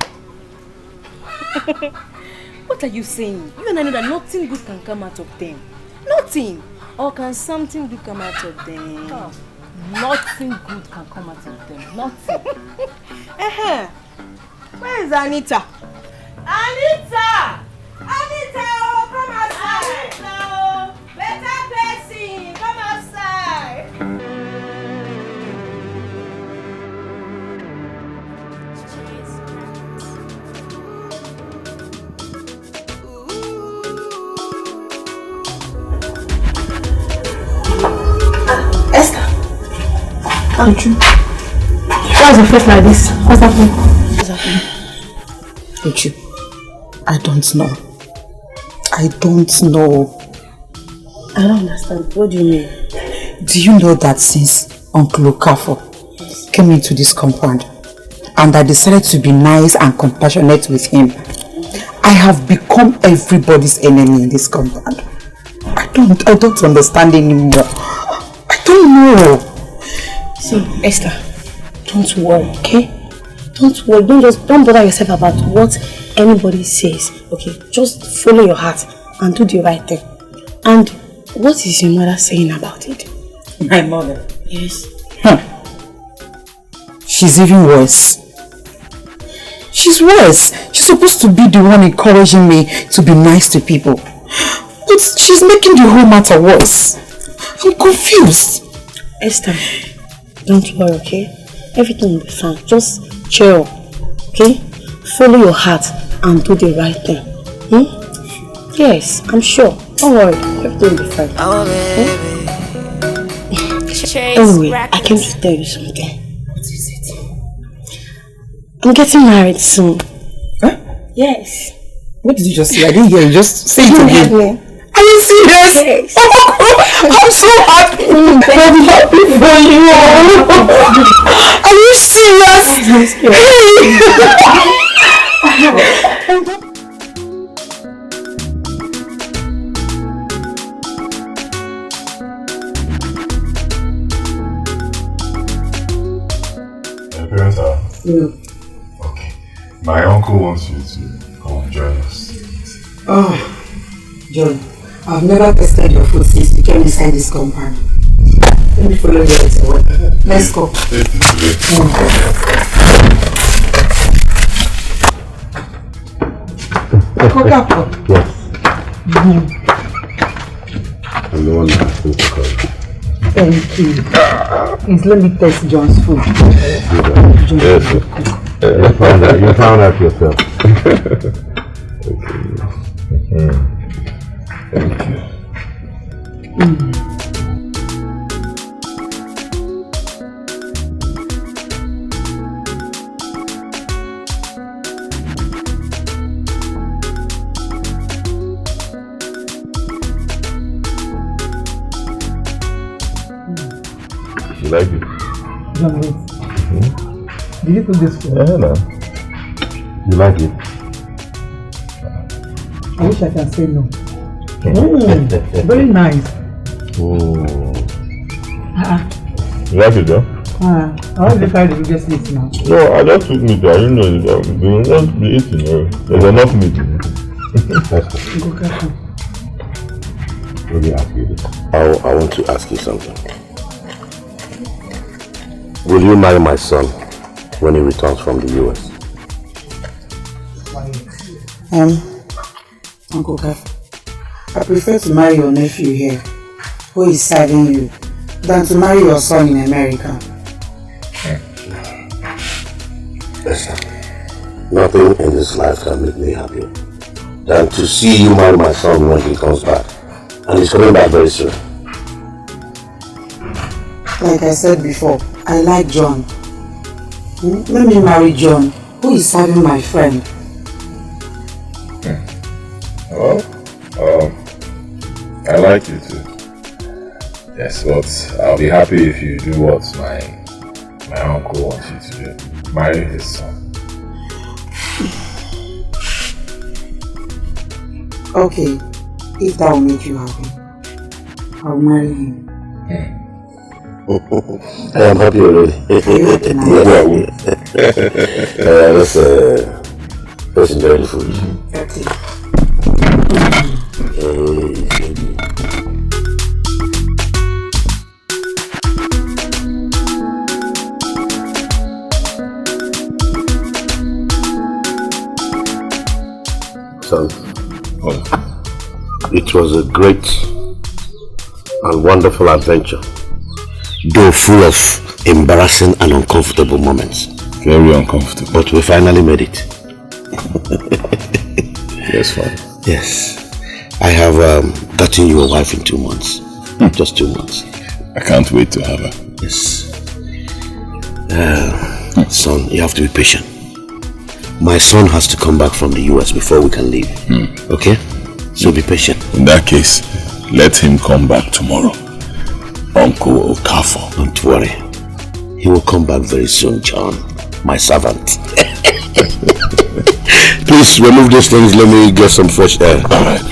Speaker 21: What are you saying? You and I know that nothing good can come out of them. Nothing. Or can something good come out of them?
Speaker 14: Oh, nothing good can come out of them. Nothing.
Speaker 11: Where is Anita? Anita! Anita, oh, come outside! Anita, oh, better person, come outside!
Speaker 5: Esther!
Speaker 13: Aren't you? Why's your face like this? What's happening?
Speaker 5: What's happening? Don't you? I don't know. I don't know.
Speaker 21: I don't understand. What do you mean?
Speaker 5: Do you know that since Uncle Okafo came into this compound and I decided to be nice and compassionate with him, I have become everybody's enemy in this compound. I don't understand anymore. I don't know.
Speaker 21: So, Esther, don't worry, okay? Don't worry. Don't bother yourself about what anybody says. Okay, just follow your heart and do the right thing. And what is your mother saying about it?
Speaker 5: My mother?
Speaker 21: Yes.
Speaker 5: She's even worse. She's worse. She's supposed to be the one encouraging me to be nice to people. But she's making the whole matter worse. I'm confused.
Speaker 21: Esther, don't worry, okay? Everything will be fine. Just cheer up, okay? Follow your heart and do the right thing. Yes, I'm sure. Don't worry, everything will be fine. Okay? Anyway, I came to tell you something.
Speaker 5: What is it?
Speaker 21: I'm getting married soon.
Speaker 5: Huh?
Speaker 21: Yes.
Speaker 5: What did you just say? I didn't hear you. Just say it again. Are you serious?
Speaker 21: Yes.
Speaker 5: Oh, I'm so happy. I'm happy for you. Are you serious?
Speaker 3: Parents are?
Speaker 5: Yeah.
Speaker 3: Okay. My uncle wants you to come and join us.
Speaker 5: Oh, John, I've never tested your food since you came inside this compound. Let me follow you out. Let's go. Coca-Cola.
Speaker 1: Yes. I'm the one that spoke to call.
Speaker 5: Thank you. Please let me taste John's food.
Speaker 1: Yes. You found out yourself.
Speaker 3: Okay. Thank you. You like it?
Speaker 16: John, wait. Did you put this food?
Speaker 3: Yeah, no. You like it?
Speaker 16: I wish I can say no. Very nice.
Speaker 3: Oh. You like it, though?
Speaker 16: I want to try the biggest meat now.
Speaker 3: No, I just took meat. I didn't know they will not be eating. There's enough meat in it.
Speaker 16: Go careful.
Speaker 1: Let me ask you this. I want to ask you something. Will you marry my son when he returns from the US?
Speaker 5: Uncle Kaf, I prefer to marry your nephew here, who is serving you, than to marry your son in America.
Speaker 1: Listen, nothing in this life can make me happy than to see you marry my son when he comes back. And he's coming back very soon.
Speaker 5: Like I said before, I like John. Let me marry John, who is serving my friend.
Speaker 3: Well, I like you too. Yes, but I'll be happy if you do what my uncle wants you to do. Marry his son.
Speaker 5: Okay, if that will make you happy, I'll marry him.
Speaker 1: I am happy already. Let's enjoy the food.
Speaker 5: Okay.
Speaker 1: Son, it was a great and wonderful adventure, though full of embarrassing and uncomfortable moments.
Speaker 3: Very uncomfortable.
Speaker 1: But we finally made it.
Speaker 3: Yes, Father.
Speaker 1: Yes. I have gotten you a wife in 2 months. Just 2 months.
Speaker 3: I can't wait to have her.
Speaker 1: Yes. Son, you have to be patient. My son has to come back from the US before we can leave. Okay? So be patient.
Speaker 3: In that case, let him come back tomorrow. Uncle Okafor.
Speaker 1: Don't worry. He will come back very soon, John. My servant. Please remove these things. Let me get some fresh air.
Speaker 3: All right.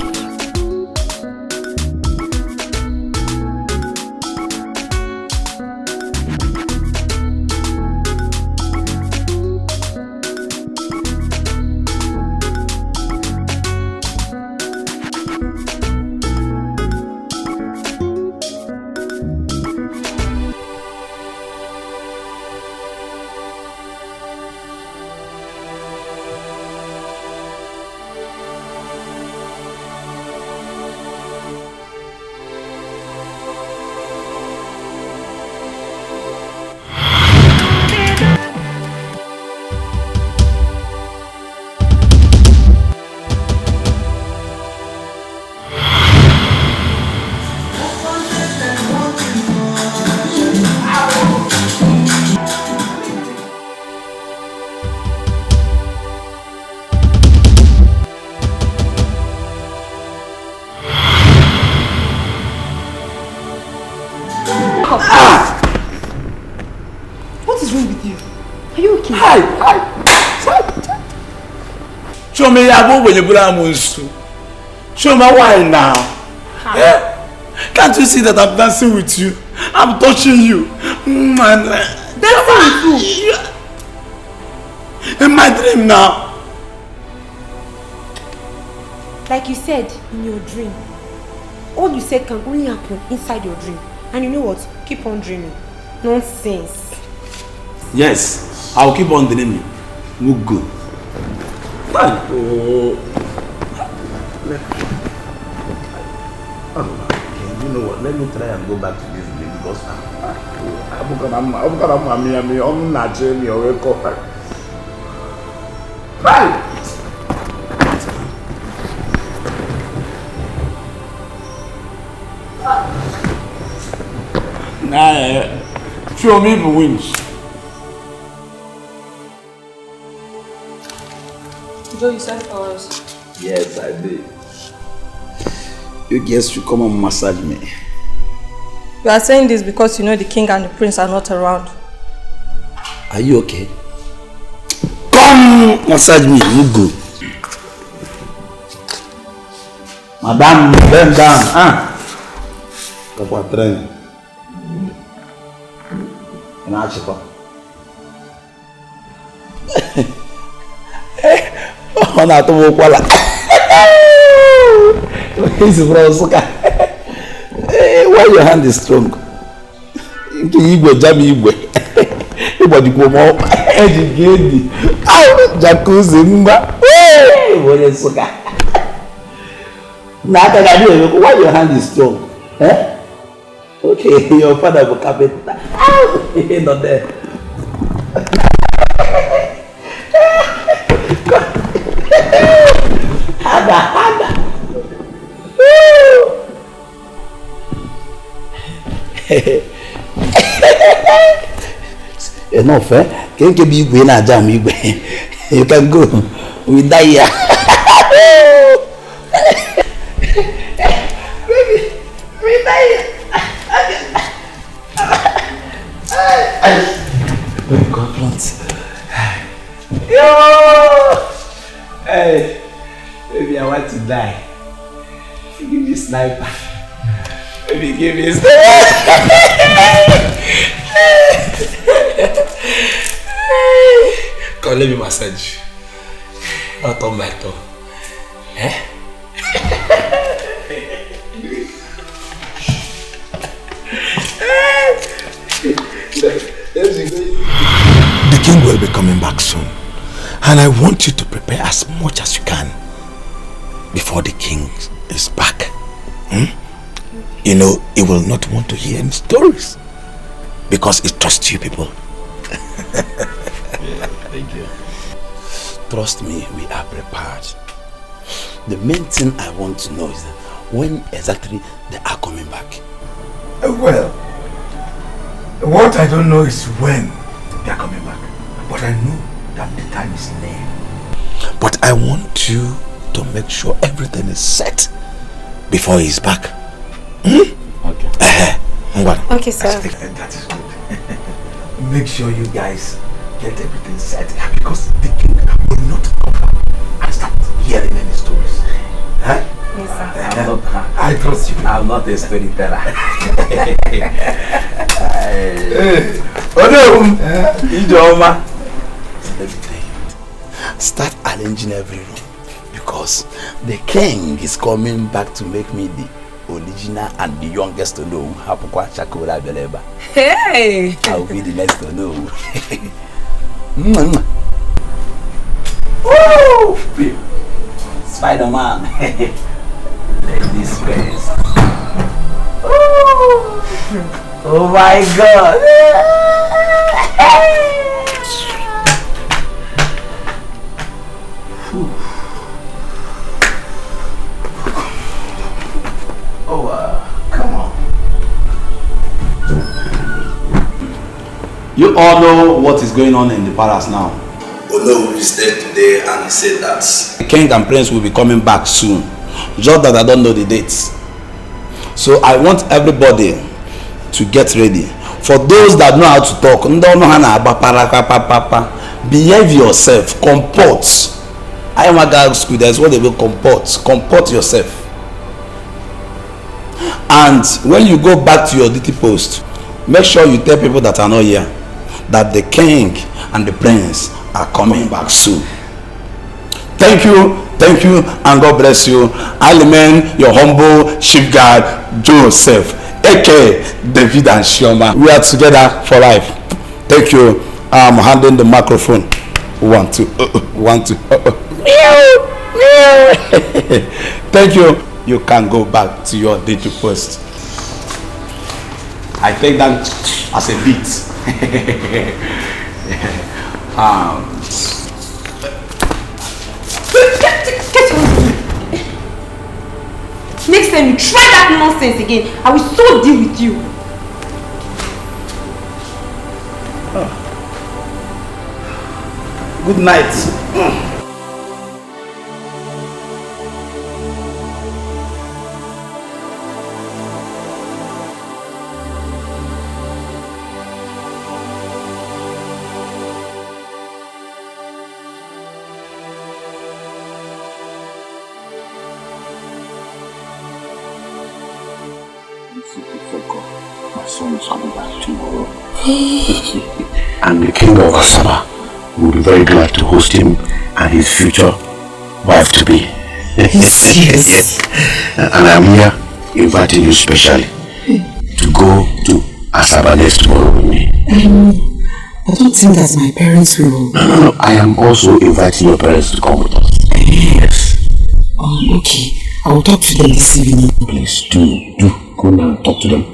Speaker 2: Show me when you show me why now. Can't you see that I'm dancing with you? I'm touching you. Dancing with you? In my dream now.
Speaker 13: Like you said in your dream, all you said can only happen inside your dream. And you know what? Keep on dreaming. Nonsense.
Speaker 2: Yes, I'll keep on dreaming. Mugu. You know what? Let me try and go back to this dream because I'm not Jamie or right. Nah, show me the wins.
Speaker 11: Joe, you sent for us.
Speaker 4: Yes, I did. You guys should come and massage me.
Speaker 11: You are saying this because you know the king and the prince are not around.
Speaker 4: Are you okay? Come massage me, you good. Madam, bend down. Kapwa train. Inachipa. Ona tumo kwala. He's bro suka. Why your hand is strong? Igwe jam igwe. everybody go more. Eddie, jacuzzi, why your hand is strong? Eh? Okay, your father will carpenter. Not there. Hada. Enough, eh? Can't be going at jam. You can go. We die here. We die here. God bless. Yo! Hey, maybe I want to die. Give me a sniper. Maybe give me a sniper. Come, let me massage. Not on my toe. Eh? The king will be coming back soon, and I want you to prepare as much as you can before the king is back. You know, he will not want to hear any stories because he trusts you people.
Speaker 19: Thank you.
Speaker 4: Trust me, we are prepared. The main thing I want to know is that when exactly they are coming back.
Speaker 2: Well, what I don't know is when they are coming back, but I know that the time is near.
Speaker 4: But I want you to make sure everything is set before he's back.
Speaker 19: Okay.
Speaker 13: Okay, sir.
Speaker 2: That is good. Make sure you guys get everything set because the king will not come back and start hearing any stories. Huh?
Speaker 13: Yes, sir.
Speaker 2: I trust you.
Speaker 4: I'm not a storyteller. Start arranging every room because the king is coming back to make me the original and the youngest to know.
Speaker 13: Hey!
Speaker 4: I will be the next to know.
Speaker 13: Woo!
Speaker 4: Spider-Man. Ladies first. Oh my God. Come on. You all know what is going on in the palace now. Olo is there today and he said that the king and prince will be coming back soon. Just that I don't know the dates. So I want everybody to get ready. For those that know how to talk, behave yourself, comport. I am a girl school, that's what they will comport. Comport yourself. And when you go back to your duty post, make sure you tell people that are not here that the king and the prince are coming back soon. Thank you, and God bless you. I remain your humble chief guard, Joseph, aka David and Shioma. We are together for life. Thank you. I'm handing the microphone. 1, 2, 1, 2. Thank you. You can go back to your duty post. I take that as a beat.
Speaker 13: Next time you try that nonsense again, I will so deal with you.
Speaker 4: Good night.
Speaker 1: My son is coming back tomorrow. And the king of Asaba will be very glad to host him and his future wife-to-be.
Speaker 12: Yes.
Speaker 1: And I'm here inviting you specially to go to Asaba next tomorrow with me.
Speaker 5: I don't think that my parents will...
Speaker 1: No. I am also inviting your parents to come with us. Yes.
Speaker 5: Okay. I will talk to them this evening.
Speaker 1: Please, do. Go now and talk to them.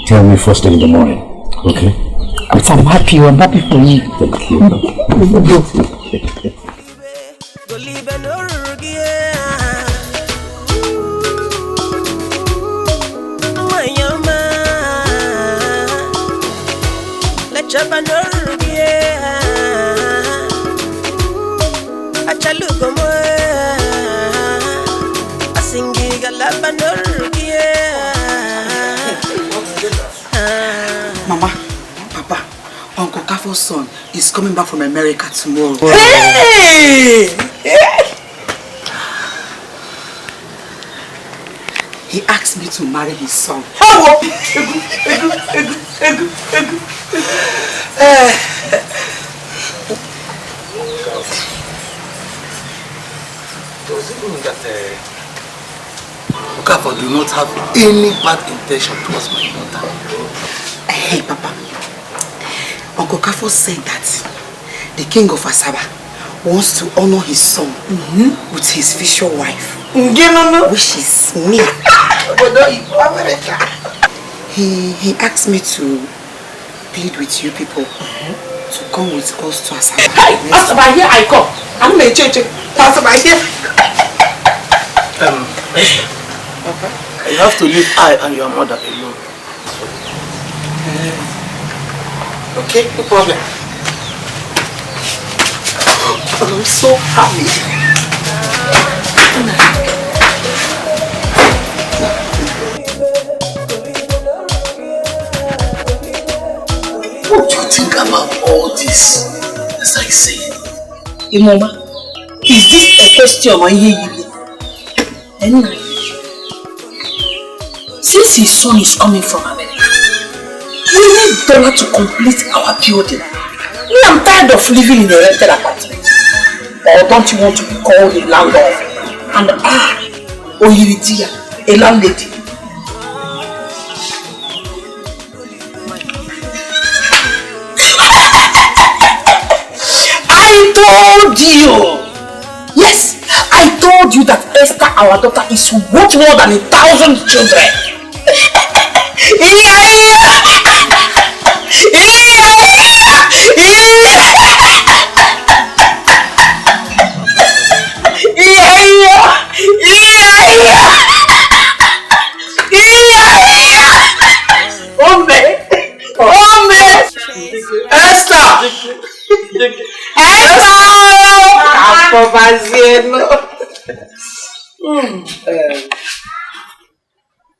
Speaker 1: Tell me first thing in the morning. Okay?
Speaker 5: But I'm happy for you.
Speaker 1: Thank you.
Speaker 5: Mama, Papa, Uncle Kafo's son is coming back from America tomorrow.
Speaker 12: Hey!
Speaker 5: He asked me to marry his son.
Speaker 2: Does it mean that Okafor do not have any bad intention towards my daughter?
Speaker 5: Hey, Papa. Uncle Kafour said that the king of Asaba wants to honor his son with his future wife, which is me. He asked me to plead with you people to come with us to Asaba.
Speaker 12: Hey, Asaba, here I come. I'm going to Asaba here.
Speaker 2: Okay. You have to leave I and your mother alone.
Speaker 12: Okay, no problem. I'm so happy.
Speaker 2: What do you think about all this? As I say,
Speaker 12: Mama, is this a question on you? Since his son is coming from America, we need dollar to complete our building. Me, I'm tired of living in a rented apartment. Or don't you want to be called a landlord? And I, Oyiritia, a landlady. I told you! Yes, I told you that Esther, our daughter, is worth more than 1,000 children.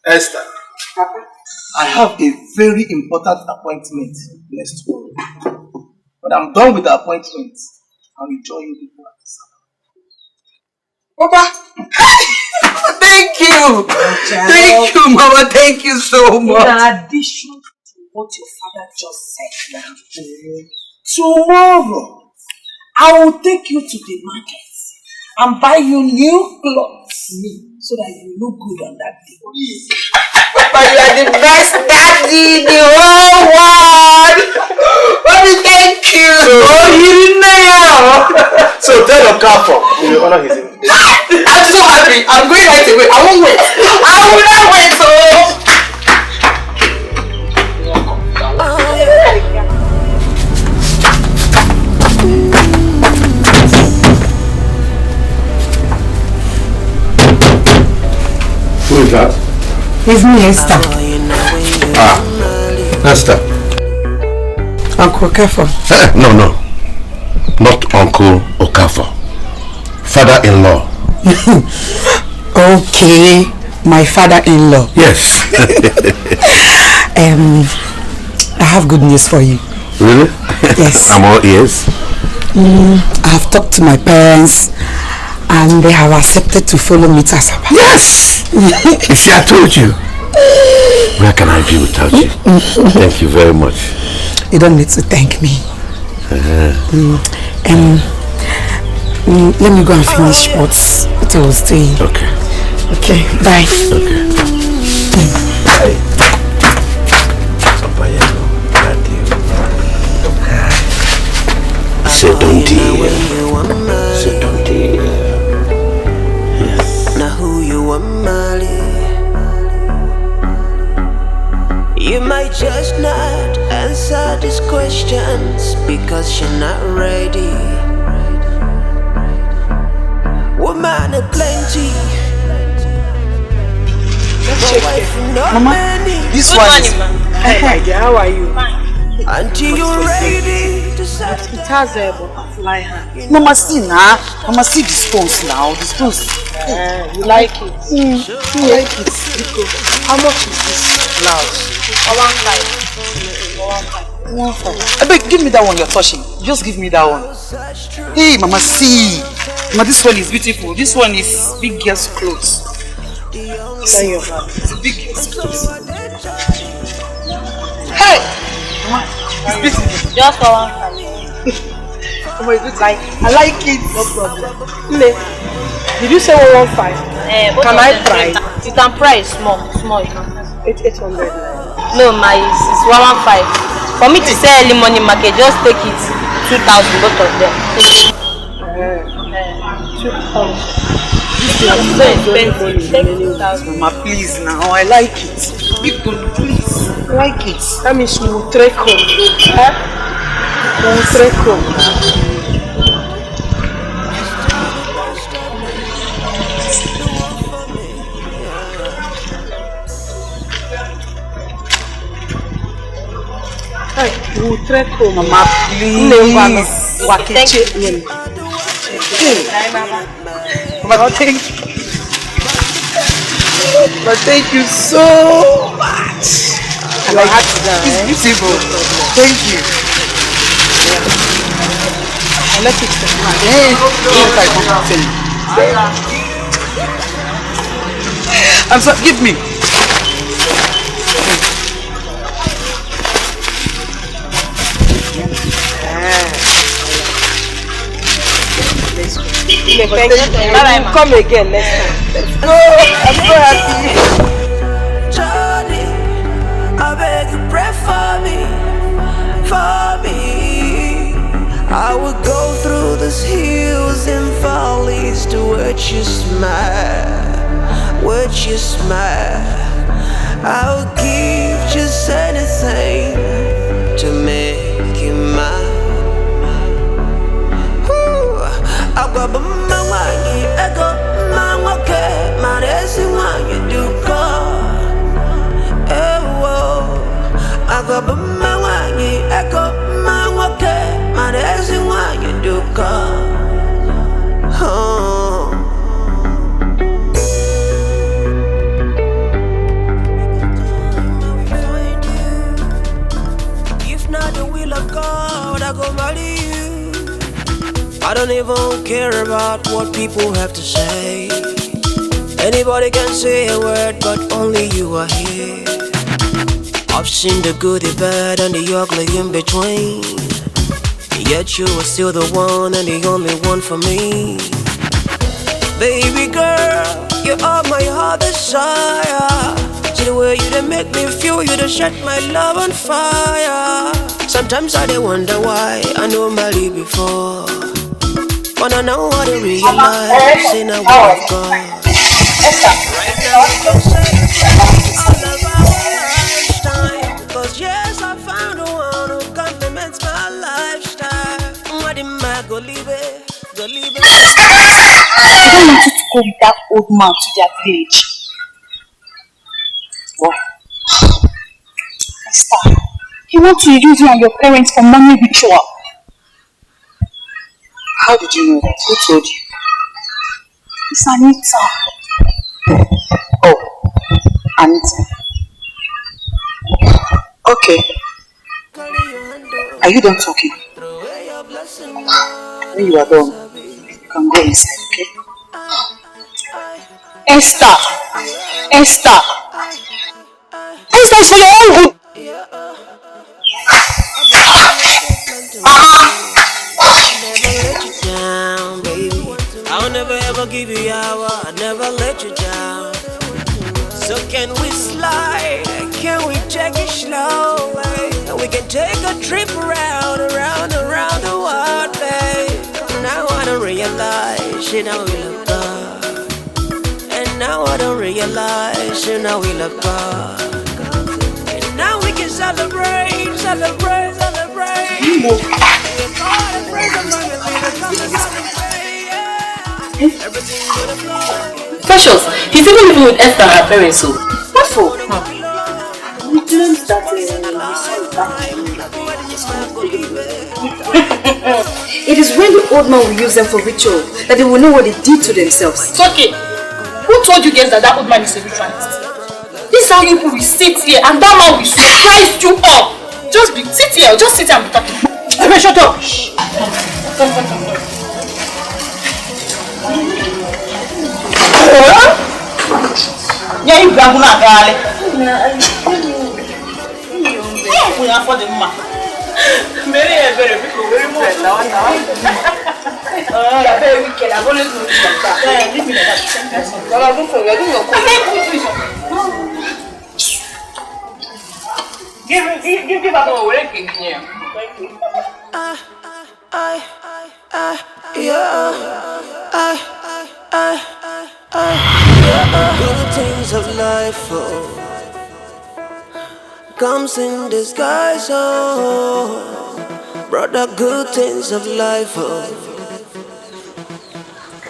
Speaker 2: Esther, Papa, I have a very important appointment next week. When I'm done with the appointment, I will join you people at the
Speaker 12: Papa, thank you. Thank you, Mama. Thank you so much.
Speaker 6: In addition to what your father just said now, tomorrow I will take you to the market and buy you new clothes so that you look good on that day.
Speaker 12: Papa, you are the best daddy in the whole world. Mommy, thank you. You know.
Speaker 2: So tell your car for we will honor his invitation.
Speaker 12: I'm so happy. I'm going right away. I won't wait. I will not wait.
Speaker 1: Who is that?
Speaker 5: It's me, Esther.
Speaker 1: Esther.
Speaker 5: Uncle Okafor.
Speaker 1: No. Not Uncle Okafor. Father-in-law.
Speaker 5: Okay, my father-in-law.
Speaker 1: Yes.
Speaker 5: I have good news for you.
Speaker 1: Really?
Speaker 5: Yes.
Speaker 1: I'm all ears.
Speaker 5: I have talked to my parents and they have accepted to follow me to Asaba.
Speaker 1: Yes! You see, I told you. Where can I be without you? Thank you very much.
Speaker 5: You don't need to thank me. Let me go and finish what I was doing.
Speaker 1: Okay.
Speaker 5: Okay, bye.
Speaker 1: Okay.
Speaker 18: Say don't Say don't Yes.
Speaker 9: Now who you want, Mali? You might just not answer these questions because you're not ready. Woman are plenty.
Speaker 12: Mama, this one is...
Speaker 21: Hey, my dear, how are you?
Speaker 9: Until you're ready to
Speaker 21: set it has a butterfly hand.
Speaker 12: Mama, see now. Mama, see the stones now. The stones.
Speaker 21: You like it?
Speaker 12: You like it.
Speaker 21: How much is this blouse?
Speaker 12: 1.5. I beg, give me that one you're touching. Just give me that one. Hey, Mama, see. Mama, this one is beautiful. This one is big girl's clothes.
Speaker 21: See,
Speaker 12: it's a big girl's clothes. Hey! Mama, it's beautiful.
Speaker 21: Just for 1.5.
Speaker 12: Mama, it's beautiful. I like it.
Speaker 21: No problem. Did you say 1.15? Can I price? You can price small. You can price. 800. No, my it's 1.15. For me to sell early morning market, just take it 2,000 both of them. 2,000. This is so expensive. Take 2,000.
Speaker 12: Mama, please now. I like it. People, please. I like it.
Speaker 21: That means you will trek home. You will trek home. You will trek home.
Speaker 12: Mama, please.
Speaker 21: Thank you.
Speaker 12: Mama, thank you. But thank you so much. I like it. It's beautiful. Thank you.
Speaker 21: I like it.
Speaker 12: I'm sorry, give me.
Speaker 21: Thank you. Come again next time.
Speaker 12: Let's go. I'm so happy.
Speaker 9: Johnny, I beg you pray for me. I will go through these hills and valleys to watch you smile. I will give just anything to make you mine. I got my wine, I got my okay, my dancing wine, you do call. I got my wine, I got my okay, my dancing wine, you do call. If not the will of God, I go marry you. I don't even care about what people have to say. Anybody can say a word, but only you are here. I've seen the good, the bad, and the ugly in between. Yet you are still the one and the only one for me. Baby girl, you are my heart desire. See the way you done make me feel, you done set my love on fire. Sometimes I do wonder why I know Mali before. But I know what I realize in a world of God. Right now we can say I love our lifetime. Cause yes, I found the one who complements my lifestyle. What am I gonna leave it?
Speaker 8: I don't want you to go with that old man to their village.
Speaker 12: Why?
Speaker 8: Esther, he wants to use you and your parents for money ritual.
Speaker 12: How did you know that? Who told you?
Speaker 8: It's Anita.
Speaker 12: Oh, Anita. Okay. Are you done talking? When you are done, you can go inside, okay?
Speaker 8: Esther! Esther! Esther, it's for your own good!
Speaker 9: I'll never ever give you hour, I'll never let you down. So can we slide? Can we take it slowly? We can take a trip around the world, baby. realize she now will love God. And now I don't realize she now will love God. And now we can celebrate, celebrate, celebrate. We're gonna praise the Lord, we're gonna celebrate. Everything gonna flow.
Speaker 14: Precious, he's even living with Esther and her parents, so what for?
Speaker 8: We learned that we sent back.
Speaker 21: It is when the old man will use them for ritual that they will know what they did to themselves.
Speaker 8: It's okay. Who told you guys that that old man is a ritualist? This is how you people will sit here and that man will surprise you up. Just sit here and be talking. Hey, shut up. Yeah, you grab una gale. We are for the man. Very very much. Oh, you're very wicked. I've always known you like that. Yeah, leave me like that. Well, I'll go for you. I'll do your call. Give back our working here. Thank you.
Speaker 9: Good things of life, oh, comes in disguise, oh, brother. Good things of life, oh,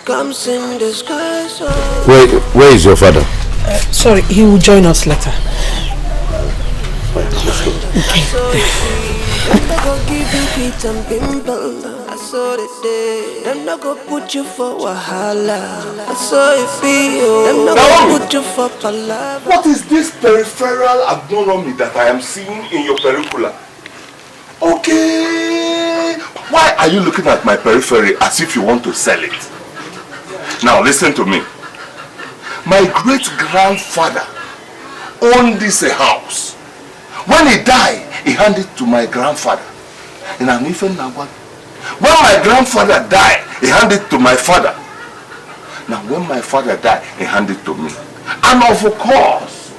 Speaker 9: comes in disguise, oh.
Speaker 1: Where is your father?
Speaker 20: Sorry, he will join us later.
Speaker 9: Them not go give you beat and pimple. I saw it there. Them not go put you for wahala. I saw it feel. Them not go put you for palaver.
Speaker 10: What is this peripheral agronomy that I am seeing in your peripheral? Okay. Why are you looking at my periphery as if you want to sell it? Now listen to me. My great-grandfather owned this house. When he died, he handed it to my grandfather. And I'm even now. When my grandfather died, he handed it to my father. Now when my father died, he handed it to me. And of course,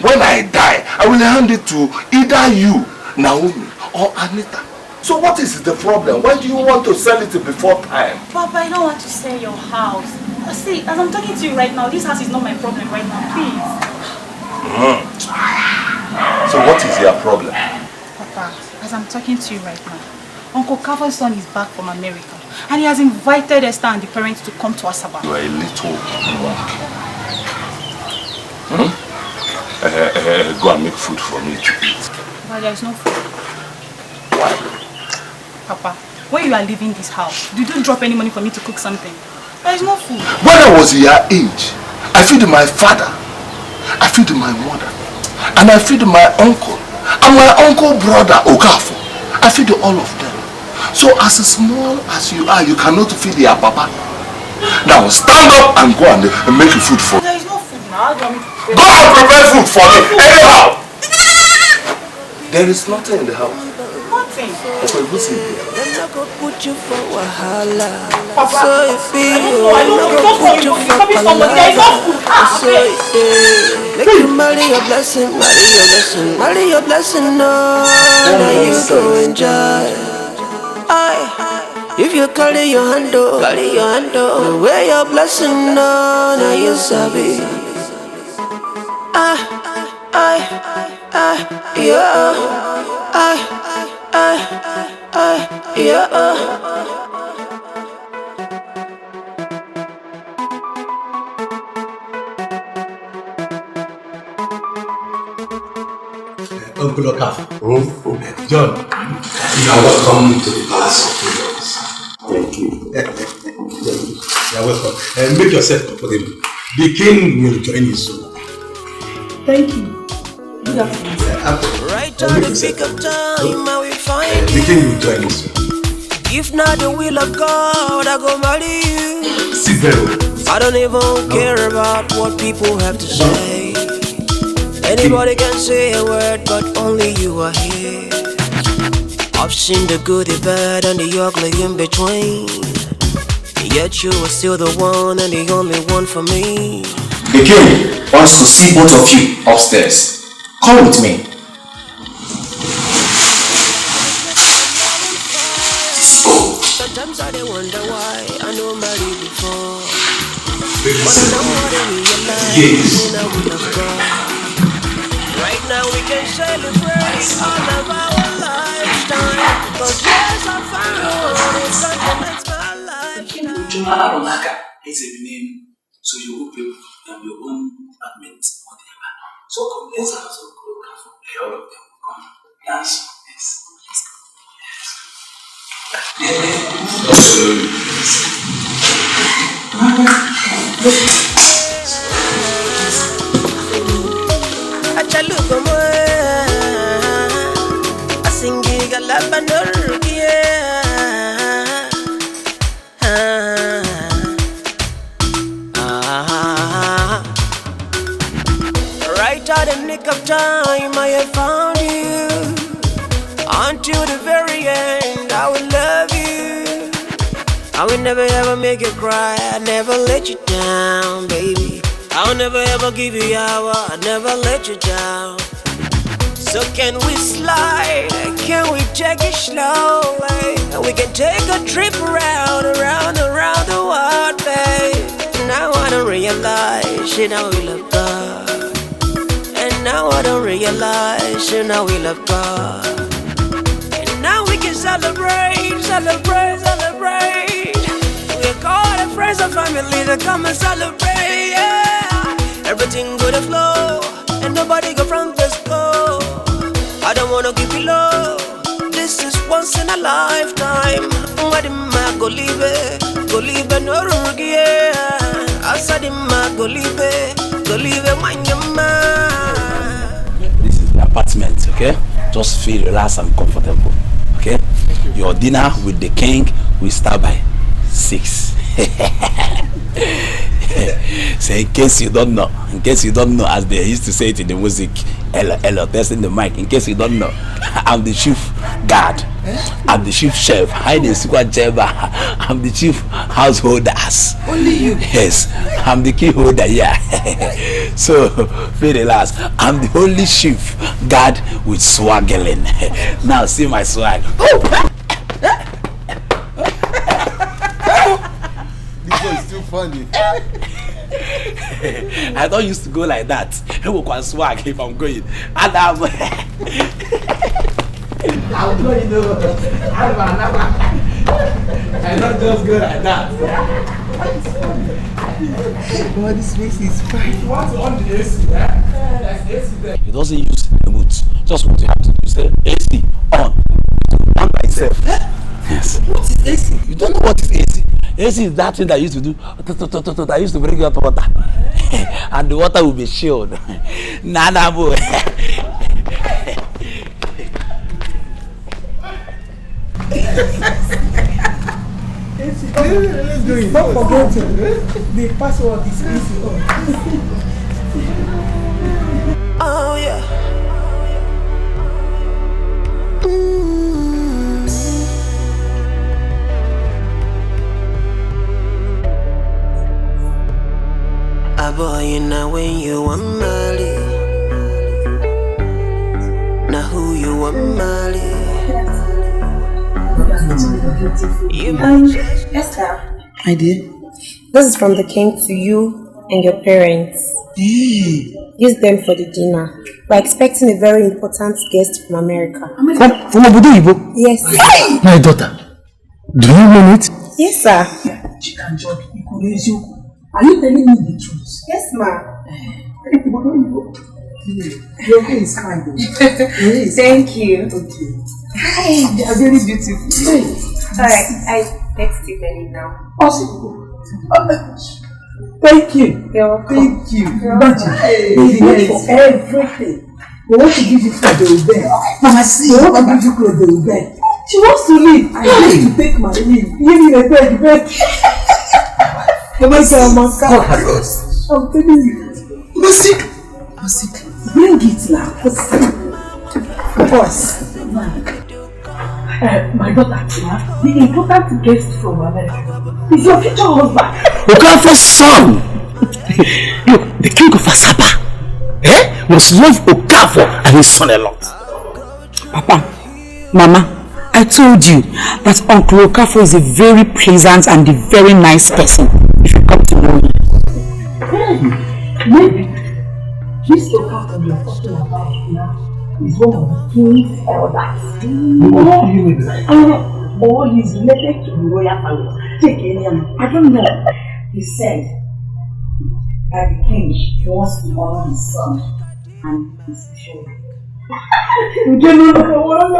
Speaker 10: when I die, I will hand it to either you, Naomi, or Anita. So what is the problem? Why do you want to sell it before time?
Speaker 8: Papa, I don't want to sell your house. See, as I'm talking to you right now, this house is not my problem right now, please.
Speaker 10: So what is your problem?
Speaker 8: Papa, as I'm talking to you right now, Uncle Kafa's son is back from America and he has invited Esther and the parents to come to Asaba.
Speaker 10: You are a little... Go and make food for me to eat.
Speaker 8: But there is no food.
Speaker 10: Why?
Speaker 8: Papa, when you are leaving this house, did you drop any money for me to cook something? There is no food.
Speaker 10: When I was your age, I feed my father, I feed my mother, and I feed my uncle, and my uncle brother Okafor. I feed all of them. So as small as you are, you cannot feed your papa. Now stand up and go and make food for me.
Speaker 8: There is no food now.
Speaker 10: Go and prepare food for me. Anyhow. There is nothing in the house.
Speaker 8: Nothing.
Speaker 10: Okay, who's in there?
Speaker 9: Them not go put you for wahala.
Speaker 8: Papa,
Speaker 9: So it feel.
Speaker 8: I don't know. Don't put you for palaver. There is no food.
Speaker 9: So it feel. Make you marry your blessing, marry your blessing, marry your blessing. No, now you go enjoy. If you carry your hand, wear your blessing. No, now you sabi.
Speaker 15: Uncle Okafor. John, you are welcome to the Palace of Kingdoms.
Speaker 1: Thank you.
Speaker 15: You are welcome. Make yourself comfortable. The king will join you soon.
Speaker 8: Thank you. Good afternoon.
Speaker 9: Right on the pick of time, I will find
Speaker 15: The king will join you soon.
Speaker 9: If not the will of God, I go marry you.
Speaker 15: Sit there.
Speaker 9: I don't even care about what people have to say. Anybody can say a word, but only you are here. I've seen the good, the bad, and the ugly in between. Yet you are still the one and the only one for me.
Speaker 22: The king wants to see both of you upstairs. Come with me.
Speaker 9: Sometimes I wonder why I know married before. But now what I realize, now we love God. Right now we can celebrate all of our lifetime. Cause yes, I found it's such a makes my lifetime.
Speaker 4: It's a name, so you will pay your own apartment, whatever. So come, let's have some good all of them will come dance.
Speaker 9: Right at the nick of time, I have found you. Until the very end, I will love you. I will never ever make you cry. I never let you down, baby. I'll never ever give you hour. I never let you down. So can we slide? Can we take it slowly? We can take a trip around the world, babe. Now I don't realize, you know we love God. And now I don't realize, you know we love God. And now we can celebrate, celebrate, celebrate. We call the friends and family to come and celebrate, yeah. Everything gonna flow, and nobody go from this go. I don't wanna keep you low. This is once in a lifetime. What am I go live it? Go live it, no regret. I said him go live it, mind your mind.
Speaker 4: This is the apartment, okay? Just feel relaxed and comfortable, okay? Your dinner with the king will start by 6. So in case you don't know, as they used to say it in the music, hello, testing the mic. In case you don't know, I'm the chief guard, I'm the chief chef, I'm the chief householders.
Speaker 12: Only you?
Speaker 4: Yes, I'm the key holder, yeah. So feel relaxed. I'm the only chief guard with swaggling. Now see my swag.
Speaker 7: It's too funny.
Speaker 4: I don't used to go like that. Who can swag if I'm going? And I'm going to I don't just go like that.
Speaker 12: Oh, this place is fine.
Speaker 4: You want to on the AC, yeah? There's AC there. It doesn't use remote. Just what you have to do is say AC on. On by itself. Yes. What is AC? You don't know what is AC? AC is that thing that used to do. That used to bring out water, and the water will be chilled. Nana boy.
Speaker 12: Let's do it. Don't forget the password is easy.
Speaker 9: Oh yeah. Boy, now when you want Mali, now who you want Mali?
Speaker 13: Esther.
Speaker 12: My dear.
Speaker 13: This is from the king to you and your parents. Use them for the dinner. We're expecting a very important guest from America.
Speaker 18: From Obodo Ibo?
Speaker 13: Yes.
Speaker 18: My daughter. Do you mean it?
Speaker 13: Yes, sir.
Speaker 12: She can judge. Are you telling me the truth?
Speaker 13: Yes, ma'am.
Speaker 12: Your hair is kind. Yes.
Speaker 13: Thank you.
Speaker 12: Okay. Hi, they are very beautiful.
Speaker 13: Alright, I text you very now.
Speaker 12: Awesome. Thank you.
Speaker 13: You're welcome.
Speaker 12: Thank you.
Speaker 13: Hey,
Speaker 12: they need for everything. They want to give you food, they will beg. Mama, see, they want to give you clothes, they will beg. She wants to leave. I need to take my leave. Give me the bed. I'm telling you. Music. Bring it now. Boss. My daughter, the important guest from America is your future husband.
Speaker 18: Okafor's son. Look, the king of Asaba must love Okafor and his son a lot.
Speaker 12: Papa, Mama, I told you that Uncle Okafor is a very pleasant and a very nice person. You should come to know him.
Speaker 16: Maybe this Okafor you're talking about now is one of the king's elders. Or he's related to the royal family. Take any, I don't know. He said that the king wants to honor his son and his children. You don't know what I'm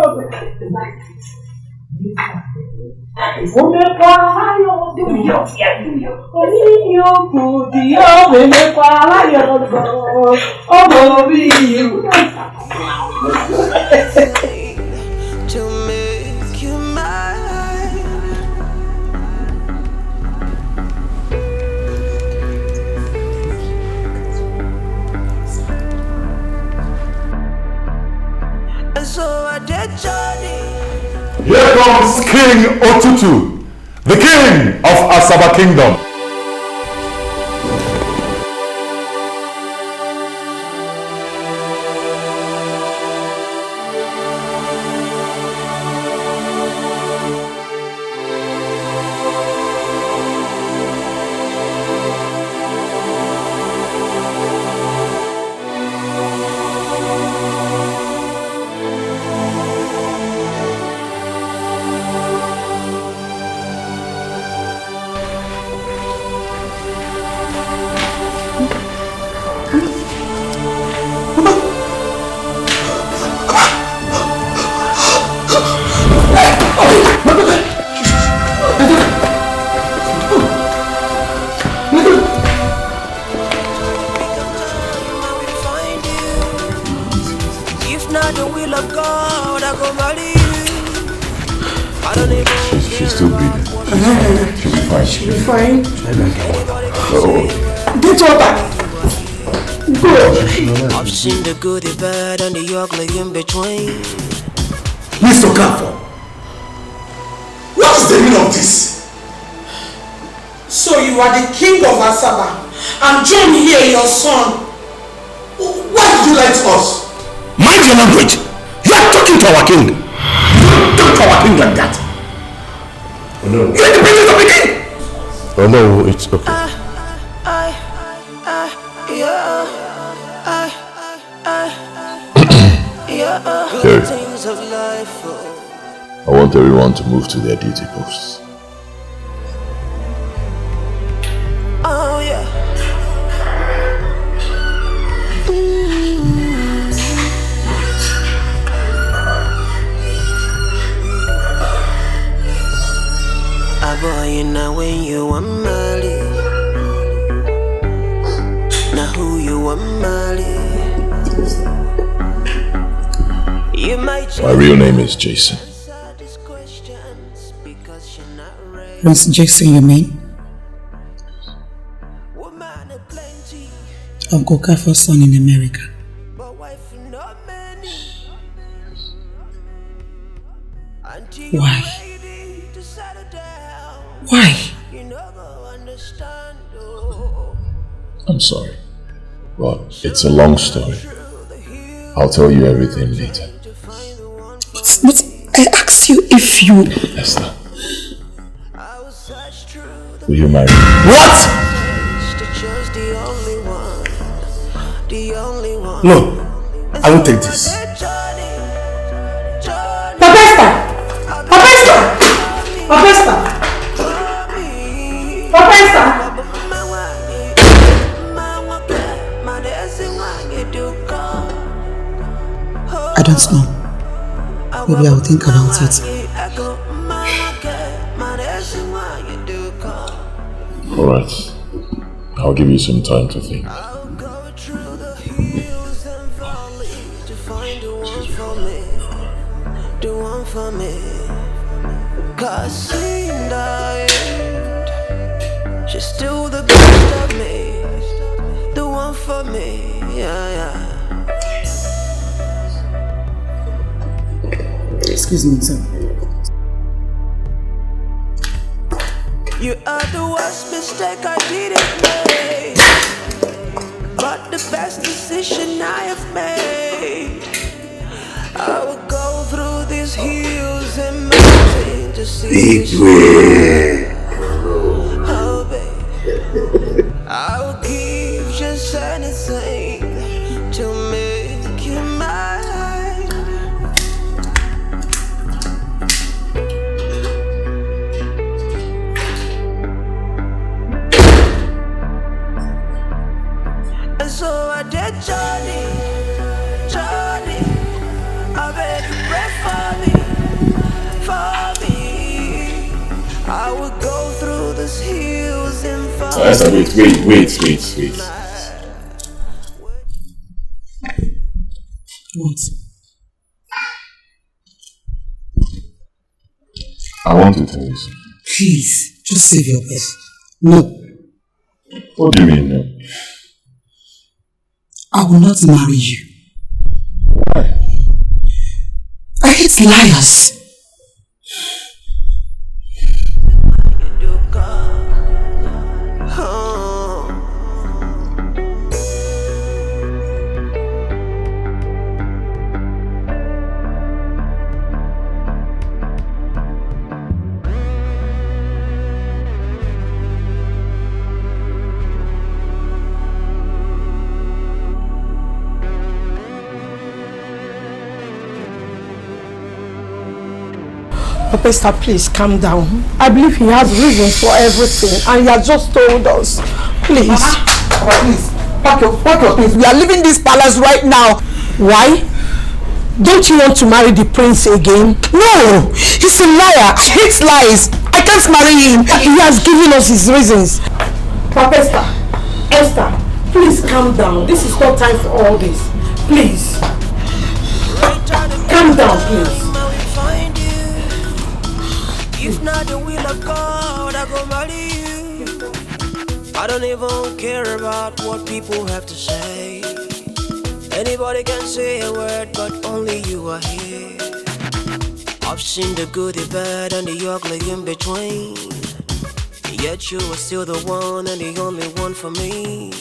Speaker 9: to make you mine. And so I did Johnny.
Speaker 3: Here comes King Otutu, the king of Asaba Kingdom. She's still breathing. She'll be fine.
Speaker 16: She'll be fine.
Speaker 3: Oh.
Speaker 16: Get water.
Speaker 9: I've seen the good, the bad, and the ugly in between.
Speaker 15: Mr. Okafor, what is the meaning of this?
Speaker 2: So you are the king of Asaba, and John here, your son.
Speaker 15: Why did you lie to us?
Speaker 10: Mind your language. You are talking to our king. You don't talk to our king like that.
Speaker 1: Oh no.
Speaker 10: You are the president of the king.
Speaker 1: Oh no, it's okay.
Speaker 3: I want everyone to move to their duty posts.
Speaker 9: Oh yeah. I boy, you know when you want Mali. Now who you want Mali?
Speaker 3: My real name is Jason.
Speaker 12: Prince Jason, you mean? Uncle Okafor's son in America. Why? Why?
Speaker 3: I'm sorry, but it's a long story. I'll tell you everything later.
Speaker 12: But I asked you if you...
Speaker 3: Esther, will you marry me?
Speaker 10: What?
Speaker 15: No, I won't take this.
Speaker 2: Papa Esther! Papa Esther! Papa Esther! Papa Esther!
Speaker 12: I don't know. Maybe I will think about it.
Speaker 3: Alright. I'll give you some time to think.
Speaker 9: For me, 'cause in the end, she's still the best of me, the one for me, yeah.
Speaker 12: Excuse me, sir.
Speaker 9: You are the worst mistake I didn't make, but the best decision I have made. I will go through these hills and to see
Speaker 10: Big way.
Speaker 9: Oh, babe, I would give just anything to make you mine. And so I did, Johnny, I beg you pray for me. I would go through these hills and
Speaker 3: So Esther, wait.
Speaker 12: What?
Speaker 3: I want to tell you something.
Speaker 12: Please, just save your breath. No.
Speaker 3: What do you mean, no?
Speaker 12: I will not marry you.
Speaker 3: Why?
Speaker 12: I hate liars.
Speaker 20: Pastor, please calm down. I believe he has reasons for everything and he has just told us. Please.
Speaker 12: Papa, please. Pack your things. We are leaving this palace right now.
Speaker 20: Why? Don't you want to marry the prince again?
Speaker 12: No! He's a liar. I hate lies. I can't marry him.
Speaker 20: He has given us his reasons. Papa, Esther, please calm down. This is not time for all this. Please. Calm down, please.
Speaker 9: If not the will of God, I go marry you. I don't even care about what people have to say. Anybody can say a word, but only you are here. I've seen the good, the bad, and the ugly in between. Yet you are still the one and the only one for me.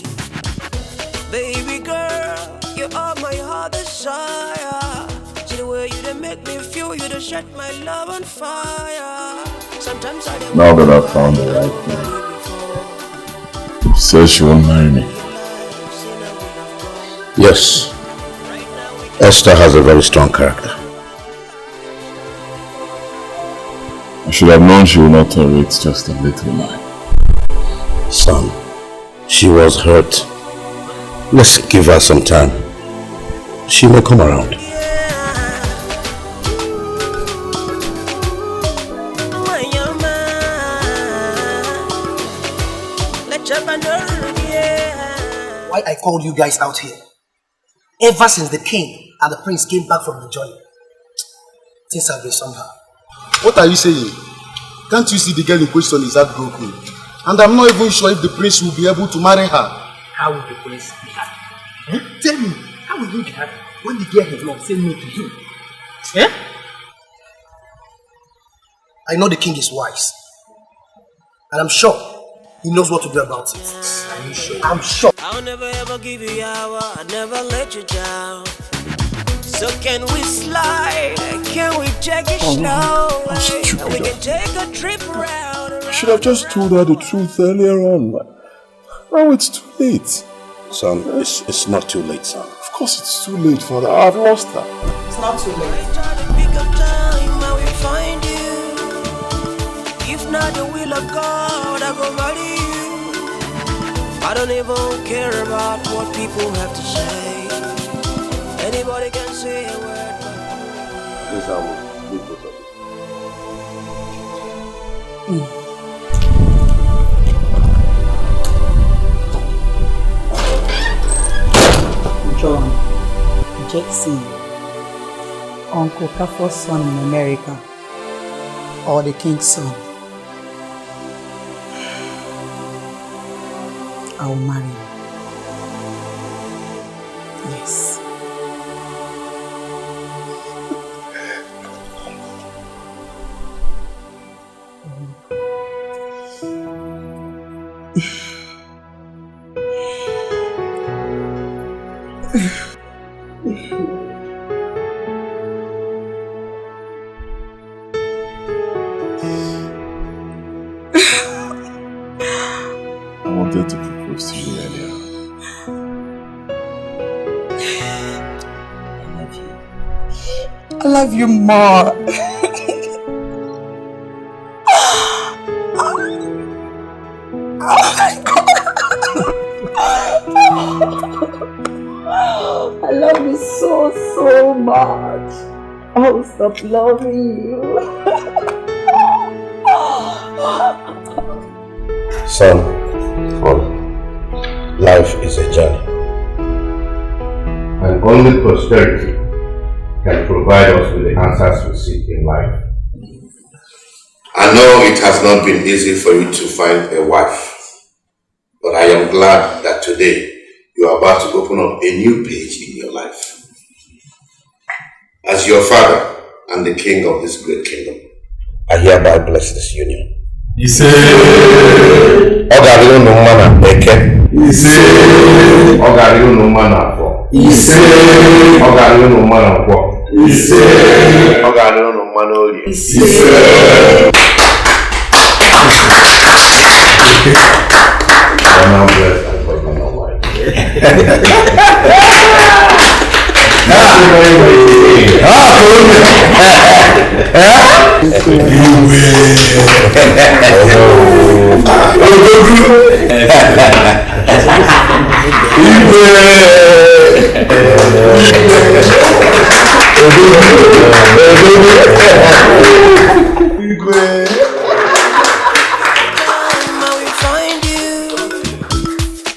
Speaker 9: Baby girl, you are my heart desire. See the way you done make me feel, you done set my love on fire. Sometimes I don't.
Speaker 3: Now that I've found the right thing, she says she won't marry me.
Speaker 1: Yes. Esther has a very strong character.
Speaker 3: I should have known she would not tolerate just a little lie.
Speaker 1: Son, she was hurt. Let's give her some time. She may come around.
Speaker 2: Why I called you guys out here? Ever since the king and the prince came back from the journey, things have been somehow.
Speaker 7: What are you saying? Can't you see the girl in question is heartbroken? And I'm not even sure if the prince will be able to marry her.
Speaker 2: How will the prince be happy? Tell me, how will he be happy when the girl has not said no to him? Eh? I know the king is wise. And I'm sure he knows what to do about it. Are you sure? I'm sure.
Speaker 9: I'll never ever give you hour, I'll never let you down. So can we slide? Can we take it slow? We can take a trip around.
Speaker 3: I should have just told her the truth earlier on. Now it's too late.
Speaker 1: Son, it's not too late, son.
Speaker 3: Of course it's too late, Father. I've lost her.
Speaker 2: It's not too late.
Speaker 9: If not the will of God, I go marry you. I don't even care about what people have to say. Anybody can say a word.
Speaker 1: Yes, I will leave both of you.
Speaker 12: John, Jackson, Uncle Kafo's son in America, or the king's son. I will marry you. Yes. I love you more. Oh my God. I love you so much. I will stop loving you.
Speaker 1: Son, life is a journey. And only prosperity can provide us with the answers we seek in life. I know it has not been easy for you to find a wife, but I am glad that today you are about to open up a new page in your life. As your father and the king of this great kingdom, I hereby bless this union.
Speaker 3: He said,
Speaker 1: Ogario no mana eke.
Speaker 3: He said,
Speaker 1: Ogario no mana for.
Speaker 3: He said,
Speaker 1: Ogario no mana for.
Speaker 3: He said,
Speaker 1: Ogario no mana ori.
Speaker 3: He said,
Speaker 1: I'm now blessed and for my wife.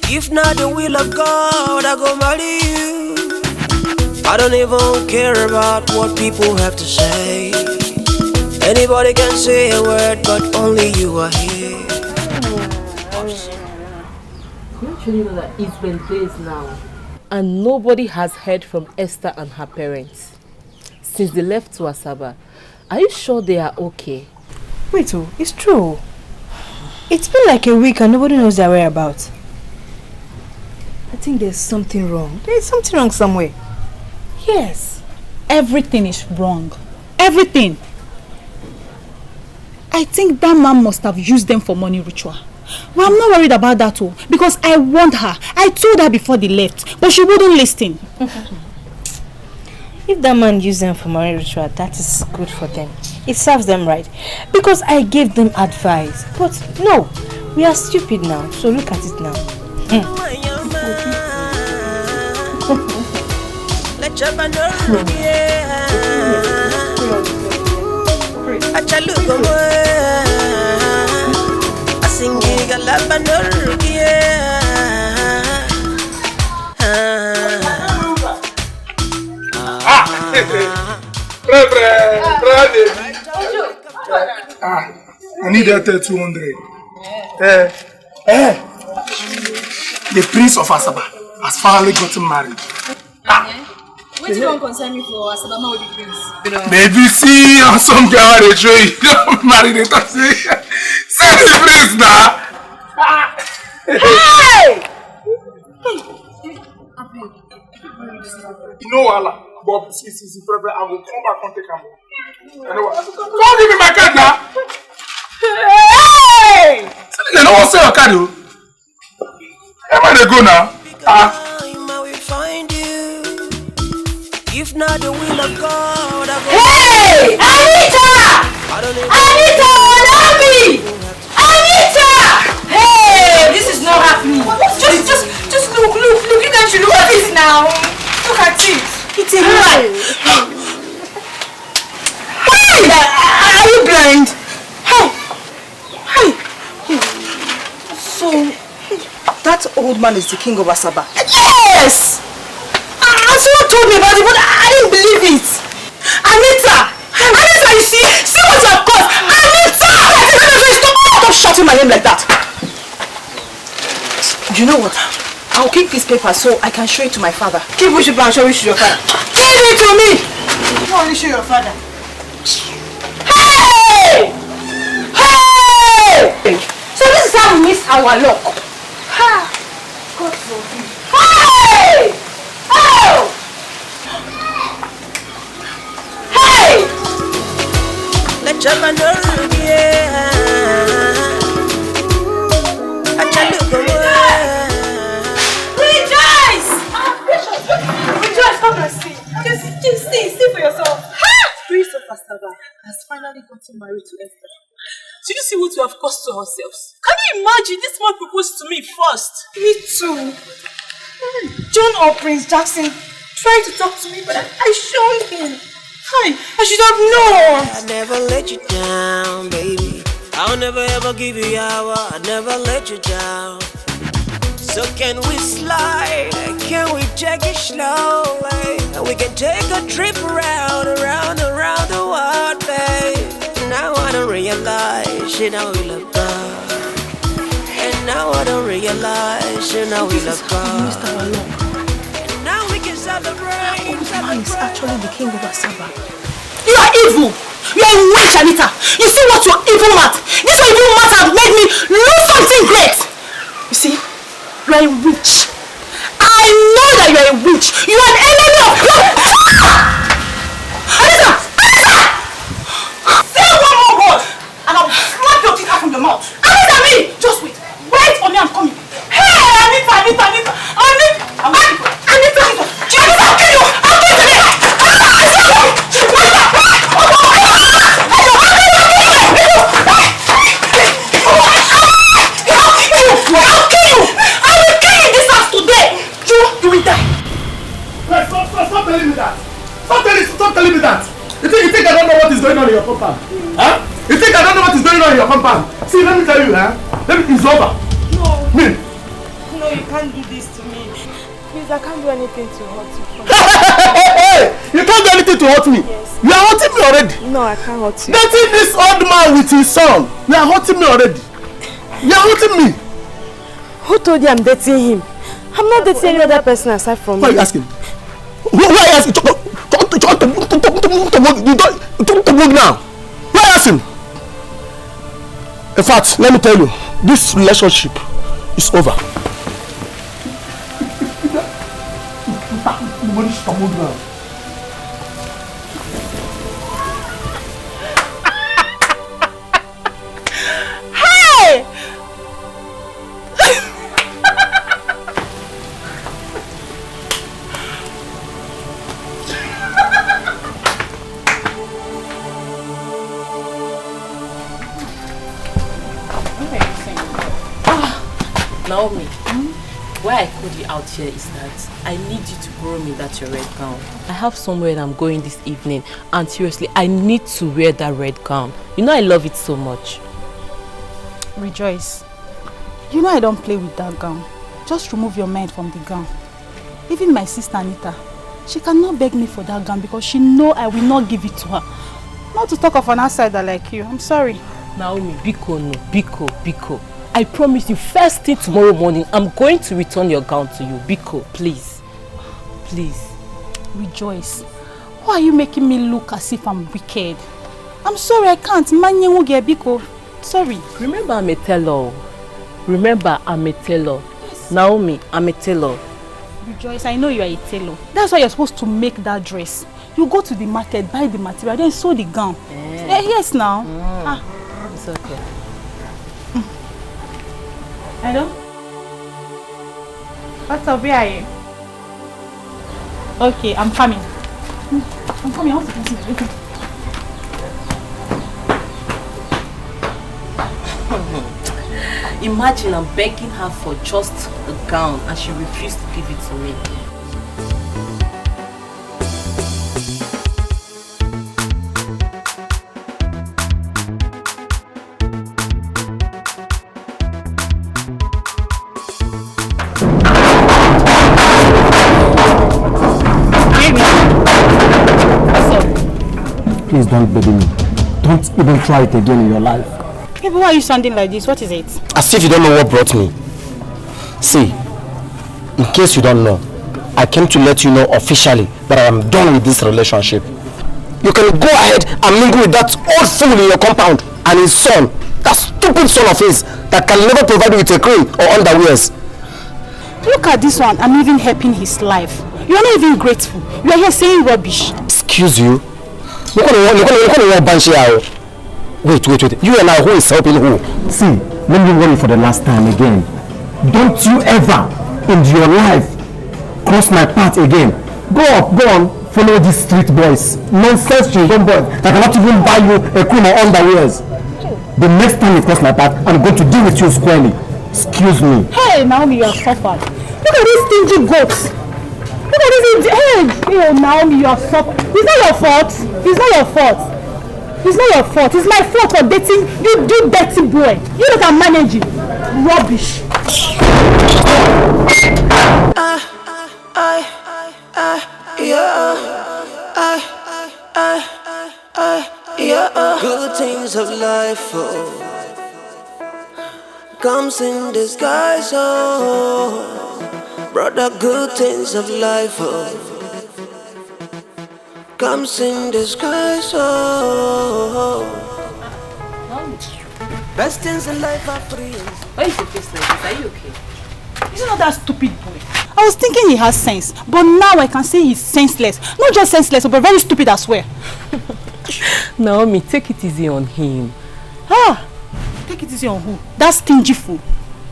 Speaker 9: If not the will of God, I go marry you. I don't even care about what people have to say. Anybody can say a word, but only you are here.
Speaker 14: You actually know that it's been days now, and nobody has heard from Esther and her parents since they left to Asaba. Are you sure they are okay?
Speaker 21: Wait, oh, it's true. It's been like a week and nobody knows their whereabouts. I think there's something wrong. There's something wrong somewhere.
Speaker 8: Yes, everything is wrong. Everything. I think that man must have used them for money ritual. Well, I'm not worried about that too, because I warned her. I told her before they left, but she wouldn't listen.
Speaker 21: If that man used them for money ritual, that is good for them. It serves them right. Because I gave them advice. But no, we are stupid now, so look at it now.
Speaker 2: I need that 200. The Prince of Asaba has finally gotten married.
Speaker 21: What do you want concern me for Asaba with the prince?
Speaker 2: Baby, see some girl they show you don't marry the taxi. See the prince now. Hey! You know Allah, Bob, see, I will come back and take him. Don't give me my card now. Hey! They don't want to sell a card. Where am I go now?
Speaker 9: If not the will of God, I go.
Speaker 21: Hey! Anita! Anita, allow me! Anita! Hey! This is not happening. Just look at you. Look at this now. Look at it. It's a lie. Hey! Are you blind? Hey!
Speaker 12: So, that old man is the king of Asaba?
Speaker 21: Yes! Someone told me about it, but I didn't believe it. Anita, you see what you have caused. Anita!
Speaker 12: Stop shouting my name like that. You know what? I'll keep this paper so I can show it to my father.
Speaker 21: Keep which paper and show it to your father. Give it to me!
Speaker 12: You only show your father.
Speaker 21: Hey! Hey! So this is how we miss our luck. God forbid. Hey! Oh! Hey!
Speaker 9: Let your man
Speaker 21: Rejoice! Rejoice, come and see. Just see for yourself.
Speaker 8: finally gotten married to Esther. Did you see what we have caused to ourselves? Can you imagine? This man proposed to me first. Me too. John or Prince Jackson tried to talk to me, but I shunned him. Hi, I should have known.
Speaker 9: I never let you down, baby. I'll never ever give you hour. I never let you down. So can we slide? Can we take it slowly? We can take a trip around the world, babe. Now I don't realize, you know we love God. And now I don't realize, you know we love God. And now we can celebrate.
Speaker 8: Man is actually the king of Asaba. You are evil. You are a witch, Anita. You see what your evil mat? This evil mat have made me lose something great. You see, you are a witch. I know that you are a witch. You are an enemy of God. Anita! Anita! Say one more word and I will slap your teeth out from your mouth. Anita, me! Just wait. Wait for me, I'm coming. Hey, Anita, Anita, Anita. Anita, I'll kill you. I'll kill you.
Speaker 7: Stop telling me that. Stop telling me that. You think I don't know what is going on in your compound? Huh? You think I don't know what is going on in your compound? See, let me tell you, it's over.
Speaker 8: No.
Speaker 7: Me.
Speaker 8: No, you can't do this to me. Please, I can't do anything to hurt you.
Speaker 7: Hey! You can't do anything to hurt me. Yes. You are hurting me already.
Speaker 8: No, I can't hurt you.
Speaker 7: Dating this old man with his son. You are hurting me already. You are hurting me.
Speaker 13: Who told you I'm dating him? I'm not dating any other person aside from
Speaker 7: Why are you asking? Why are you asking? To move now. Why are you asking? In fact, let me tell you, this relationship is over.
Speaker 8: Hey!
Speaker 14: Naomi, why I called you out here is that I need you to borrow me that your red gown. I have somewhere I'm going this evening and seriously, I need to wear that red gown. You know I love it so much.
Speaker 8: Rejoice. You know I don't play with that gown. Just remove your mind from the gown. Even my sister Anita, she cannot beg me for that gown because she know I will not give it to her. Not to talk of an outsider like you. I'm sorry.
Speaker 14: Naomi, Biko no, Biko. I promise you, first thing tomorrow morning, I'm going to return your gown to you. Biko, please. Please.
Speaker 8: Rejoice. Why are you making me look as if I'm wicked? I'm sorry, I can't. Biko. Sorry.
Speaker 14: Remember, I'm a tailor. Yes. Naomi, I'm a tailor.
Speaker 8: Rejoice, I know you are a tailor. That's why you're supposed to make that dress. You go to the market, buy the material, then sew the gown. Yes, now.
Speaker 14: It's okay.
Speaker 8: Hello? What's up? Where are you? Okay, I'm coming. I want to continue.
Speaker 14: Imagine I'm begging her for just a gown and she refused to give it to me.
Speaker 18: Please don't baby me. Don't even try it again in your life.
Speaker 8: Hey, why are you sounding like this? What is it?
Speaker 18: As if you don't know what brought me. See, in case you don't know, I came to let you know officially that I am done with this relationship. You can go ahead and mingle with that old fool in your compound and his son, that stupid son of his that can never provide you with a cream or underwears.
Speaker 8: Look at this one. I'm even helping his life. You are not even grateful. You are here saying rubbish.
Speaker 18: Excuse you? Wait. You and I, who is helping who? See, let me warn you for the last time again. Don't you ever in your life cross my path again. Go on,
Speaker 7: follow these street boys, nonsense chewing boys that cannot even buy you a cream or underwears. The next time you cross my path, I'm going to deal with you squarely. Excuse me.
Speaker 8: Hey, Naomi, you are suffered. Look at these stingy goats. Look at this. Hey, Naomi, you are suffered. It's not your fault. It's not your fault. It's not your fault. It's my fault for dating you, dirty boy. You don't can manage it. Rubbish.
Speaker 9: Good things of life, oh, comes in disguise, oh, brother. Good things of life, oh, comes in disguise, oh. Best things in life are free.
Speaker 14: Why is your face like this? Are you okay?
Speaker 8: Is it not that stupid boy? I was thinking he has sense, but now I can say he's senseless. Not just senseless, but very stupid as well.
Speaker 14: Naomi, take it easy on him.
Speaker 8: Take it easy on who? That stingy fool.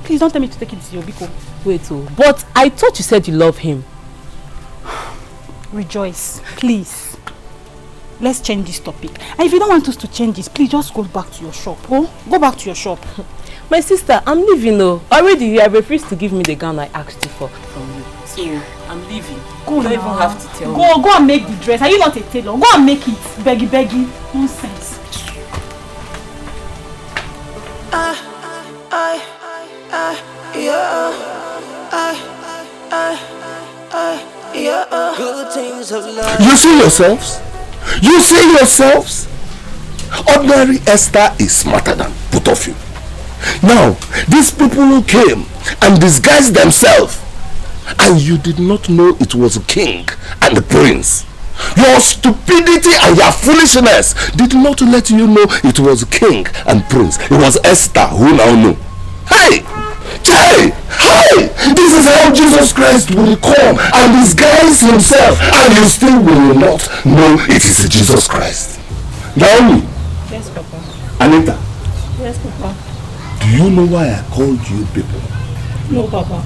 Speaker 8: Please don't tell me to take it easy, Obiko.
Speaker 14: Wait, but I thought you said you love him.
Speaker 8: Rejoice, please. Let's change this topic. And if you don't want us to change this, please just go back to your shop. Oh, go back to your shop.
Speaker 14: My sister, I'm leaving though. Already you have refused to give me the gown I asked you for from you. So I'm leaving.
Speaker 8: Go
Speaker 14: you don't
Speaker 8: now.
Speaker 14: even have to tell me.
Speaker 8: Go and make the dress. Are you not a tailor? Go and make it. Beggy. Nonsense.
Speaker 9: Good things of life.
Speaker 10: You see yourselves? You see yourselves? Ordinary Esther is smarter than both of you. Now, these people who came and disguised themselves, and you did not know it was a king and a prince. Your stupidity and your foolishness did not let you know it was a king and prince. It was Esther who now knew. Hey! This is how Jesus Christ will come and disguise himself, and you still will not know it is Jesus Christ. Naomi.
Speaker 8: Yes, Papa.
Speaker 10: Anita.
Speaker 8: Yes, Papa.
Speaker 10: Do you know why I called you people?
Speaker 8: No, Papa.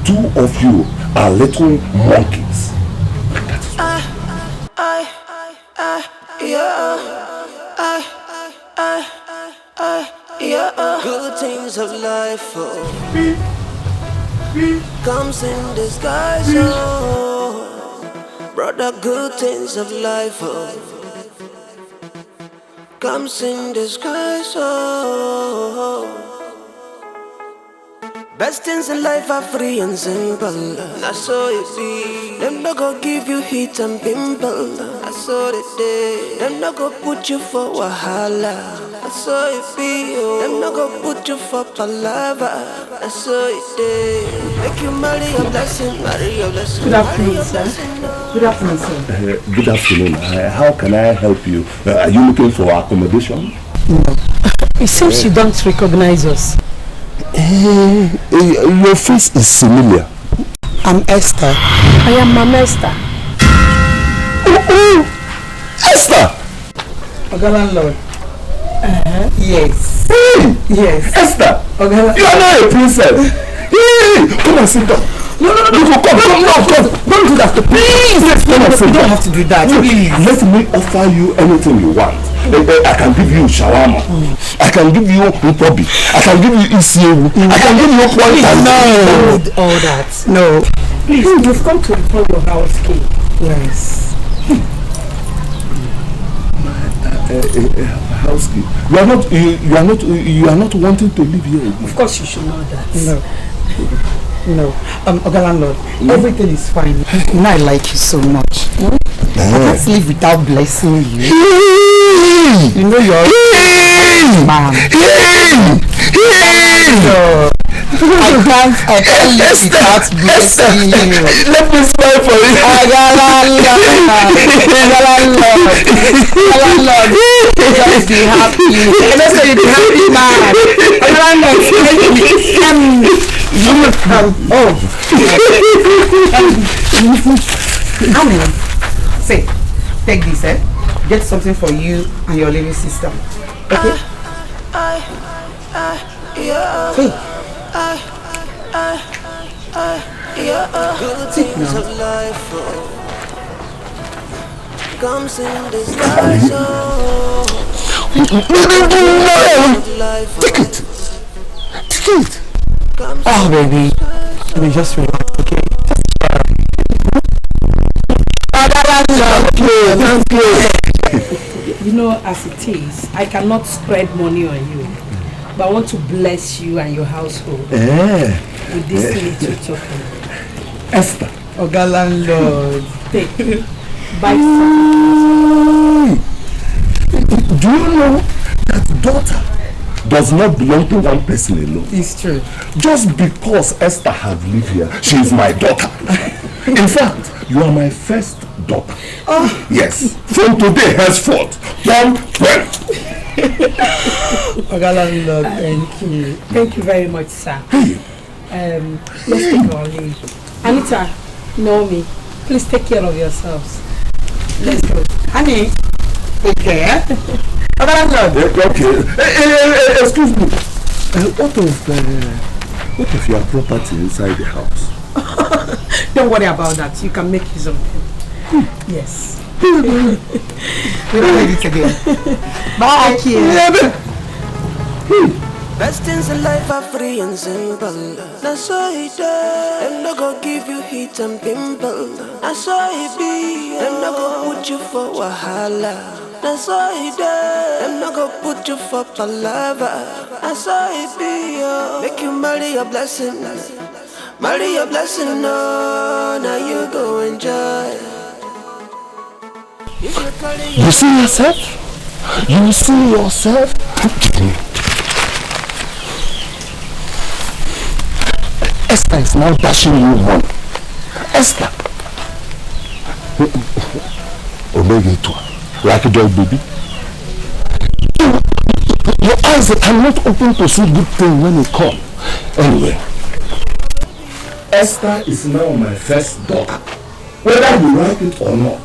Speaker 10: Two of you are little monkeys.
Speaker 9: Good things of life, oh, comes in disguise, oh, brother. Good things of life, oh, comes in disguise, oh. Best things in life are free and simple. That's so it be. Them not go give you heat and pimple. That's so it day. Them not go put you for wahala. That's so it be. Them not go put you for palava. That's so it day. Make you marry a blessing, marry a blessing.
Speaker 12: Good afternoon, sir. Good afternoon, sir.
Speaker 10: Good afternoon. How can I help you? Are you looking for accommodation?
Speaker 20: No. It seems you don't recognize us.
Speaker 10: Your face is familiar.
Speaker 20: I'm Esther. I am Mama Esther.
Speaker 10: Esther!
Speaker 12: Oga landlord. Yes.
Speaker 10: Hey!
Speaker 12: Yes.
Speaker 10: Esther!
Speaker 12: Oga,
Speaker 10: you are not a princess. Hey! Come and sit down. No, come. Don't do that. Please! Come and sit down.
Speaker 12: You don't have to do that. Please.
Speaker 10: Let me offer you anything you want. I can give you shawarma. I can give you upobi. I can give you isiewu. I can give you point.
Speaker 12: No, all that. No. Please, you've come to return your house key. Yes.
Speaker 10: House key. You are not wanting to live here again.
Speaker 12: Of course, you should know that. No. Oga landlord, everything is fine. I like you so much. I can't live without blessing you. You know you're man. I can't live without blessing you.
Speaker 10: Let me smile for you.
Speaker 12: Just be happy. I just say you be happy, man. Say, take this, get something for you and your little sister. Okay? Hey.
Speaker 9: Good things of life, comes in disguise.
Speaker 10: Take it. Take it.
Speaker 20: Oh, baby. Let me just relax, okay? You know, as it is, I cannot spread money on you, but I want to bless you and your household with this little token.
Speaker 10: Esther.
Speaker 20: Oga landlord. Take. Buy something.
Speaker 10: Do you know that daughter does not belong to one person alone?
Speaker 20: It's true.
Speaker 10: Just because Esther have lived here, she is my daughter. In fact, you are my first daughter.
Speaker 20: Oh.
Speaker 10: Yes. From today henceforth, Tom 12.
Speaker 20: Oga landlord, thank you. Thank you very much, sir. Let's take our leave. Anita, Naomi, please take care of yourselves. Let's go. Honey, take care. Oga landlord.
Speaker 10: Okay. Excuse me. What of your property inside the house?
Speaker 20: Don't worry about that. You can make use of them. Yes. We don't need it again. Bye.
Speaker 9: Best things in life are free and simple. Now so it them not go give you heat and pimple. Now so it be them not go put you for wahala. Now so it them not go put you for palava. Now so it be make you marry your blessing. Marry your blessing, no, now you go enjoy.
Speaker 10: You see yourself? You see yourself? Esther is now dashing you money. Esther. Omega to like a dog baby. Your eyes are not open to see good things when they come. Anyway. Esther is now my first daughter, whether you like it or not.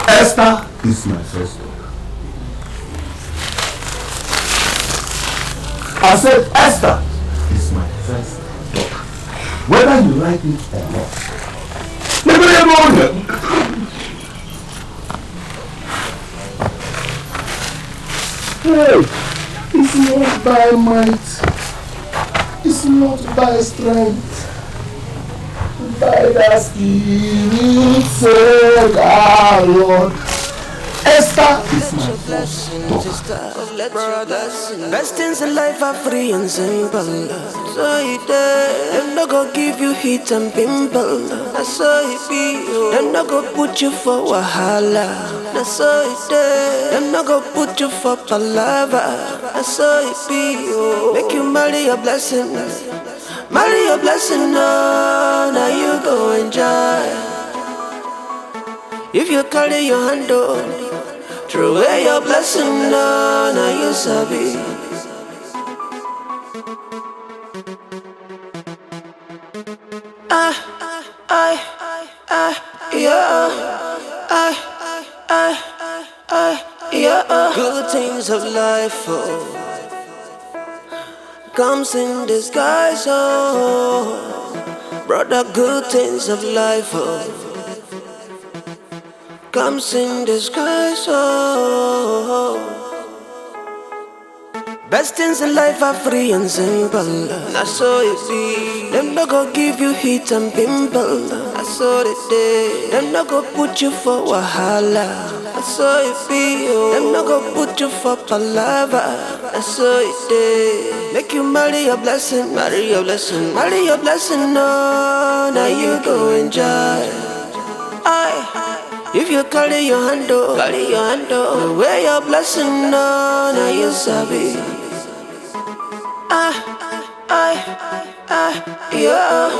Speaker 10: Esther is my first daughter. I said Esther is my first daughter, whether you like it or not. Hey, it's not by might, it's not by strength, by the Spirit, said our Lord. Esther is my blessing,
Speaker 9: best things in life are free and simple. So it them not go give you heat and pimple. That's so it be. Them not go put you for wahala. That's so it them not go put you for palava. That's so it be. Make you marry your blessing. Marry your blessing, no, now you go enjoy. If you carry your hand on, throw away your blessing, no, now you sabi. Yeah. Good things of life, oh, comes in disguise, oh, brother. Good things of life, oh, comes in disguise, oh. Best things in life are free and simple. That's so it be. Them not go give you heat and pimple. That's so it day. Them not go put you for wahala. That's so it be. Them not go put you for palava. That's so it day. Make you marry your blessing. Marry your blessing. Marry your blessing, no, now you go enjoy. If you carry your hand, wear your blessing, no, now you sabi. Yeah.